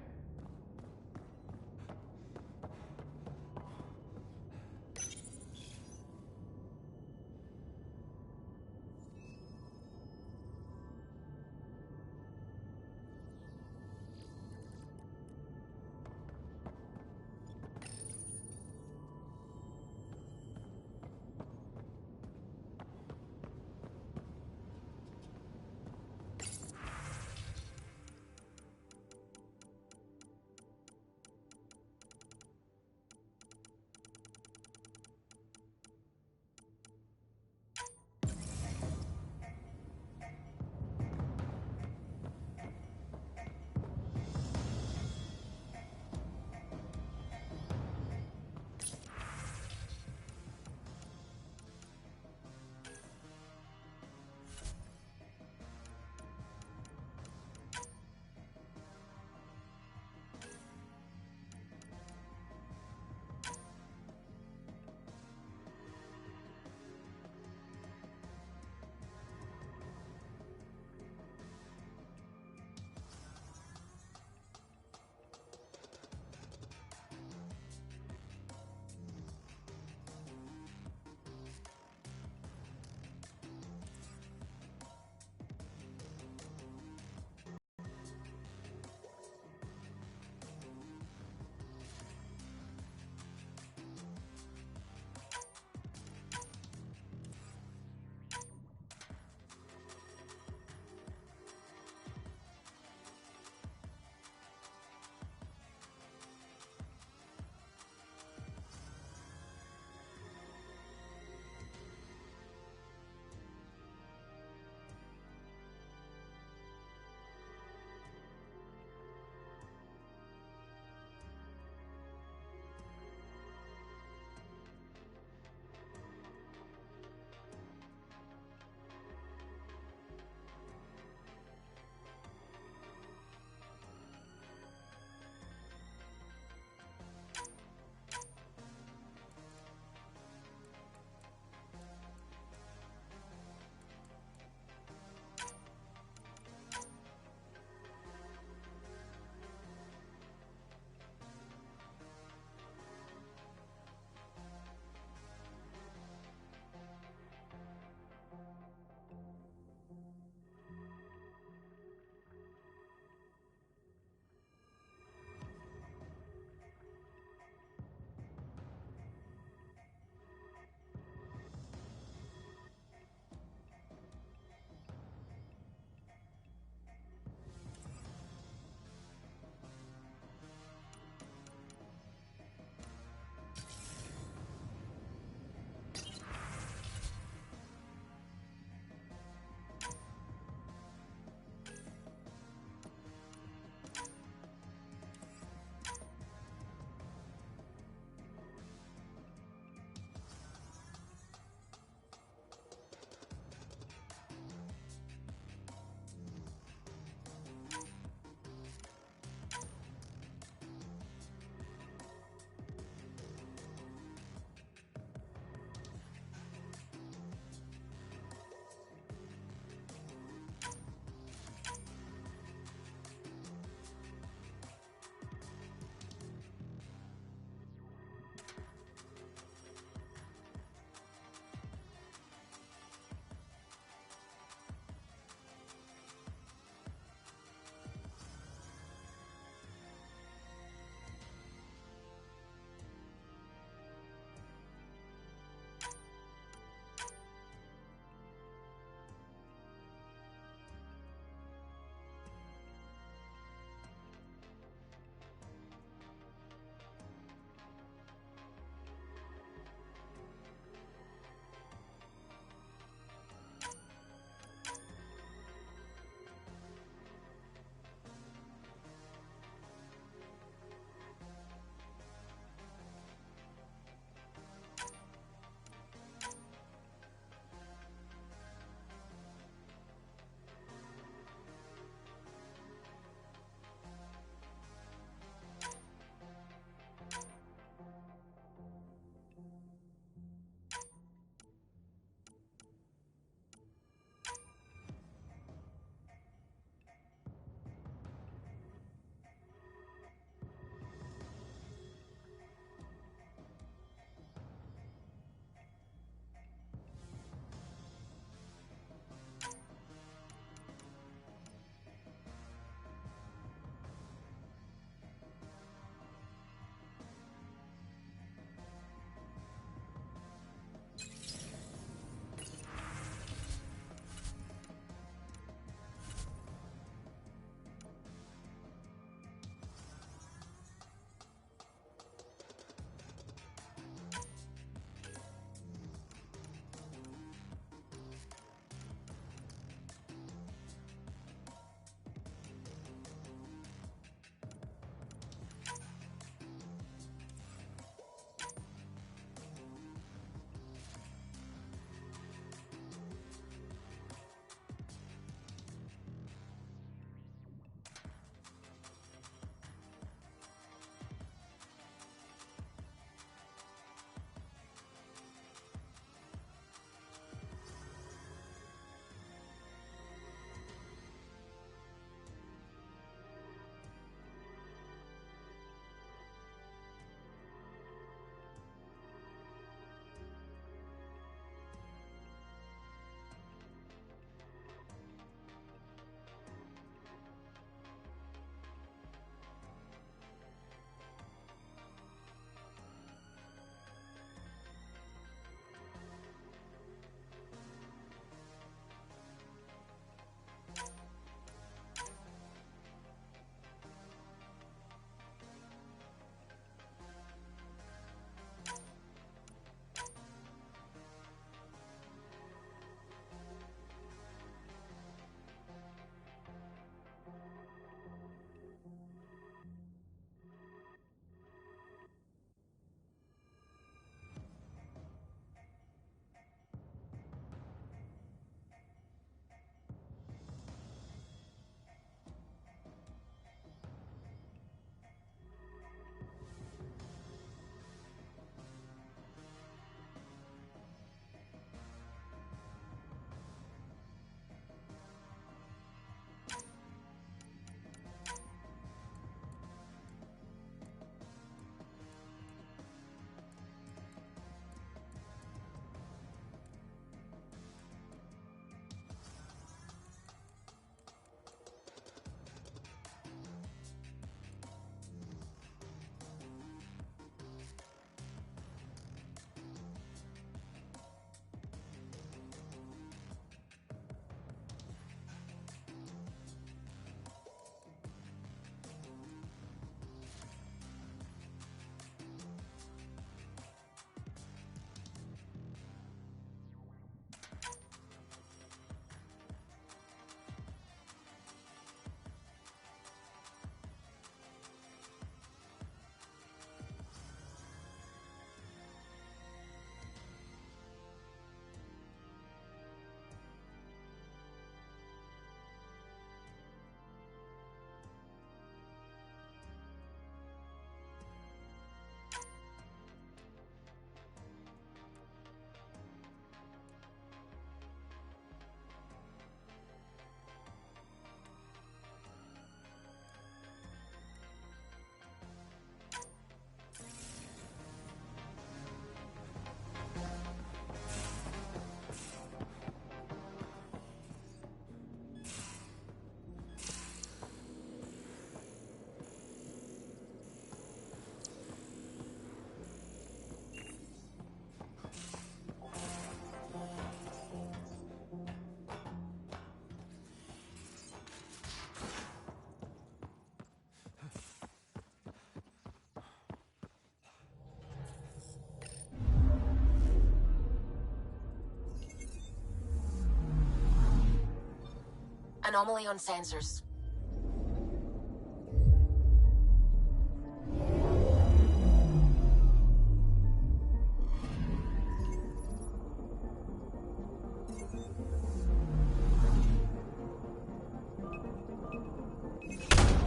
Anomaly on sensors.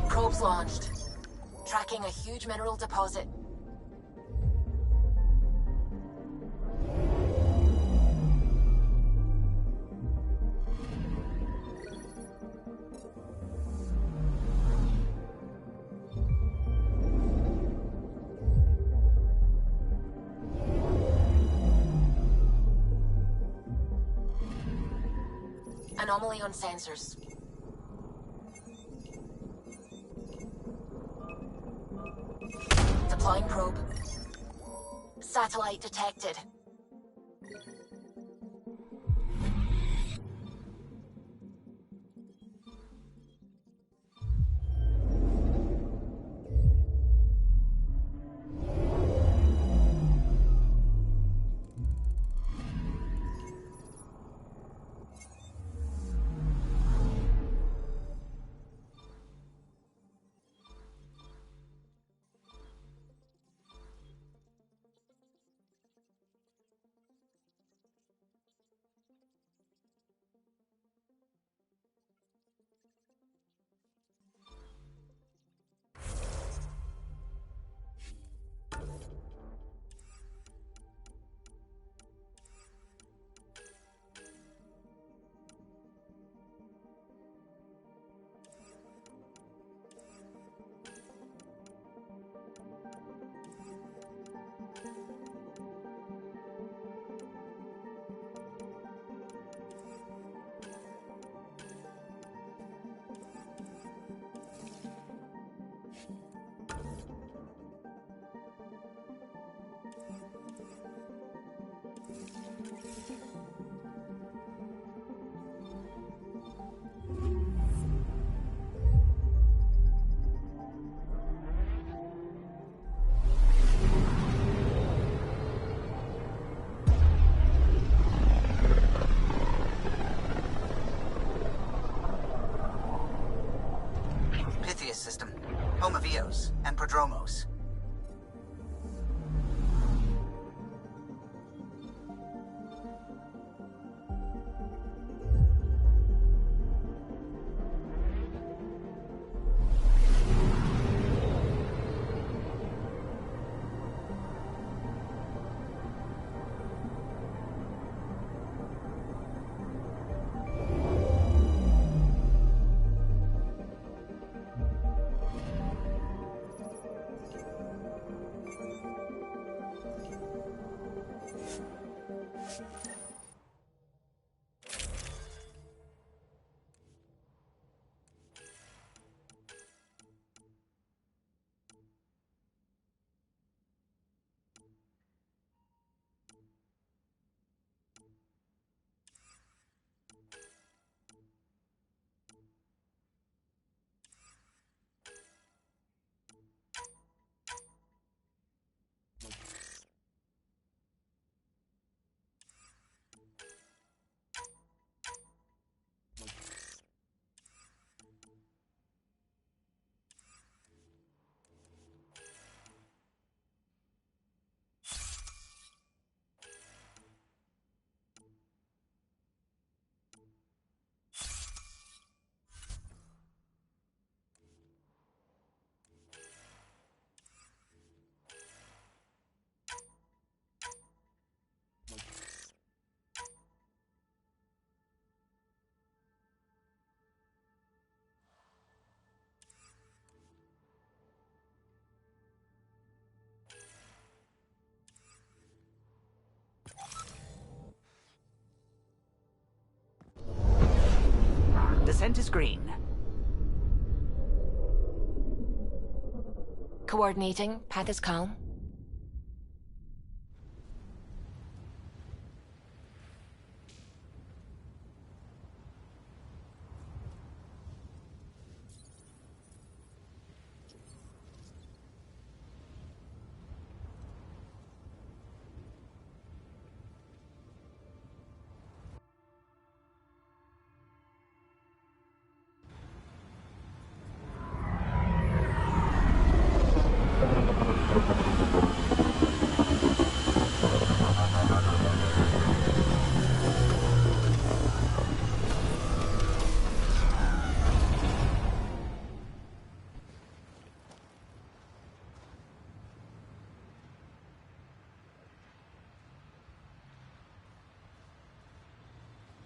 Probes launched. Tracking a huge mineral deposit. Anomaly on sensors. Deploying probe. Satellite detected. System, home of Eos and Prodromos. Descent is green. Coordinating. Path is calm.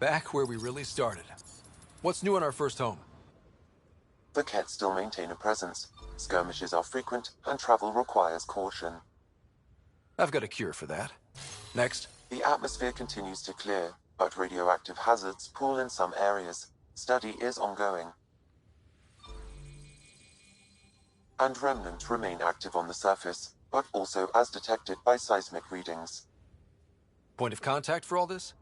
Back where we really started. What's new on our first home? The Kett still maintain a presence. Skirmishes are frequent, and travel requires caution. I've got a cure for that. Next. The atmosphere continues to clear, but radioactive hazards pool in some areas. Study is ongoing. And remnants remain active on the surface, but also as detected by seismic readings. Point of contact for all this?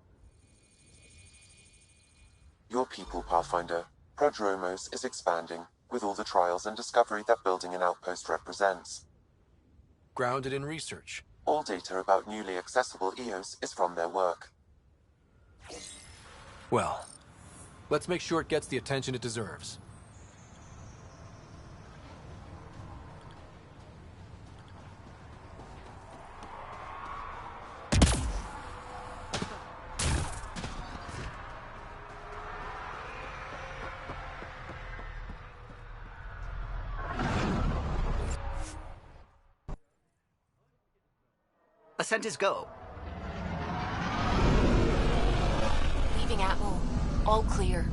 Your people, Pathfinder. Prodromos is expanding, with all the trials and discovery that building an outpost represents. Grounded in research. All data about newly accessible EOS is from their work. Well, let's make sure it gets the attention it deserves. Ascent is go. Leaving Atmo. All clear.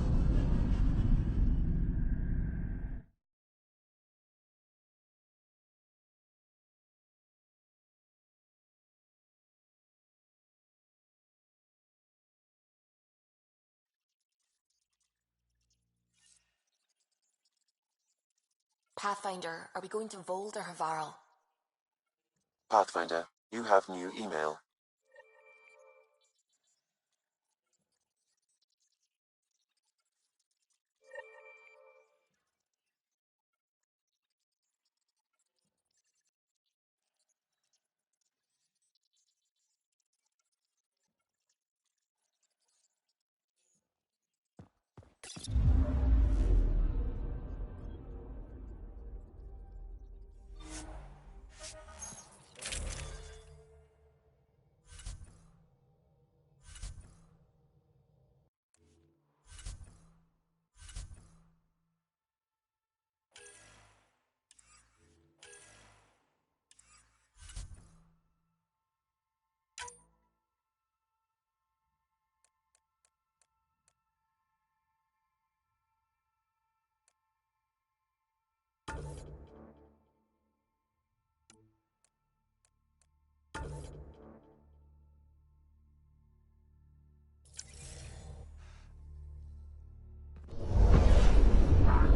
Pathfinder, are we going to Vold or Havarl? Pathfinder, you have new email.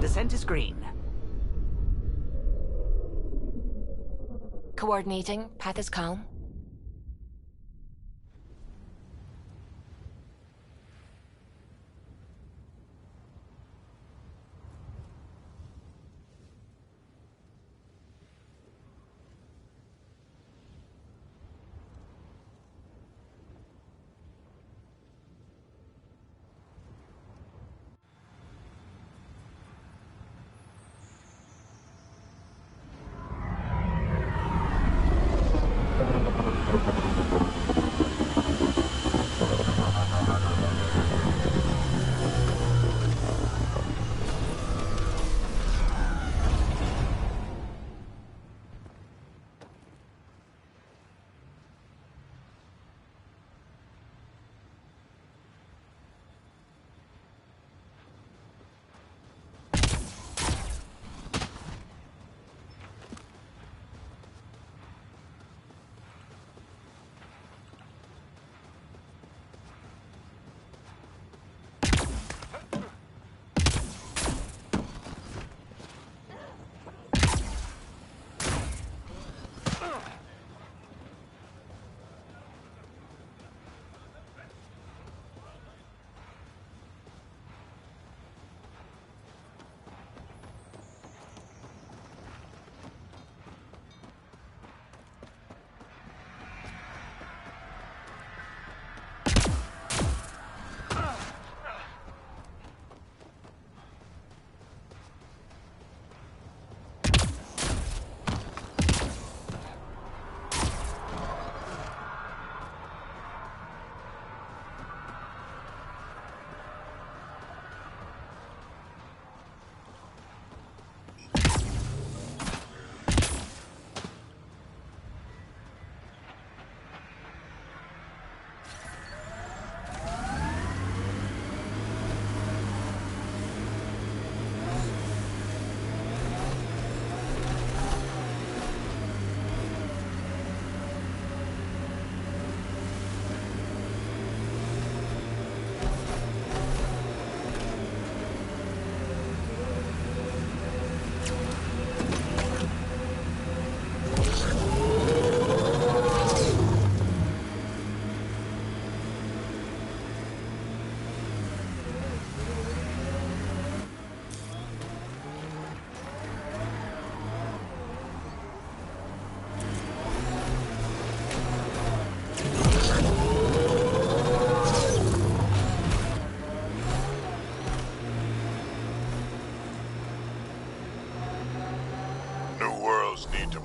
Descent is green. Coordinating. Path is calm.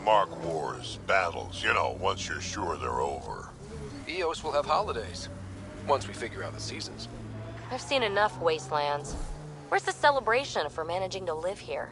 mark wars, battles, you know, once you're sure they're over. Eos will have holidays, once we figure out the seasons. I've seen enough wastelands. Where's the celebration for managing to live here?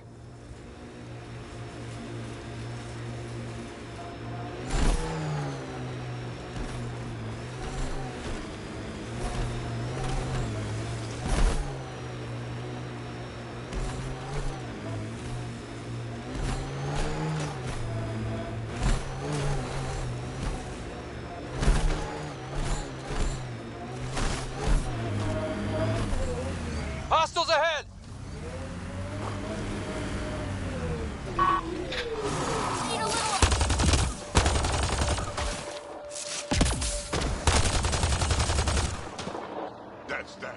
Hostiles ahead! That's that.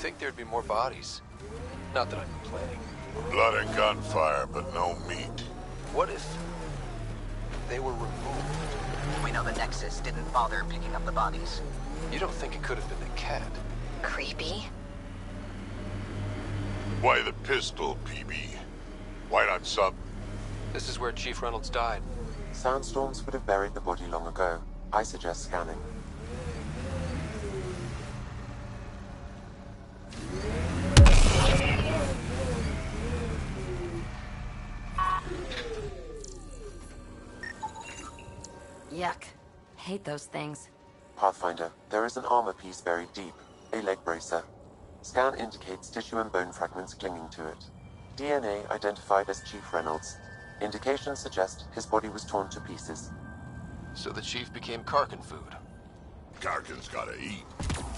Think there'd be more bodies. Not that I'm complaining. Blood and gunfire, but no meat. What if they were removed? We know the Nexus didn't bother picking up the bodies. You don't think it could have been the cat? Creepy. Why the pistol, PB? Why not some... This is where Chief Reynolds died. Sandstorms would have buried the body long ago. I suggest scanning. Yuck. Hate those things. Pathfinder, there is an armor piece buried deep. A leg bracer. Scan indicates tissue and bone fragments clinging to it. DNA identified as Chief Reynolds. Indications suggest his body was torn to pieces. So the Chief became Karkin food. Karkin's gotta eat.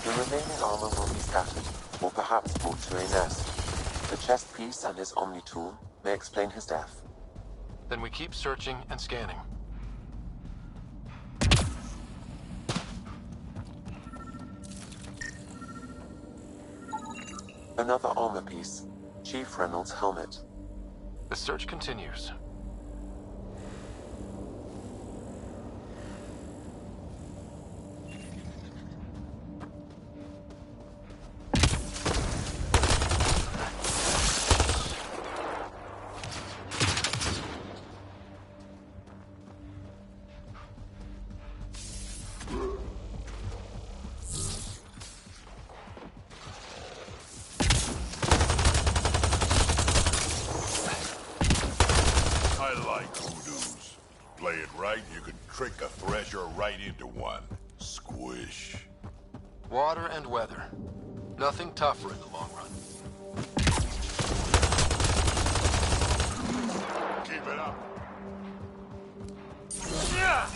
The remaining armor will be scattered, or perhaps brought to a nest. The chest piece and his Omni tool may explain his death. Then we keep searching and scanning. Another armor piece. Chief Reynolds' helmet. The search continues. Trick a thresher right into one. Squish. Water and weather. Nothing tougher in the long run. Keep it up. Yeah!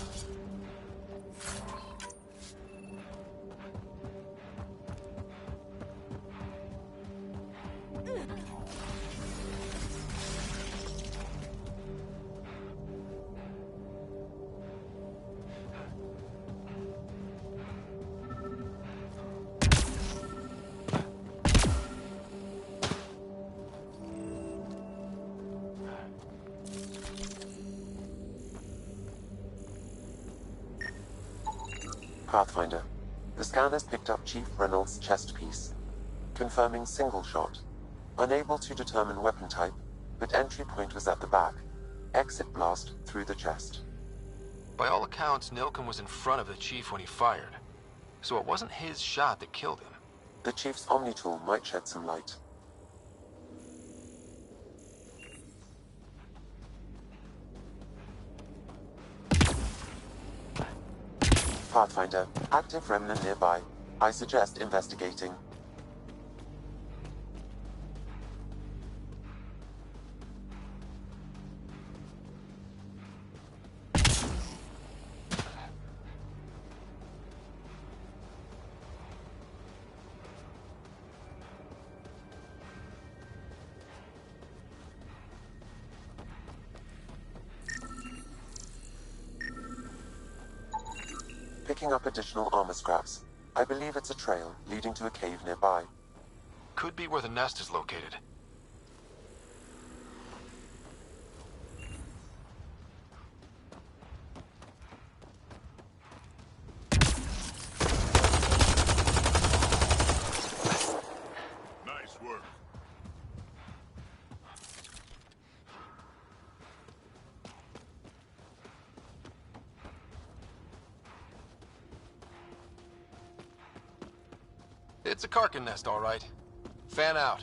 Pathfinder. The scanners picked up Chief Reynolds' chest piece, confirming single shot. Unable to determine weapon type, but entry point was at the back. Exit blast through the chest. By all accounts, Nilken was in front of the Chief when he fired. So it wasn't his shot that killed him. The Chief's Omni tool might shed some light. Pathfinder, active remnant nearby. I suggest investigating. Picking up additional armor scraps. I believe it's a trail leading to a cave nearby. Could be where the nest is located. Nice work. It's a Karkin nest, all right. Fan out.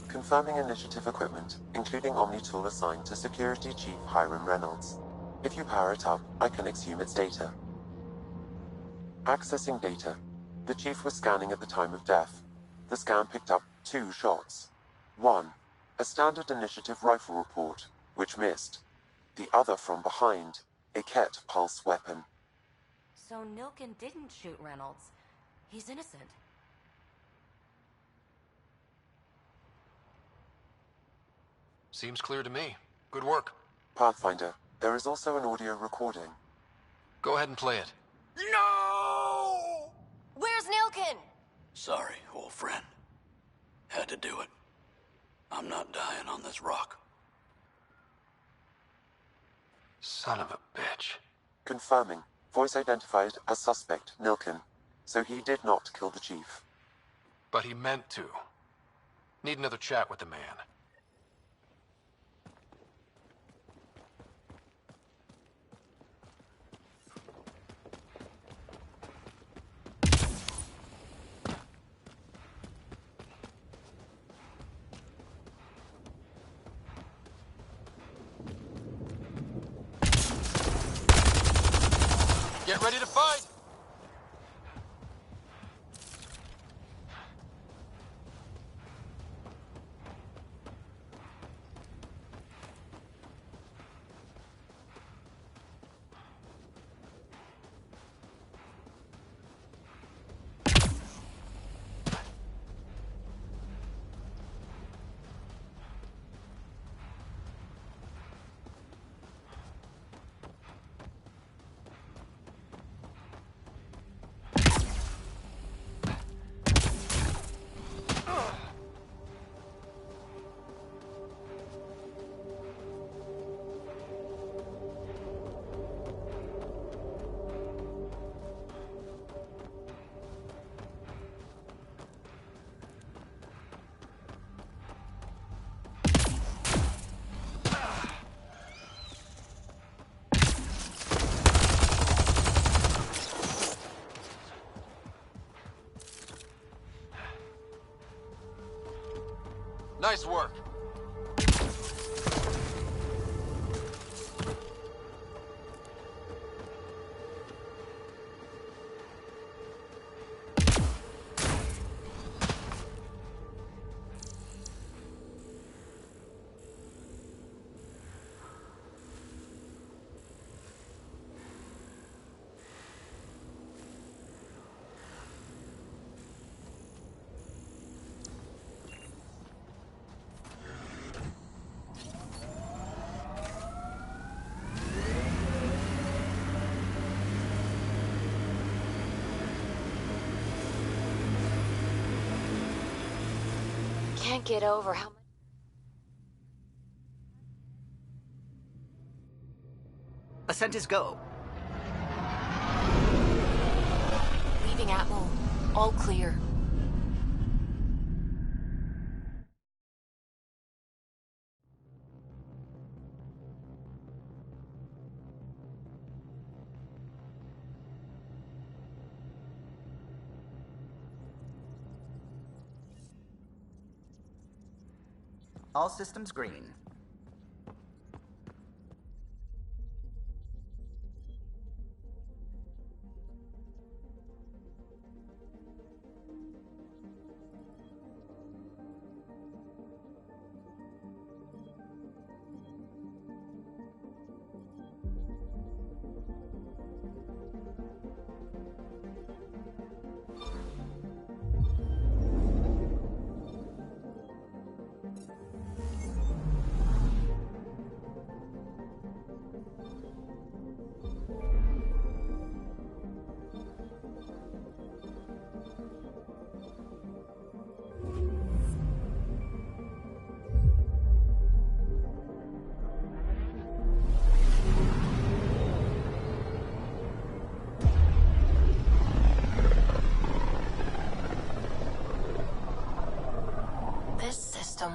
Confirming initiative equipment, including Omni tool assigned to Security Chief Hiram Reynolds. If you power it up, I can exhume its data. Accessing data. The Chief was scanning at the time of death. The scan picked up 2 shots. One, a standard initiative rifle report, which missed. The other from behind, a Ket pulse weapon. So Nilken didn't shoot Reynolds. He's innocent. Seems clear to me. Good work. Pathfinder, there is also an audio recording. Go ahead and play it. No! Where's Nilken? Sorry, old friend. Had to do it. I'm not dying on this rock. Son of a bitch. Confirming. Voice identified as suspect Nilken. So he did not kill the Chief. But he meant to. Need another chat with the man. Get ready to fight! Nice work. can't get over how much... Ascent is go. Leaving Atmo. All clear. All systems green.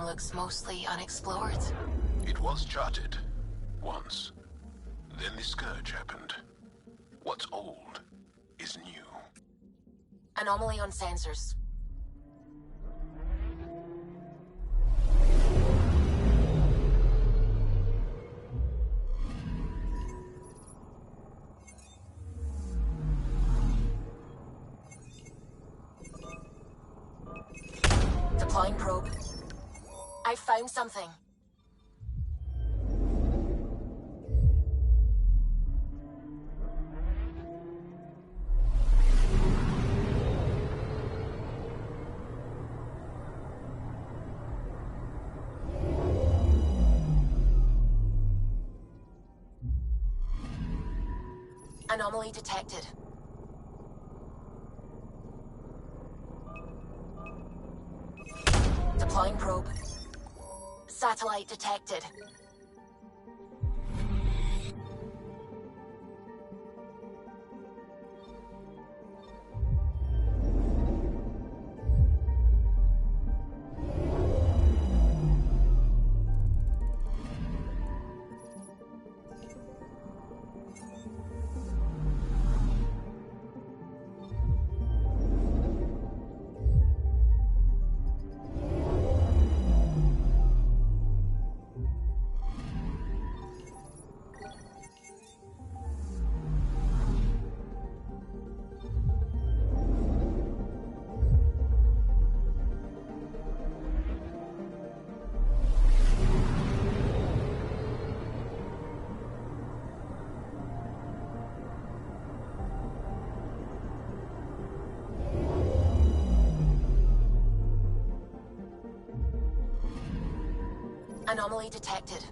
Looks mostly unexplored. It was charted. Once. Then the Scourge happened. What's old is new. Anomaly on sensors. Deploying probe. I found something. Anomaly detected. Deploying probe. Satellite detected. Anomaly detected.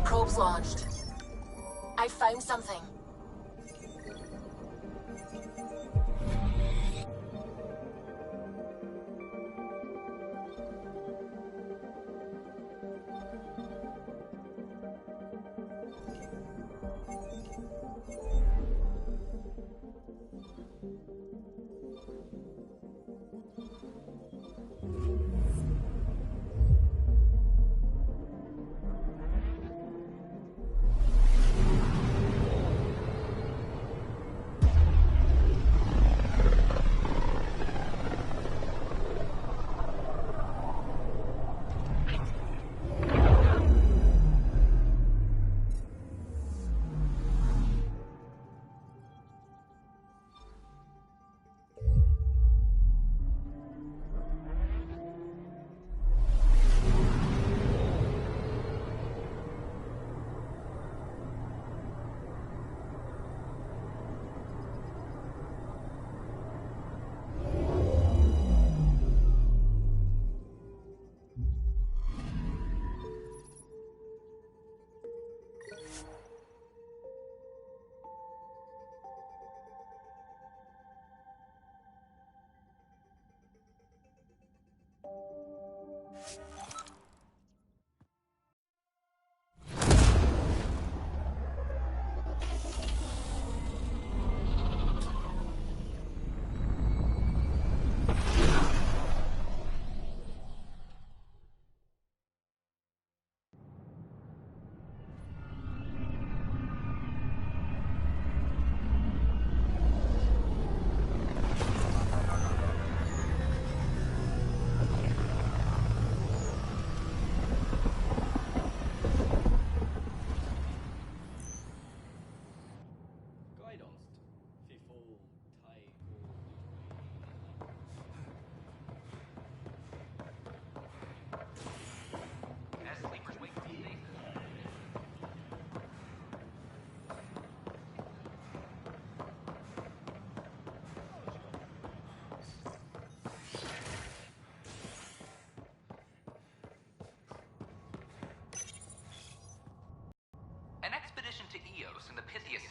Probes launched. I found something.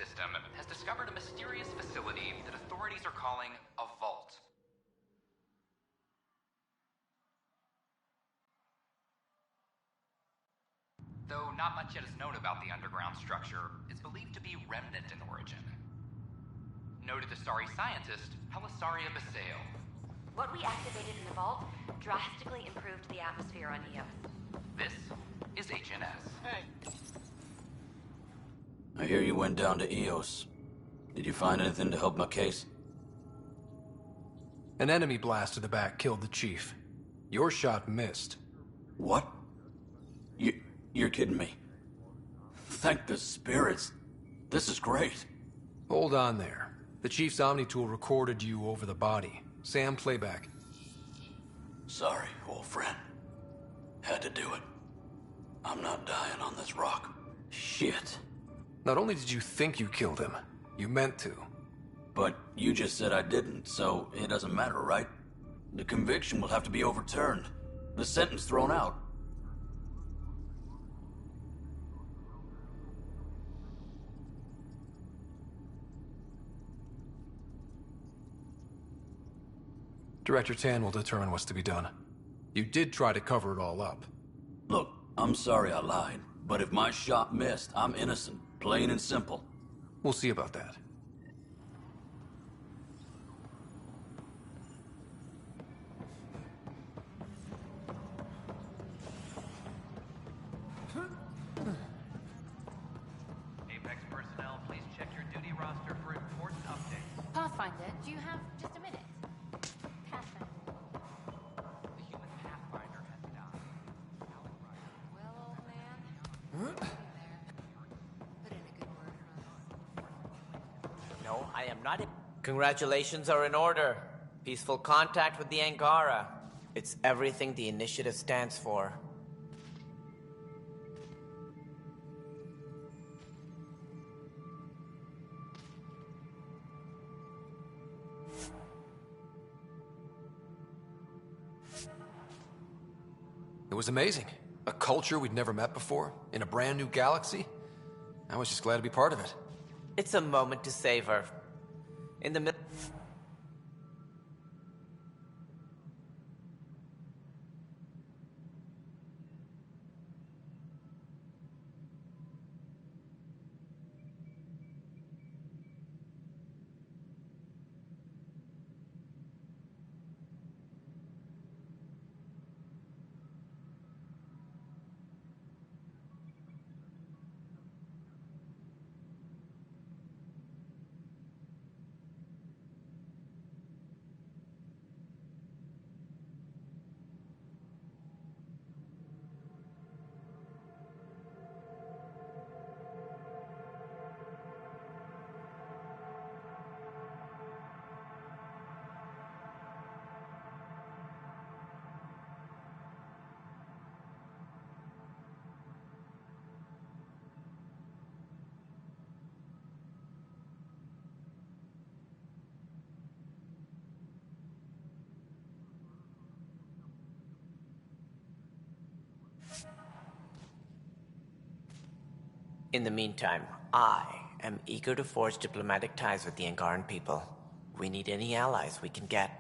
system has discovered a mysterious facility that authorities are calling a vault. Though not much yet is known about the underground structure, it's believed to be remnant in origin. Noted Asari scientist, Helisaria Baseo. What we activated in the vault drastically improved the atmosphere on Eos. This is HNS. Hey. I hear you went down to Eos. Did you find anything to help my case? An enemy blast to the back killed the chief. Your shot missed. What? You're kidding me. Thank the spirits. This is great. Hold on there. The chief's Omni tool recorded you over the body. Sam, playback. Sorry, old friend. Had to do it. I'm not dying on this rock. Shit. Not only did you think you killed him, you meant to. But you just said I didn't, so it doesn't matter, right? The conviction will have to be overturned. The sentence thrown out. Director Tan will determine what's to be done. You did try to cover it all up. Look, I'm sorry I lied, but if my shot missed, I'm innocent. Plain and simple. We'll see about that. Apex personnel, please check your duty roster for important updates. Pathfinder, do you have just a minute? The human Pathfinder has died. Well, old man. Put in a good word for us. No, I am not. Congratulations are in order. Peaceful contact with the Angara. It's everything the initiative stands for. It was amazing. A culture we'd never met before, in a brand new galaxy. I was just glad to be part of it. It's a moment to savor. In the middle. In the meantime, I am eager to forge diplomatic ties with the Angaran people. We need any allies we can get.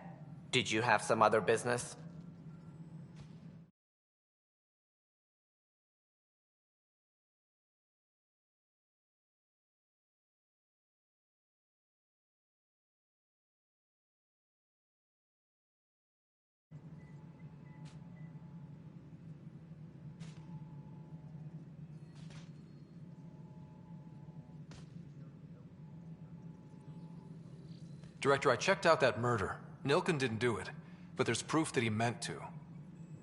Did you have some other business? Director, I checked out that murder. Nilken didn't do it, but there's proof that he meant to.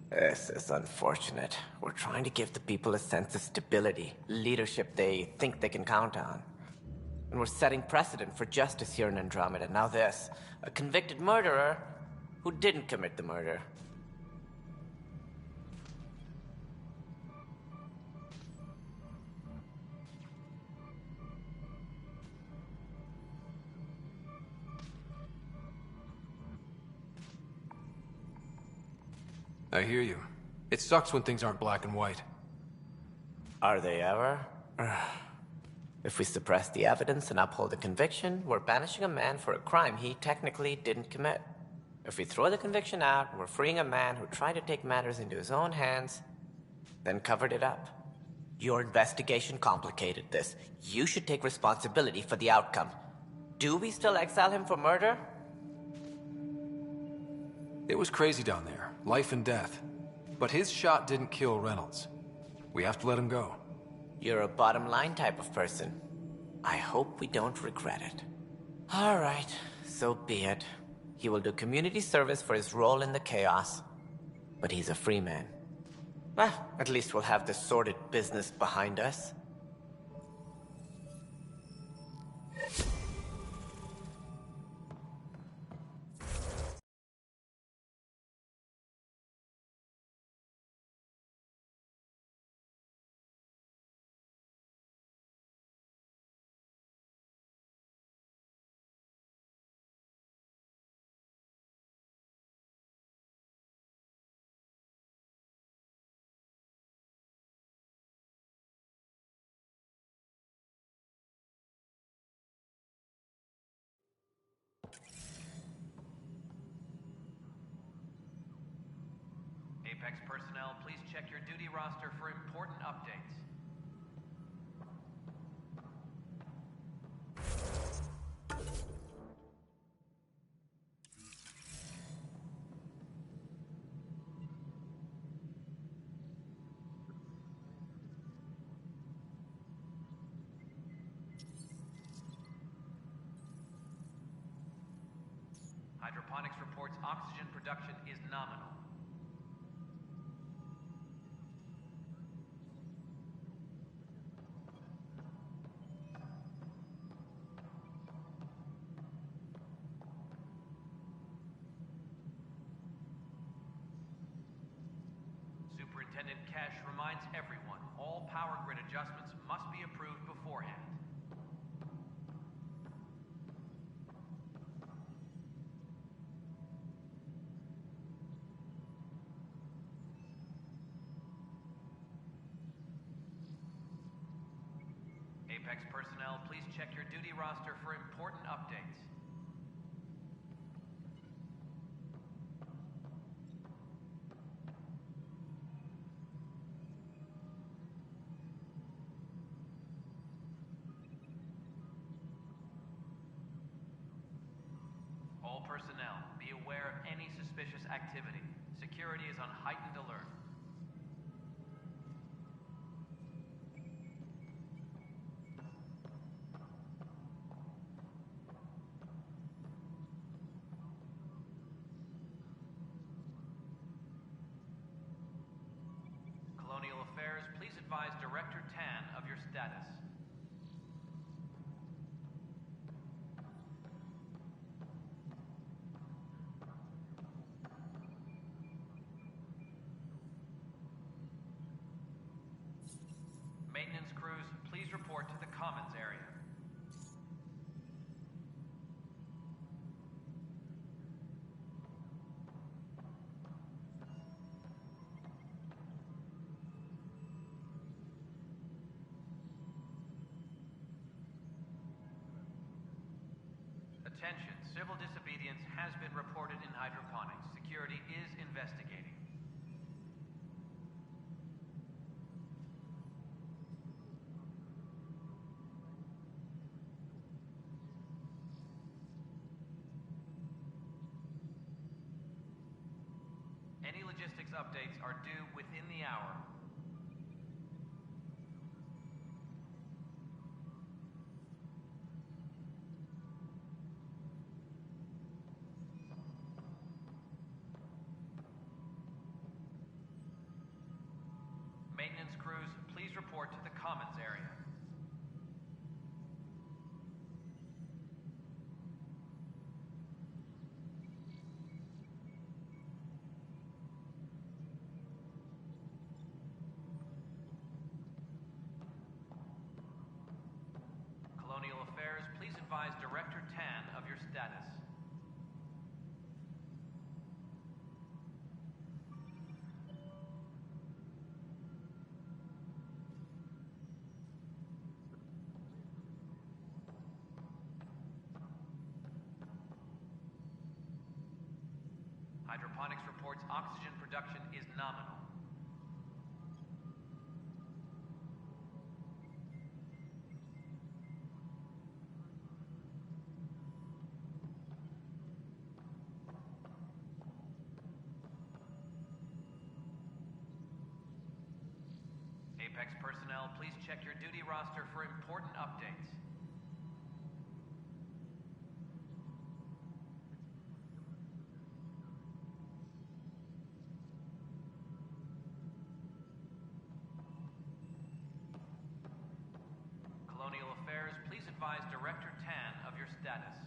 This is unfortunate. We're trying to give the people a sense of stability, leadership they think they can count on. And we're setting precedent for justice here in Andromeda. Now this, a convicted murderer who didn't commit the murder. I hear you. It sucks when things aren't black and white. Are they ever? If we suppress the evidence and uphold the conviction, we're banishing a man for a crime he technically didn't commit. If we throw the conviction out, we're freeing a man who tried to take matters into his own hands, then covered it up. Your investigation complicated this. You should take responsibility for the outcome. Do we still exile him for murder? It was crazy down there. Life and death. But his shot didn't kill Reynolds. We have to let him go. You're a bottom line type of person. I hope we don't regret it. All right, so be it. He will do community service for his role in the chaos. But he's a free man. Well, at least we'll have this sordid business behind us. Apex personnel, please check your duty roster for important updates. Hydroponics reports oxygen production is nominal. Superintendent Cash reminds everyone, all power grid adjustments must be approved beforehand. Apex personnel, please check your duty roster for important updates. All personnel, be aware of any suspicious activity. Security is on heightened alert. Colonial Affairs, please advise Director Tan of your status. Maintenance crews, please report to the Commons area. Attention, civil disobedience has been reported in hydroponics. Security is investigating. Any logistics updates are due within the hour. Maintenance crews, please report to the Commons area. Colonial Affairs, please advise Director Tan of your status. Hydroponics reports oxygen production is nominal. Apex personnel, please check your duty roster for important updates. Colonial Affairs, please advise Director Tan of your status.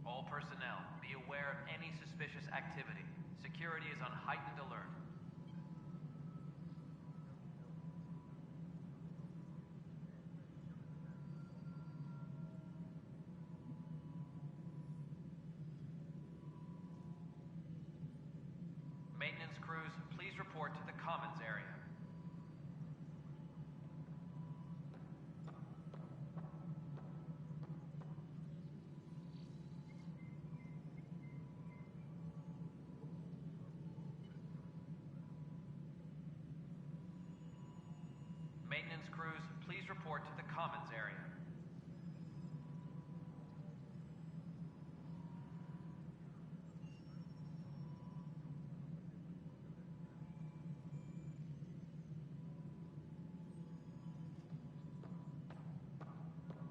All personnel, be aware of any suspicious activity. Security is on heightened alert. Maintenance crews, please report to the Commons area. Maintenance crews, please report to the Commons area.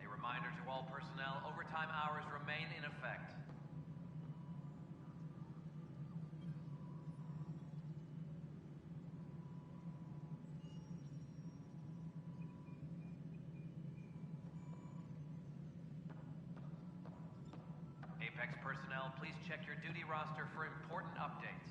A reminder to all personnel, overtime hours remain in effect. Apex personnel, please check your duty roster for important updates.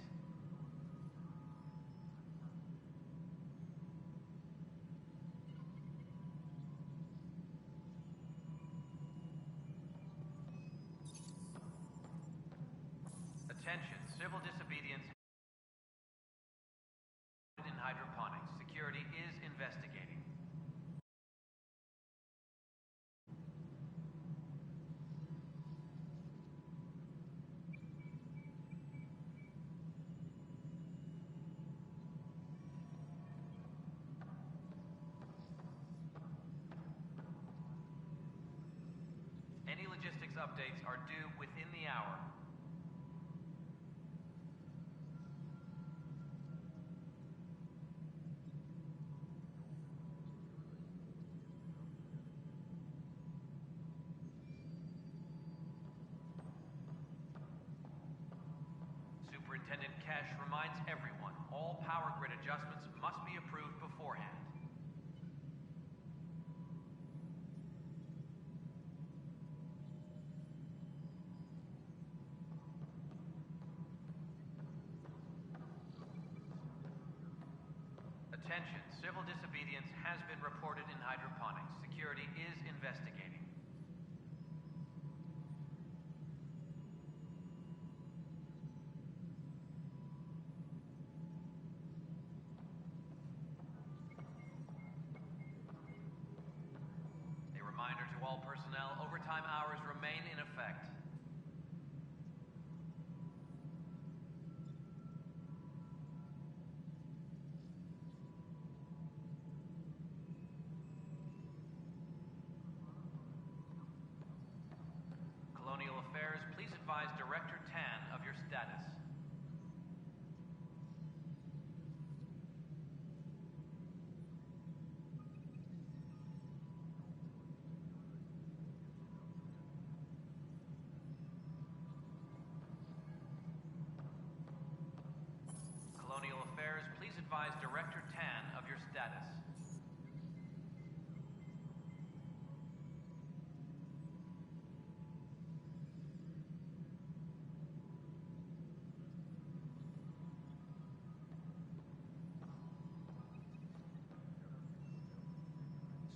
Attention, civil disobedience in hydroponics. Security is investigating. Any logistics updates are due within the hour. Superintendent Cash reminds everyone, all power grid adjustments must be approved beforehand. Attention, civil disobedience has been reported in hydroponics. Security is investigating. A reminder to all personnel, overtime hours remain in effect. Colonial Affairs, please advise Director Tan of your status. Colonial Affairs, please advise Director Tan of your status.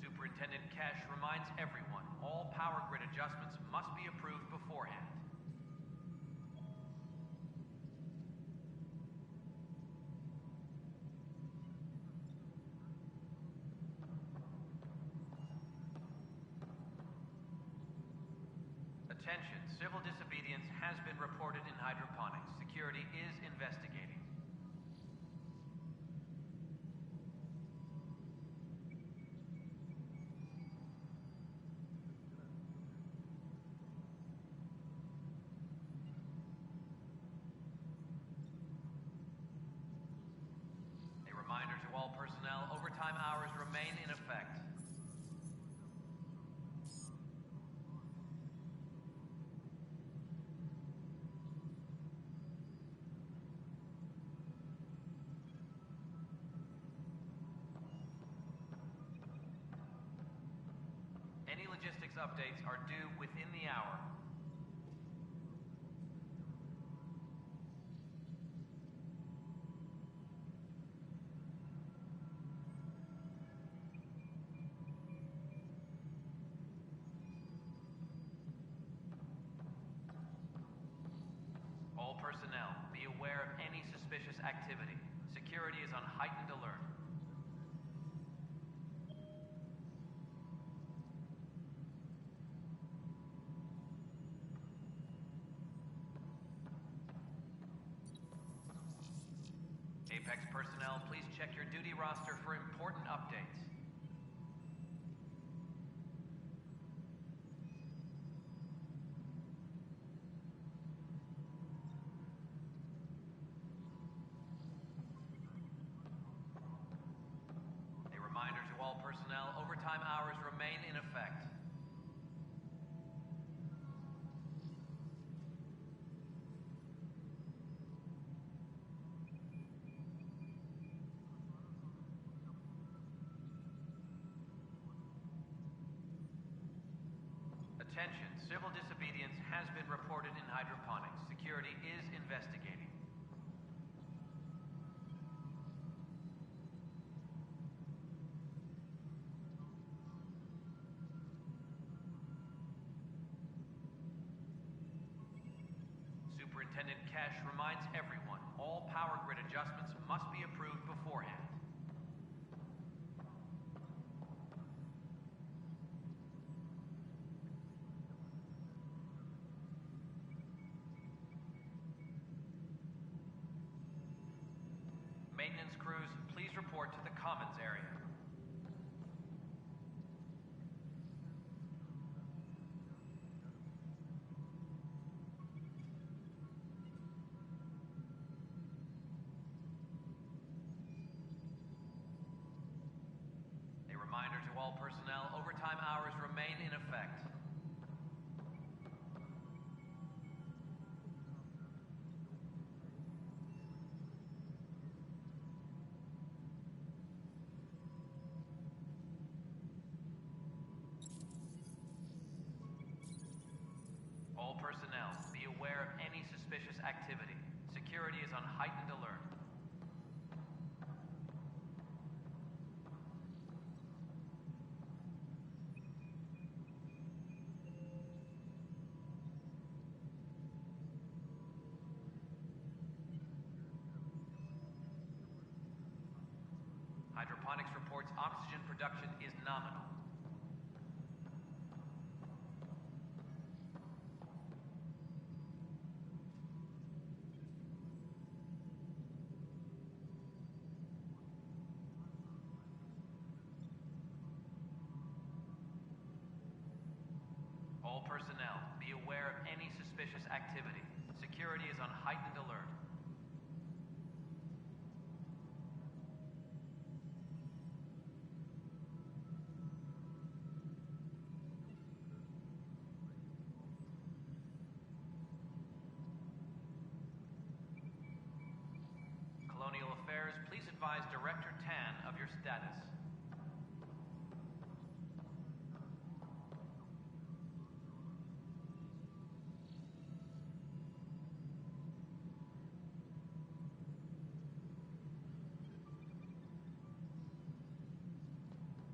Superintendent Cash reminds everyone, all power grid adjustments must be approved beforehand. Attention, civil disobedience has been reported in hydroponics. Security is investigating. A reminder to all personnel, overtime hours remain in effect. Any logistics updates are due within the hour. All personnel, be aware of any suspicious activity. Security is on heightened alert. Apex personnel, please check your duty roster for important updates. A reminder to all personnel, overtime hours remain in effect. Attention, civil disobedience has been reported in hydroponics. Security is investigating. Superintendent Kesh reminds everyone, all power grid adjustments must be approved beforehand. Maintenance crews, please report to the commons area. A reminder to all personnel, overtime hours remain in effect. All personnel, be aware of any suspicious activity. Security is on heightened alert. Hydroponics reports oxygen production is nominal. All personnel, be aware of any suspicious activity. Security is on heightened alert. Colonial Affairs, please advise Director Tan of your status.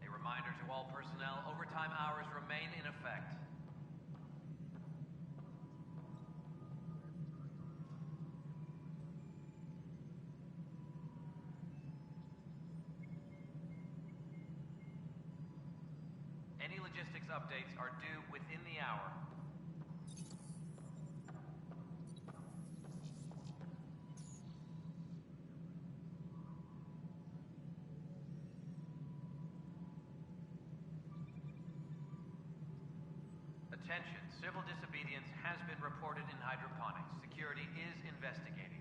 A reminder to all personnel, overtime hours remain in effect. Any logistics updates are due within the hour. Attention, civil disobedience has been reported in hydroponics. Security is investigating.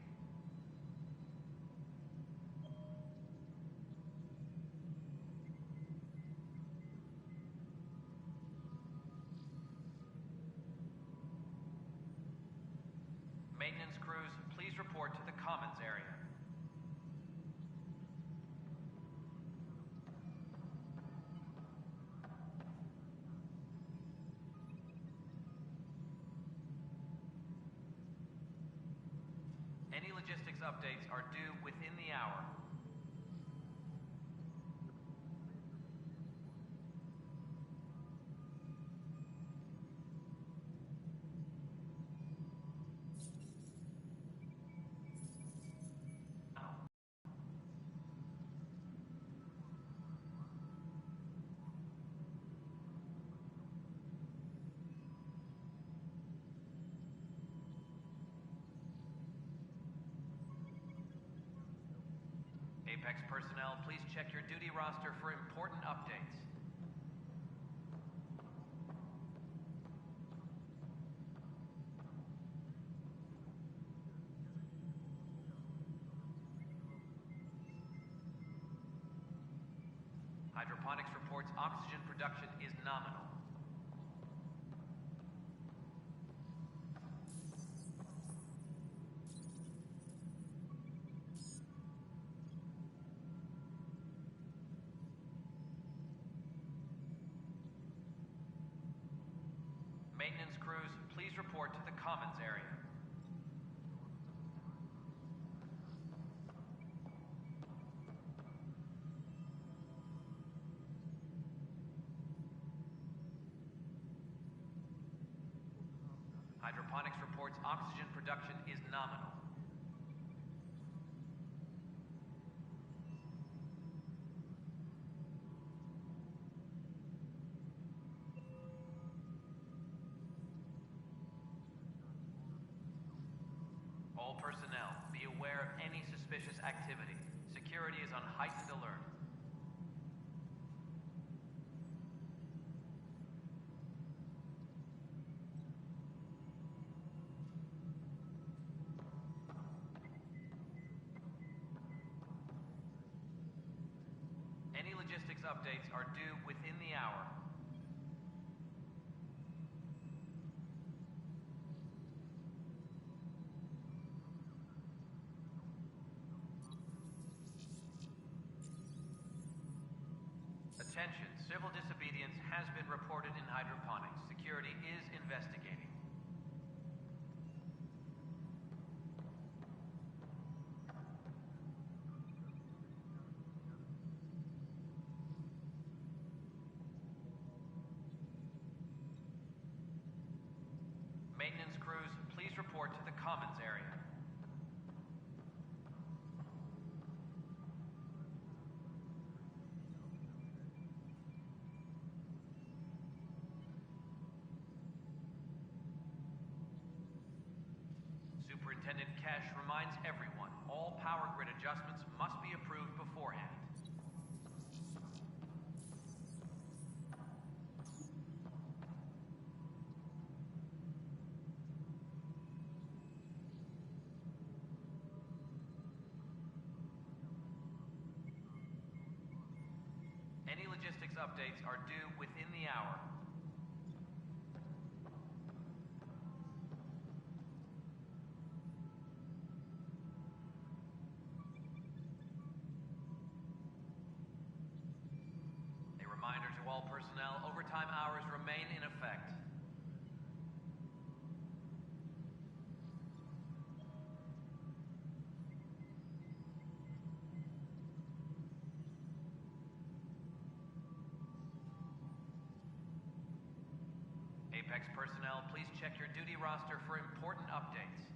Maintenance crews, please report to the commons area. Any logistics updates are due within the hour. Apex personnel, please check your duty roster for important updates. Hydroponics reports oxygen production is nominal. Maintenance crews, please report to the commons area. Hydroponics reports oxygen production is nominal. All personnel, be aware of any suspicious activity. Security is on heightened alert. Any logistics updates are due within the hour. Attention, civil disobedience has been reported in hydroponics. Security is investigating. Maintenance crews, please report to the commons area. Superintendent Kesh reminds everyone, all power grid adjustments must be approved beforehand. Any logistics updates are due within the hour. A reminder to all personnel, overtime hours remain in effect. Apex personnel, please check your duty roster for important updates.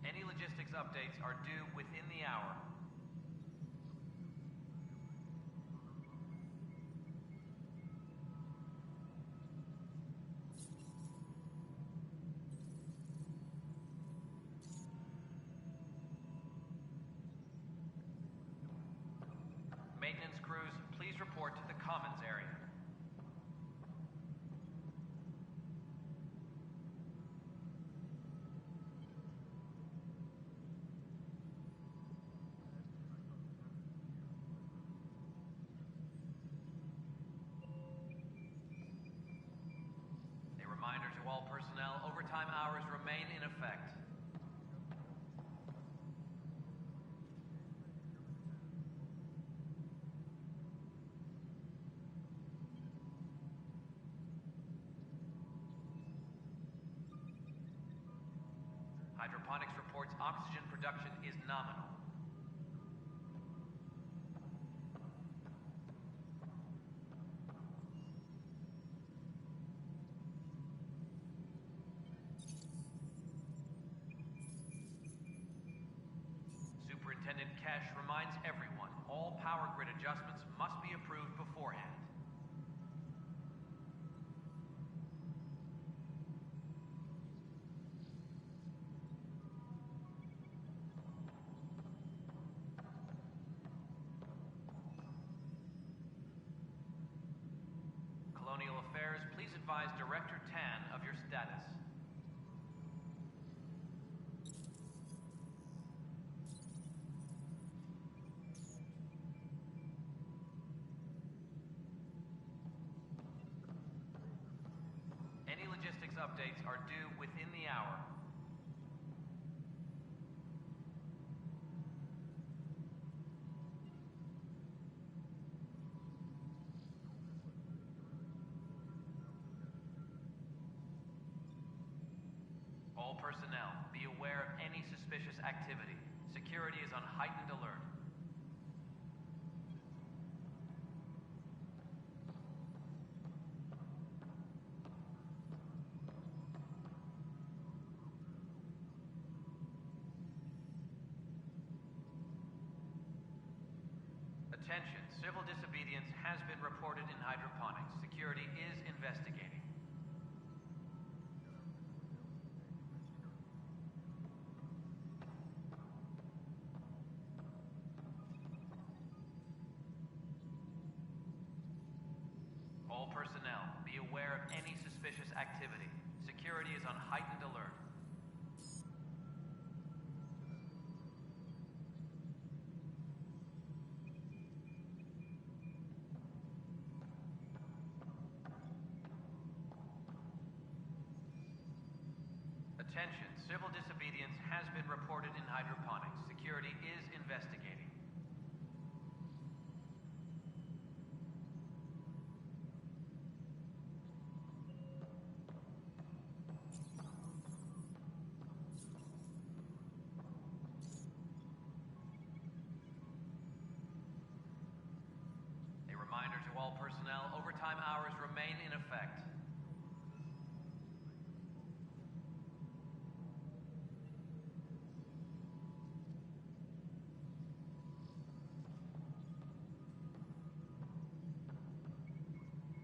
Any logistics updates are due within the hour. Please report to the Commons area. A reminder to all personnel, overtime hours remain in effect. Hydroponics reports oxygen production is nominal. Superintendent Kesh reminds everyone, all power grid adjustments must be approved beforehand. Colonial Affairs, please advise Director Tan of your status. Any logistics updates are due within the hour. All personnel, be aware of any suspicious activity. Security is on heightened alert. Attention, civil disobedience has been reported in hydroponics. Security is investigating. All personnel, be aware of any suspicious activity. Security is on heightened alert. Attention, civil disobedience has been reported in hydroponics. Security is investigating. A reminder to all personnel, overtime hours remain in effect.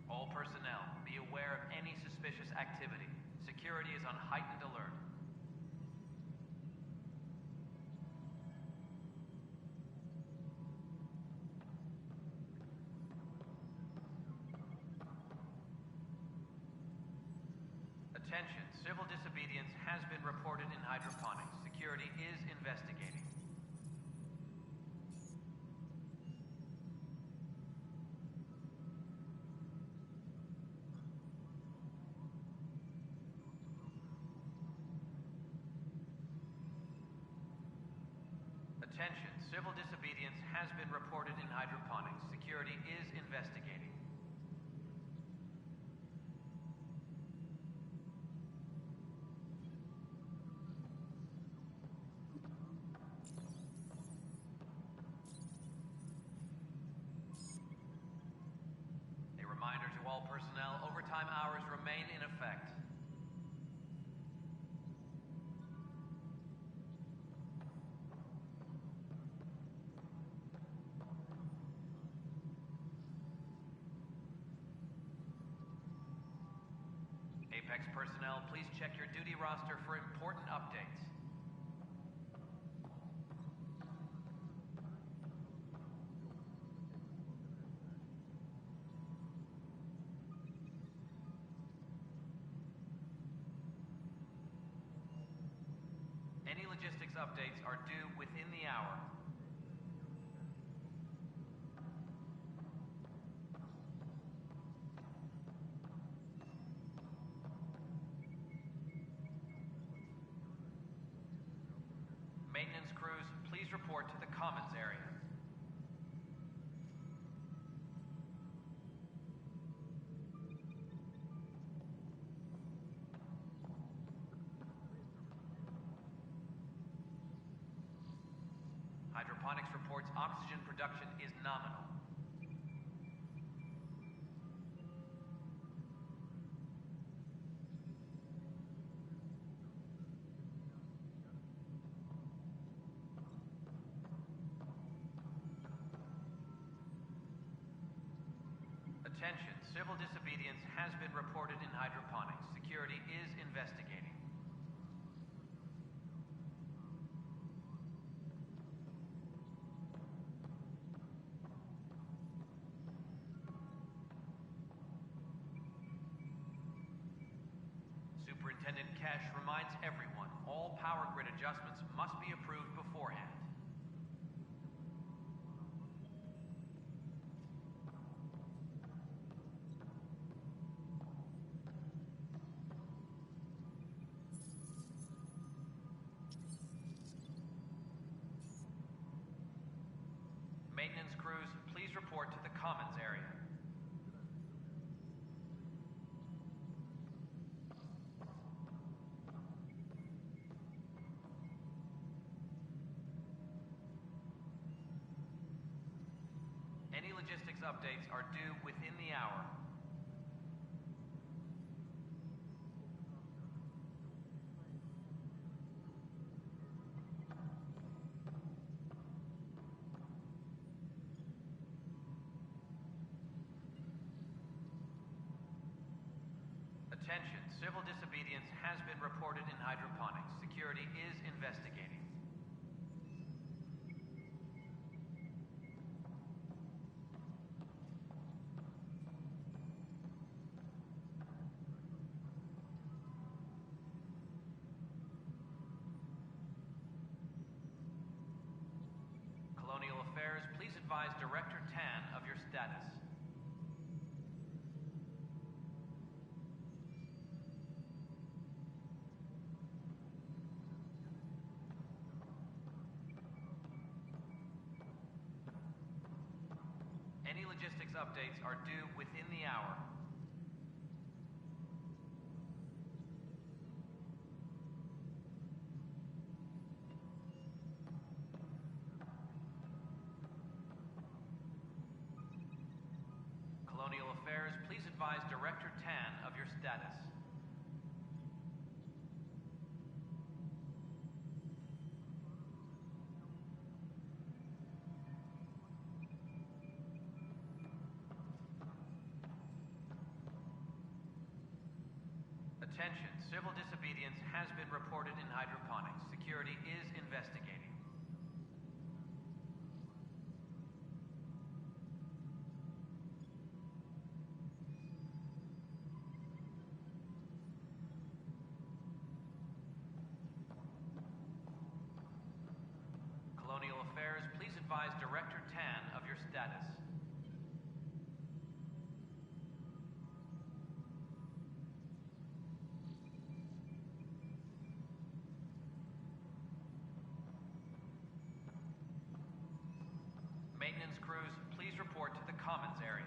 All personnel, be aware of any suspicious activity. Security is on heightened alert. Attention, civil disobedience has been reported in hydroponics. Security is investigating. Attention, civil disobedience has been reported in hydroponics. Security is investigating. A reminder to all personnel, overtime hours remain in effect. Apex personnel, please check your duty roster for important updates. Any logistics updates are due within the hour. Maintenance crews, please report to the commons area. Hydroponics reports oxygen production is nominal. Attention, civil disobedience has been reported in hydroponics. Security is investigating. Superintendent Cash reminds everyone, all power grid adjustments must be approved beforehand. Maintenance crews, please report to the commons area. Any logistics updates are due within the hour. Attention, civil disobedience has been reported in hydroponics. Security is investigating. Colonial Affairs, please advise Director Tan of your status. Any logistics updates are due within the hour. Colonial Affairs, please advise Director Tan of your status. Attention, civil disobedience has been reported in hydroponics. Security is investigating. Colonial Affairs, please advise Director Tan of your status. Maintenance crews, please report to the commons area.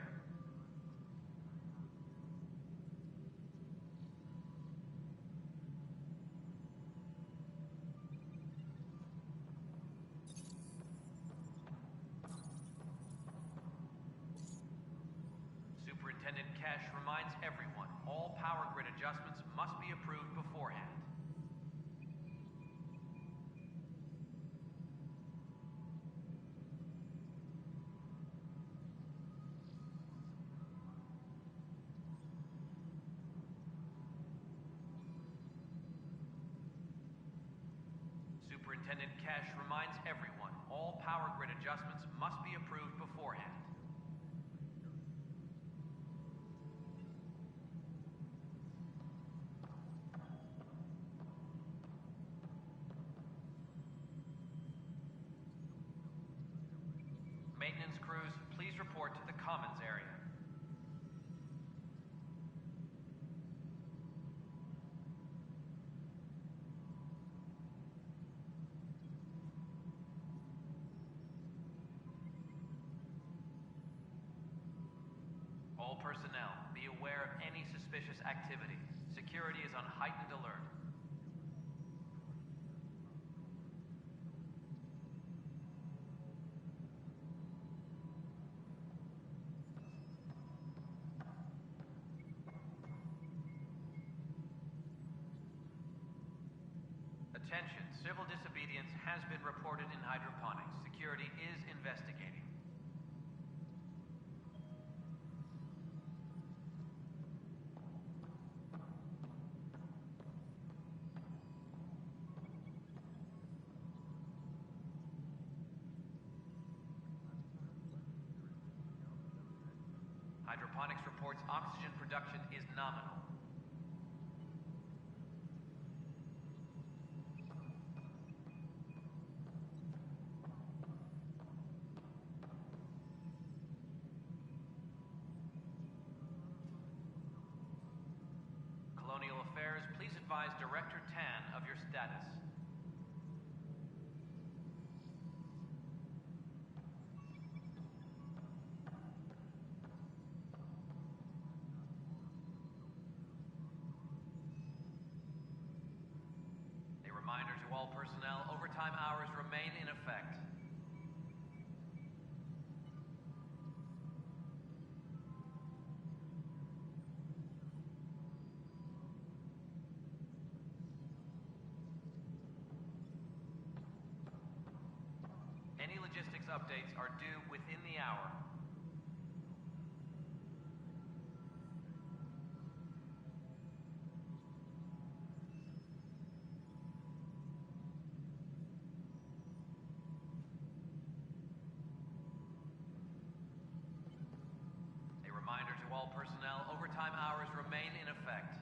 Superintendent Cash reminds everyone, all power grid adjustments must be approved beforehand. Superintendent Cash reminds everyone, all power grid adjustments must be approved beforehand. Maintenance crews, please report to the Commons area. All personnel, be aware of any suspicious activity. Security is on heightened alert. Attention, civil disobedience has been reported in hydroponics. Security is investigating. Hydroponics reports oxygen production is nominal. Colonial Affairs, please advise Director Tan of your status. A reminder to all personnel, overtime hours remain in effect. Any logistics updates are due within the hour. A reminder to all personnel, overtime hours remain in effect.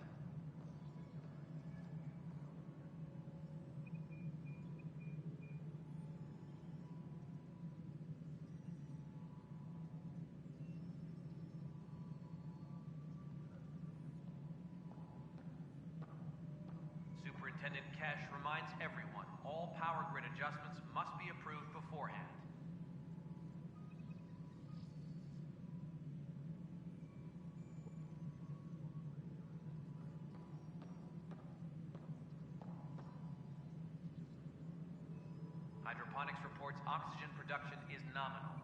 Superintendent Kesh reminds everyone, all power grid adjustments must be approved beforehand. Hydroponics reports oxygen production is nominal.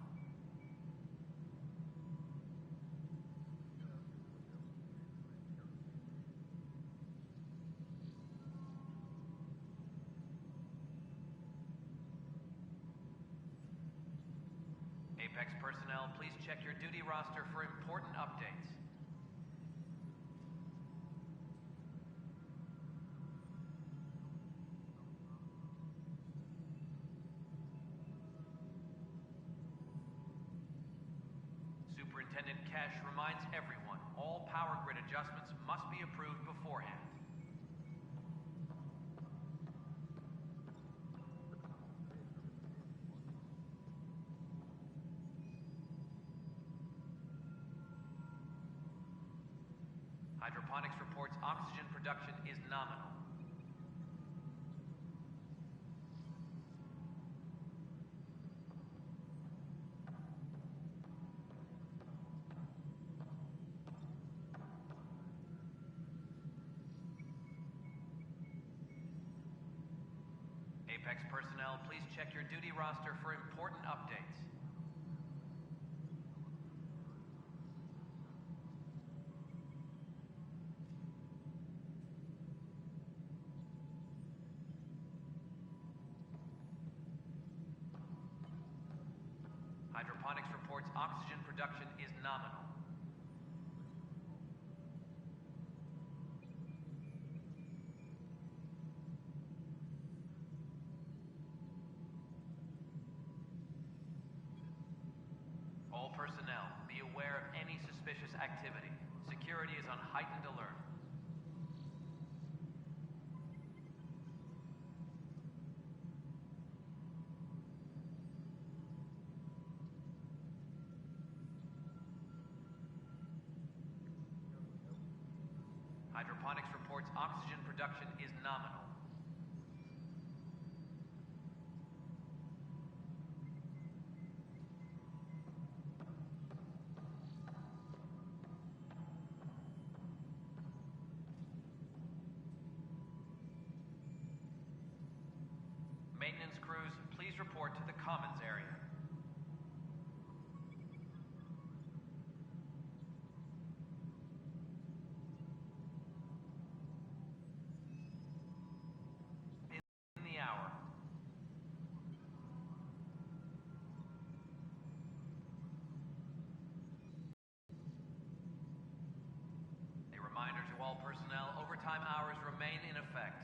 Apex personnel, please check your duty roster for important updates. Superintendent Kesh reminds everyone, all power grid adjustments must be approved beforehand. Hydroponics reports oxygen production is nominal. Apex personnel, please check your duty roster for important updates. Hydroponics reports oxygen production is nominal. All personnel, be aware of any suspicious activity. Security is on heightened alert. Hydroponics reports oxygen production is nominal. Maintenance crews, please report to the Commons area. In the hour. A reminder to all personnel, overtime hours remain in effect.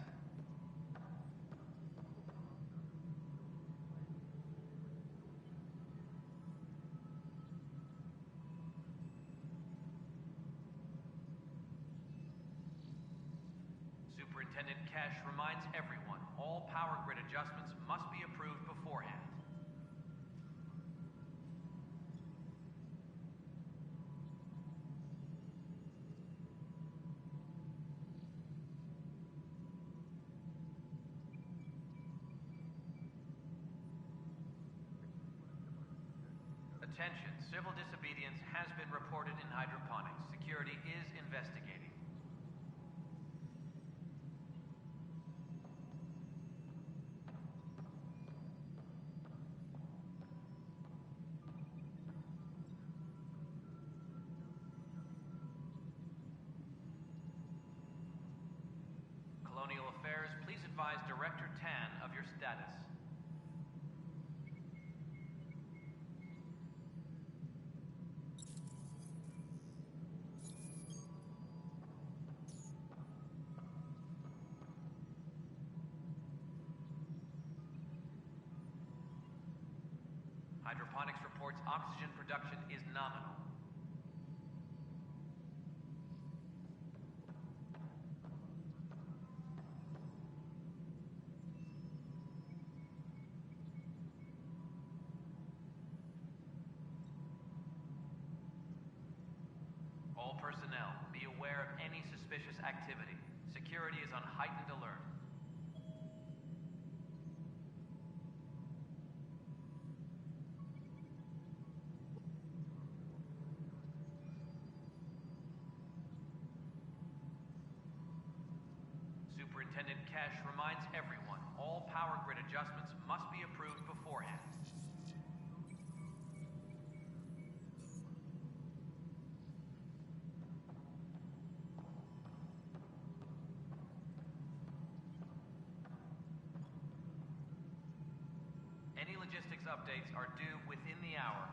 Superintendent Cash reminds everyone, all power grid adjustments must be approved beforehand. Attention, civil disobedience has been reported in hydroponics. Security is investigating. Colonial Affairs, please advise Director Tan of your status. Hydroponics reports oxygen production is nominal. All personnel, be aware of any suspicious activity. Security is on heightened alert. Superintendent Cash reminds everyone, all power grid adjustments must be approved beforehand. Any logistics updates are due within the hour.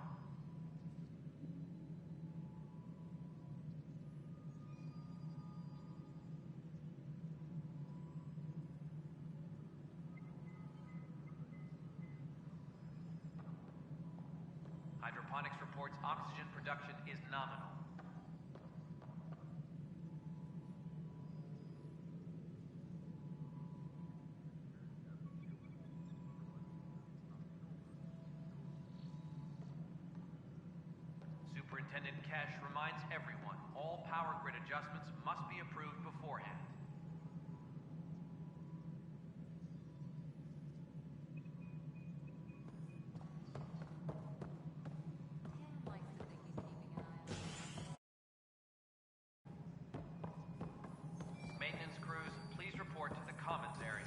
Hydroponics reports oxygen production is nominal. Superintendent Cash reminds everyone, all power grid adjustments must be approved beforehand. Maintenance crews, please report to the Commons area.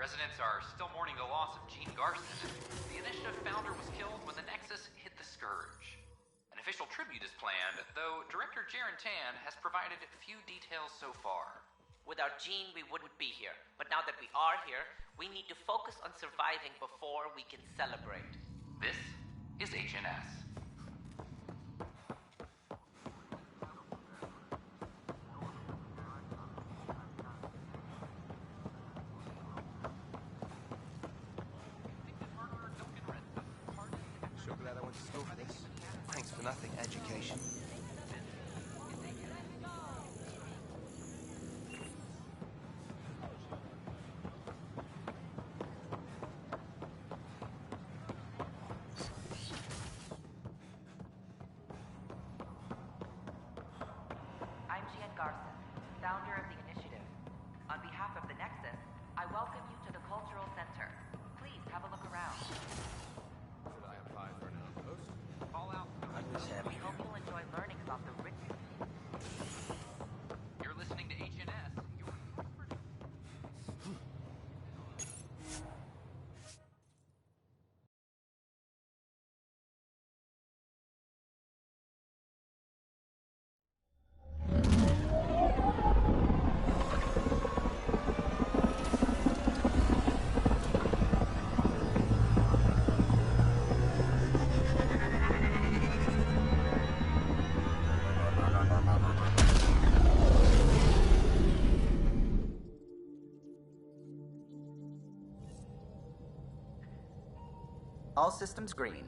Residents are still mourning the loss of Gene Garson. The initiative founder was killed when the Nexus hit the Scourge. An official tribute is planned, though Director Jaren Tan has provided few details so far. Without Gene, we wouldn't be here. But now that we are here, we need to focus on surviving before we can celebrate. This is HNS. Sure glad I went to school for this. Thanks for nothing, education. I'm Gene Garson, founder of the initiative. On behalf of the Nexus, I welcome you to the Cultural Center. Please have a look around. Should I apply for an outpost? Fallout. We hope you'll enjoy learning about the rich. You're listening to HNS. All systems green.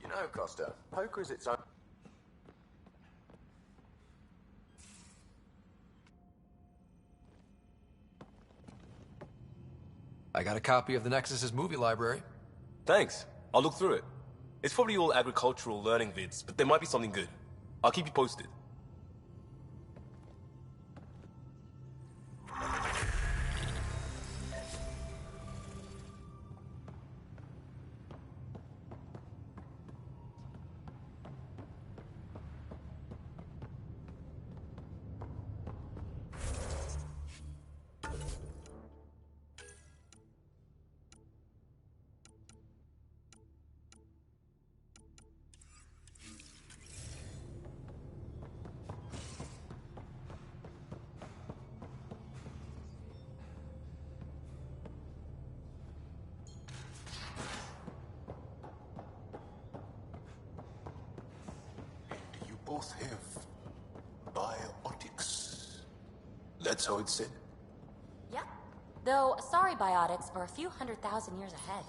You know, Costa, poker is its own... I got a copy of the Nexus's movie library. Thanks. I'll look through it. It's probably all agricultural learning vids, but there might be something good. I'll keep you posted. You both have biotics. That's how it's said. Yep. Though, sorry biotics are a few 100,000 years ahead.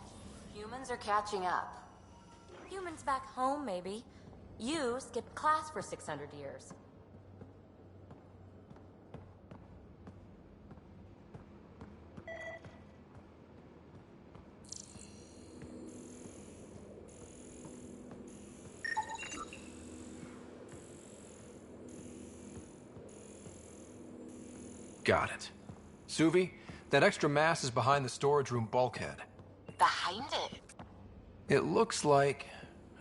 Humans are catching up. Humans back home, maybe. You skipped class for 600 years. Got it. Suvi, that extra mass is behind the storage room bulkhead. Behind it? It looks like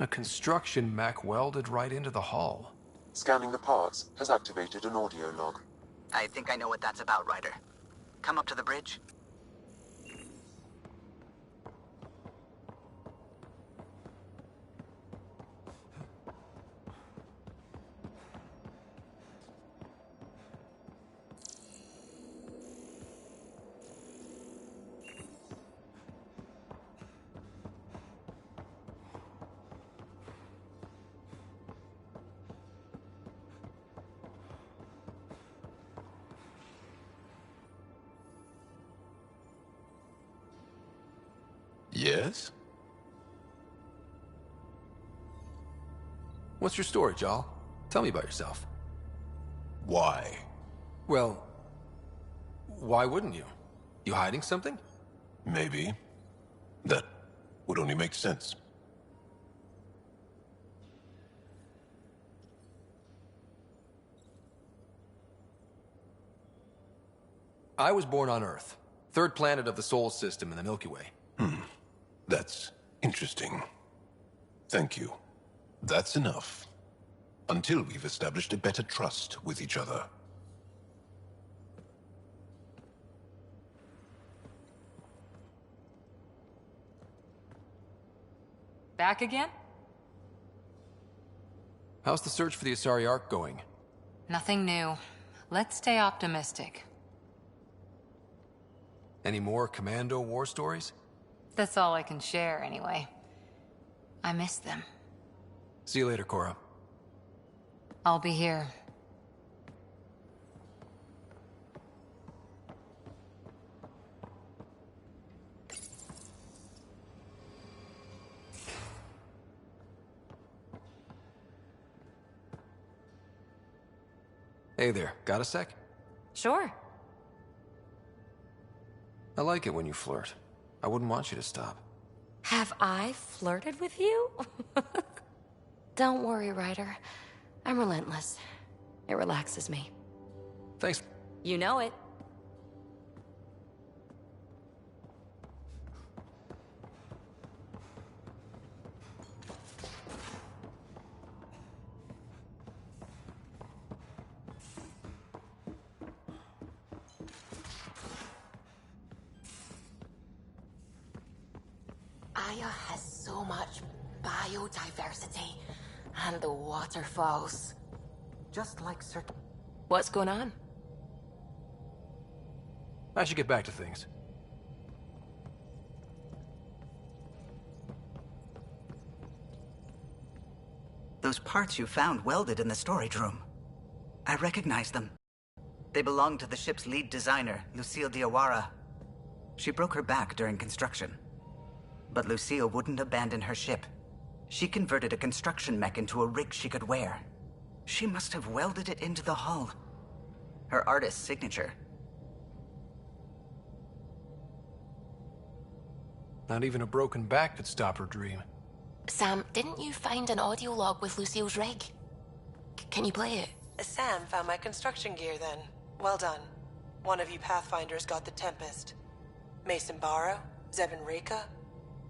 a construction mech welded right into the hull. Scanning the parts has activated an audio log. I think I know what that's about, Ryder. Come up to the bridge. Yes? What's your story, Jal? Tell me about yourself. Why? Well, why wouldn't you? You hiding something? Maybe. That would only make sense. I was born on Earth, third planet of the Sol system in the Milky Way. That's interesting. Thank you. That's enough. Until we've established a better trust with each other. Back again? How's the search for the Asari Ark going? Nothing new. Let's stay optimistic. Any more Commando war stories? That's all I can share, anyway. I miss them. See you later, Cora. I'll be here. Hey there, got a sec? Sure. I like it when you flirt. I wouldn't want you to stop. Have I flirted with you? Don't worry, Ryder. I'm relentless. It relaxes me. Thanks. You know it. Aya has so much biodiversity and the waterfalls. Just like certain... What's going on? I should get back to things. Those parts you found welded in the storage room. I recognize them. They belong to the ship's lead designer, Lucille Diawara. She broke her back during construction. But Lucille wouldn't abandon her ship. She converted a construction mech into a rig she could wear. She must have welded it into the hull. Her artist's signature. Not even a broken back could stop her dream. Sam, didn't you find an audio log with Lucille's rig? Can you play it? Sam found my construction gear then. Well done. One of you Pathfinders got the Tempest. Mason Barrow, Zevin Reka,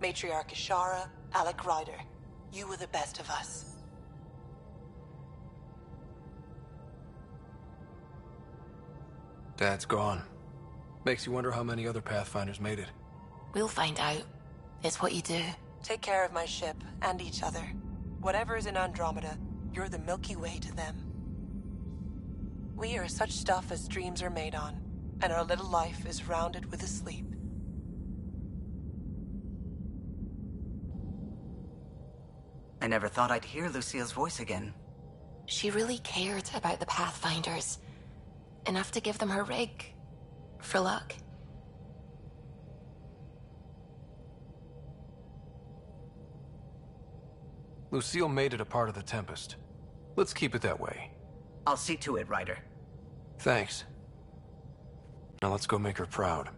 Matriarch Ishara, Alec Ryder. You were the best of us. Dad's gone. Makes you wonder how many other Pathfinders made it. We'll find out. It's what you do. Take care of my ship and each other. Whatever is in Andromeda, you're the Milky Way to them. We are such stuff as dreams are made on, and our little life is rounded with a sleep. I never thought I'd hear Lucille's voice again. She really cared about the Pathfinders. Enough to give them her rig. For luck. Lucille made it a part of the Tempest. Let's keep it that way. I'll see to it, Ryder. Thanks. Now let's go make her proud.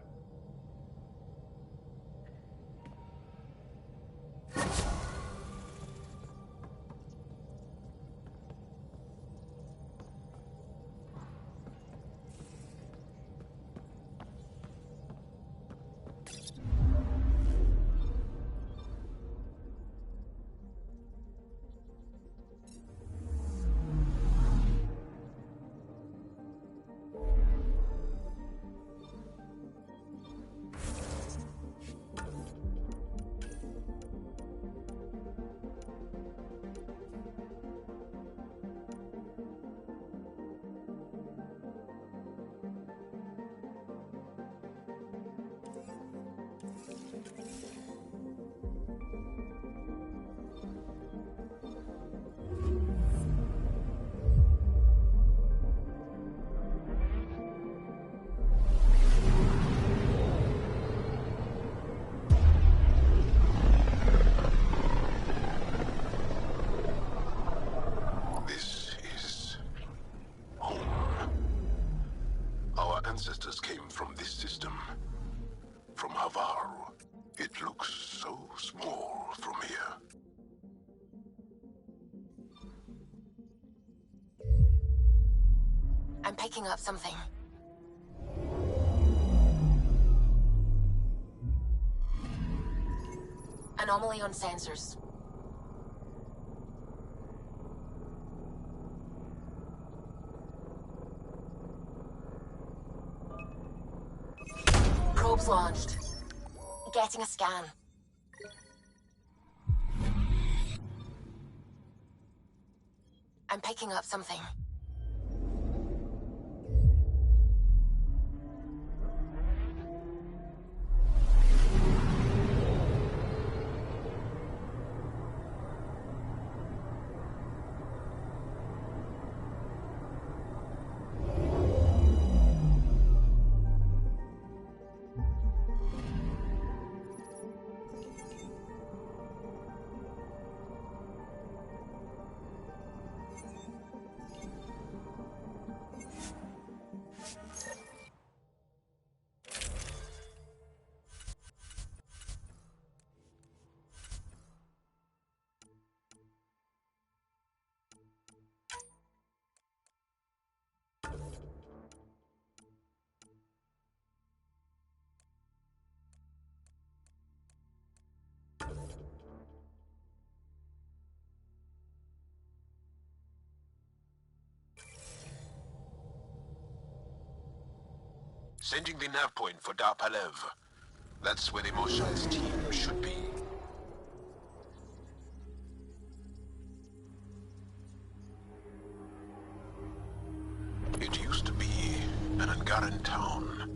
Ancestors came from this system. From Havaru. It looks so small from here. I'm picking up something. Anomaly on sensors. Probes launched. Getting a scan. I'm picking up something. Sending the nav point for Darpalev. That's where the Mosha's team should be. It used to be an Angaran town.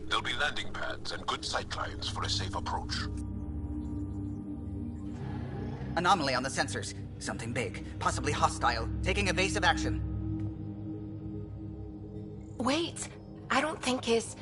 There'll be landing pads and good sightlines for a safe approach. Anomaly on the sensors. Something big, possibly hostile, taking evasive action. Wait, I don't think his...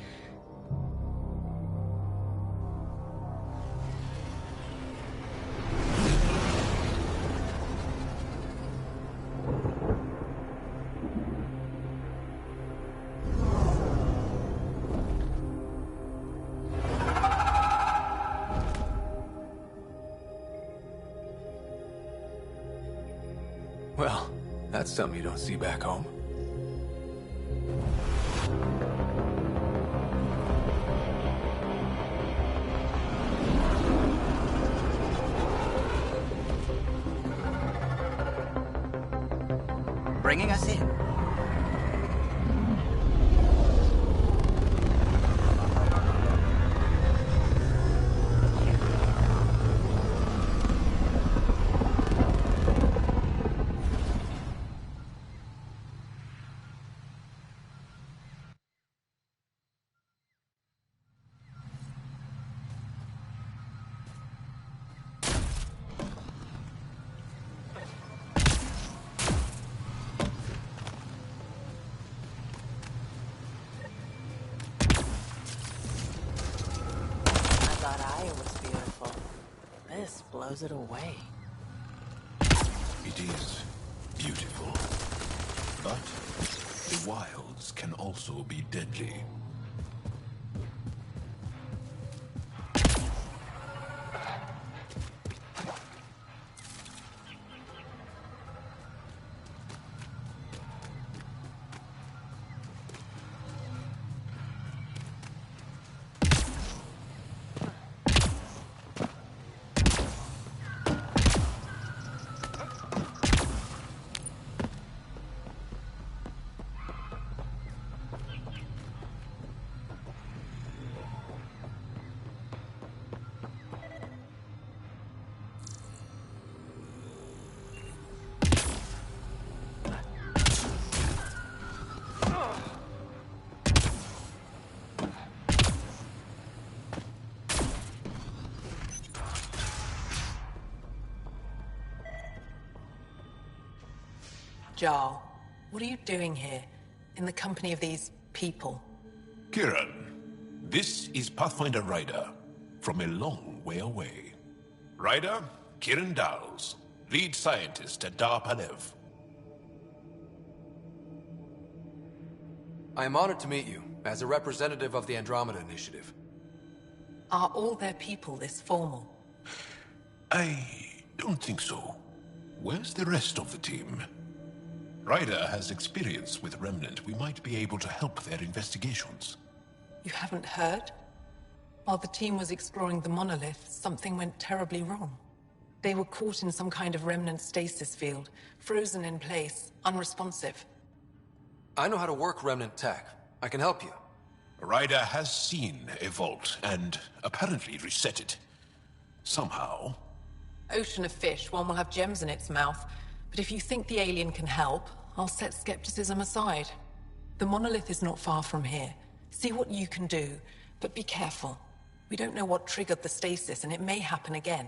Well, that's something you don't see back home. Bringing us in. Blows it away. It is beautiful. But the wilds can also be deadly. Jarl, what are you doing here, in the company of these people? Kiran, this is Pathfinder Ryder, from a long way away. Ryder, Kiran Dals, lead scientist at Darpalev. I am honored to meet you, as a representative of the Andromeda Initiative. Are all their people this formal? I don't think so. Where's the rest of the team? Ryder has experience with Remnant. We might be able to help their investigations. You haven't heard? While the team was exploring the monolith, something went terribly wrong. They were caught in some kind of remnant stasis field, frozen in place, unresponsive. I know how to work remnant tech. I can help you. Ryder has seen a vault, and apparently reset it. Somehow. Ocean of fish, one will have gems in its mouth. But if you think the alien can help, I'll set skepticism aside. The monolith is not far from here. See what you can do, but be careful. We don't know what triggered the stasis, and it may happen again.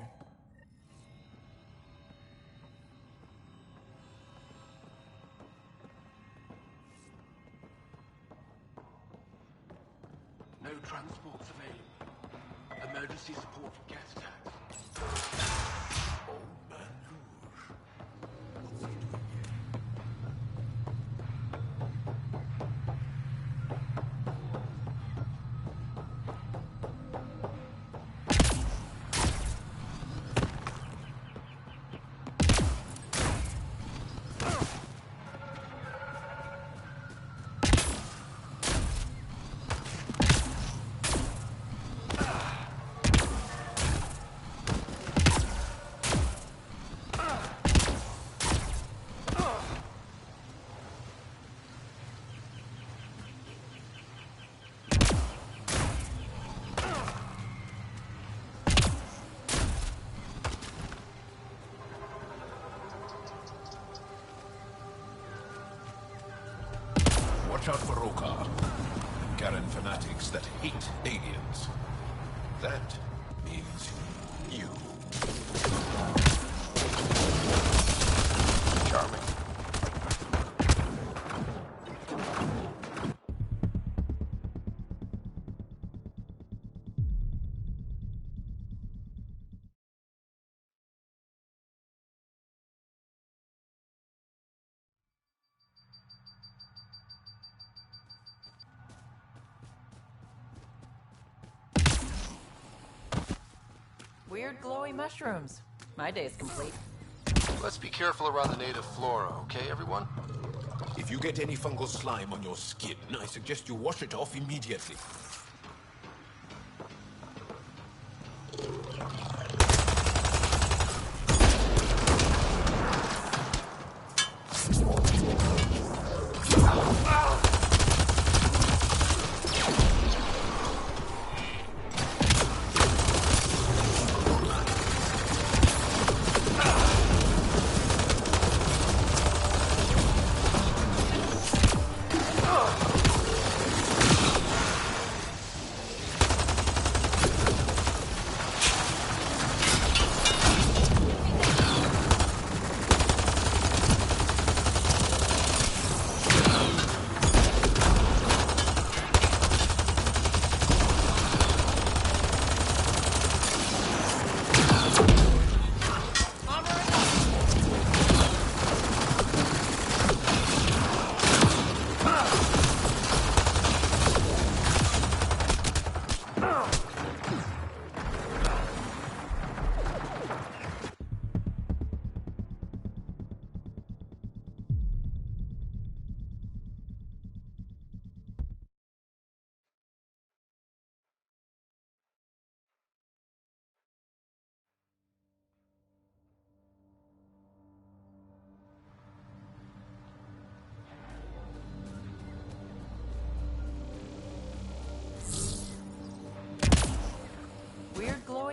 No transports available. Emergency support for gas attacks. Watch out for Rokar. Garen fanatics that hate aliens. That means you. Charming. Weird glowy mushrooms. My day's complete. Let's be careful around the native flora, okay, everyone? If you get any fungal slime on your skin, I suggest you wash it off immediately.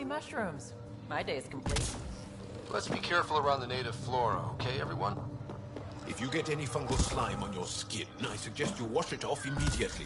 Mushrooms. My day's complete. Let's be careful around the native flora, okay, everyone? If you get any fungal slime on your skin, I suggest you wash it off immediately.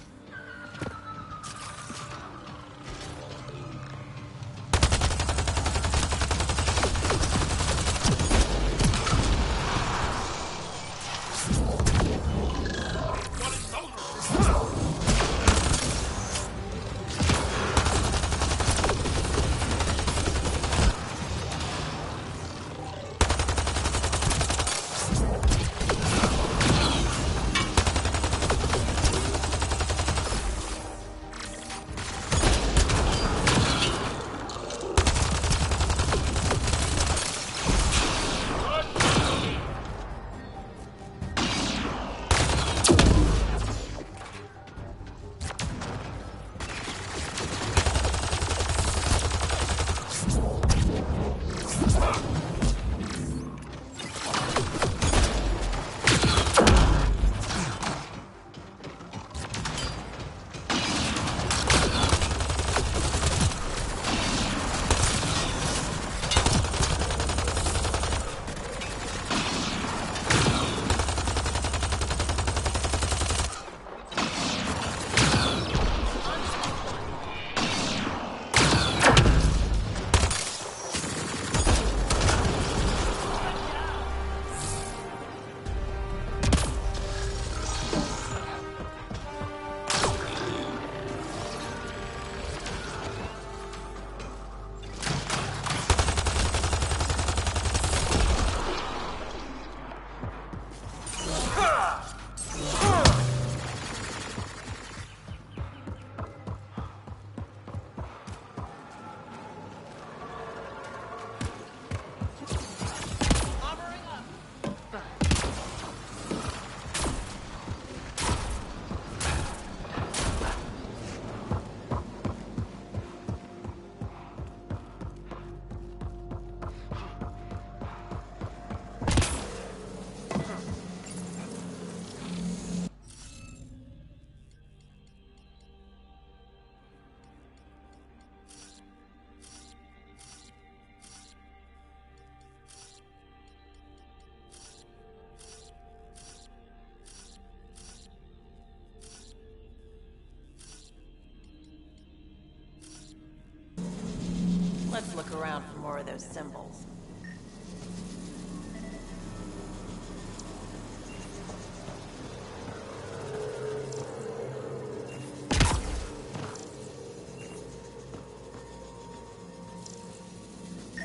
Let's look around for more of those symbols.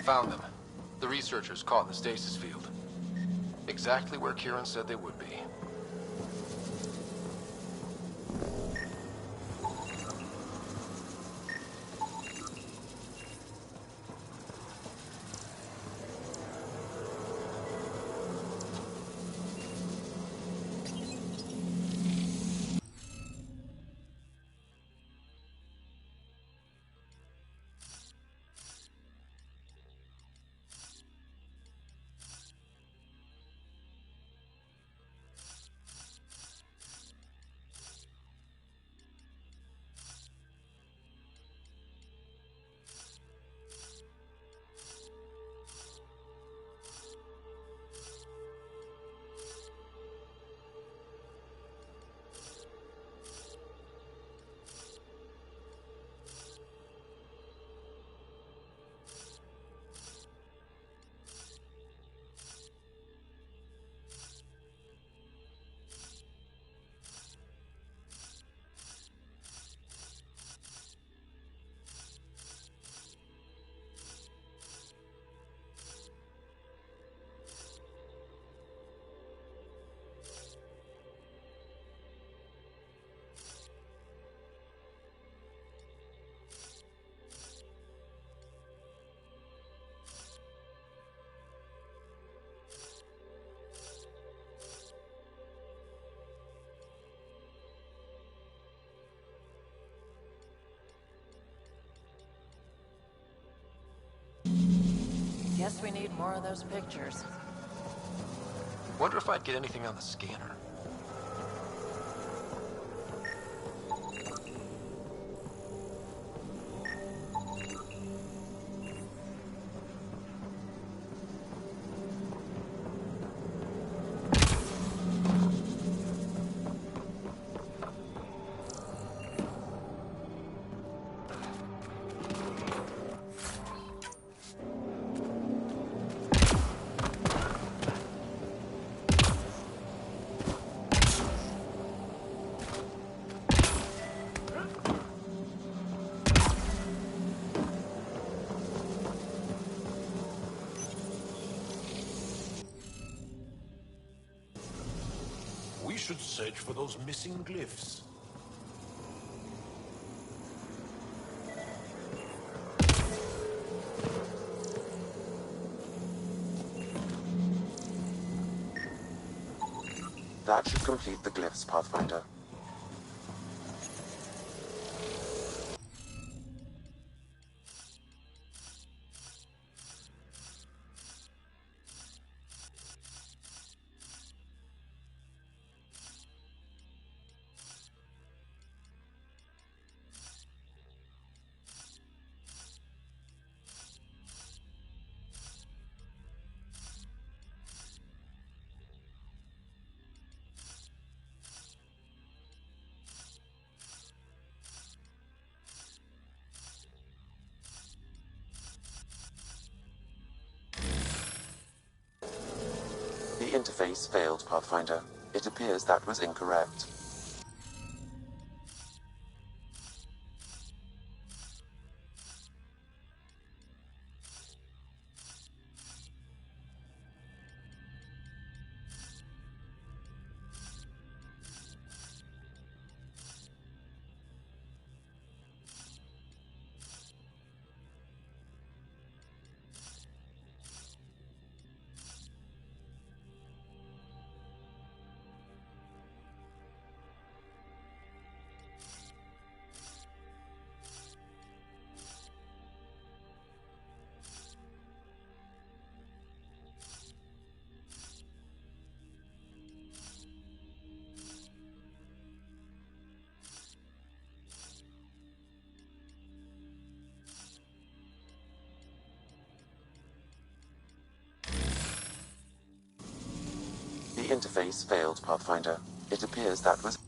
Found them. The researchers caught in the stasis field. Exactly where Kieran said they would be. Guess we need more of those pictures. Wonder if I'd get anything on the scanner. We should search for those missing glyphs. That should complete the glyphs, Pathfinder. The interface failed, Pathfinder. It appears that was incorrect. The interface failed, Pathfinder. It appears that was...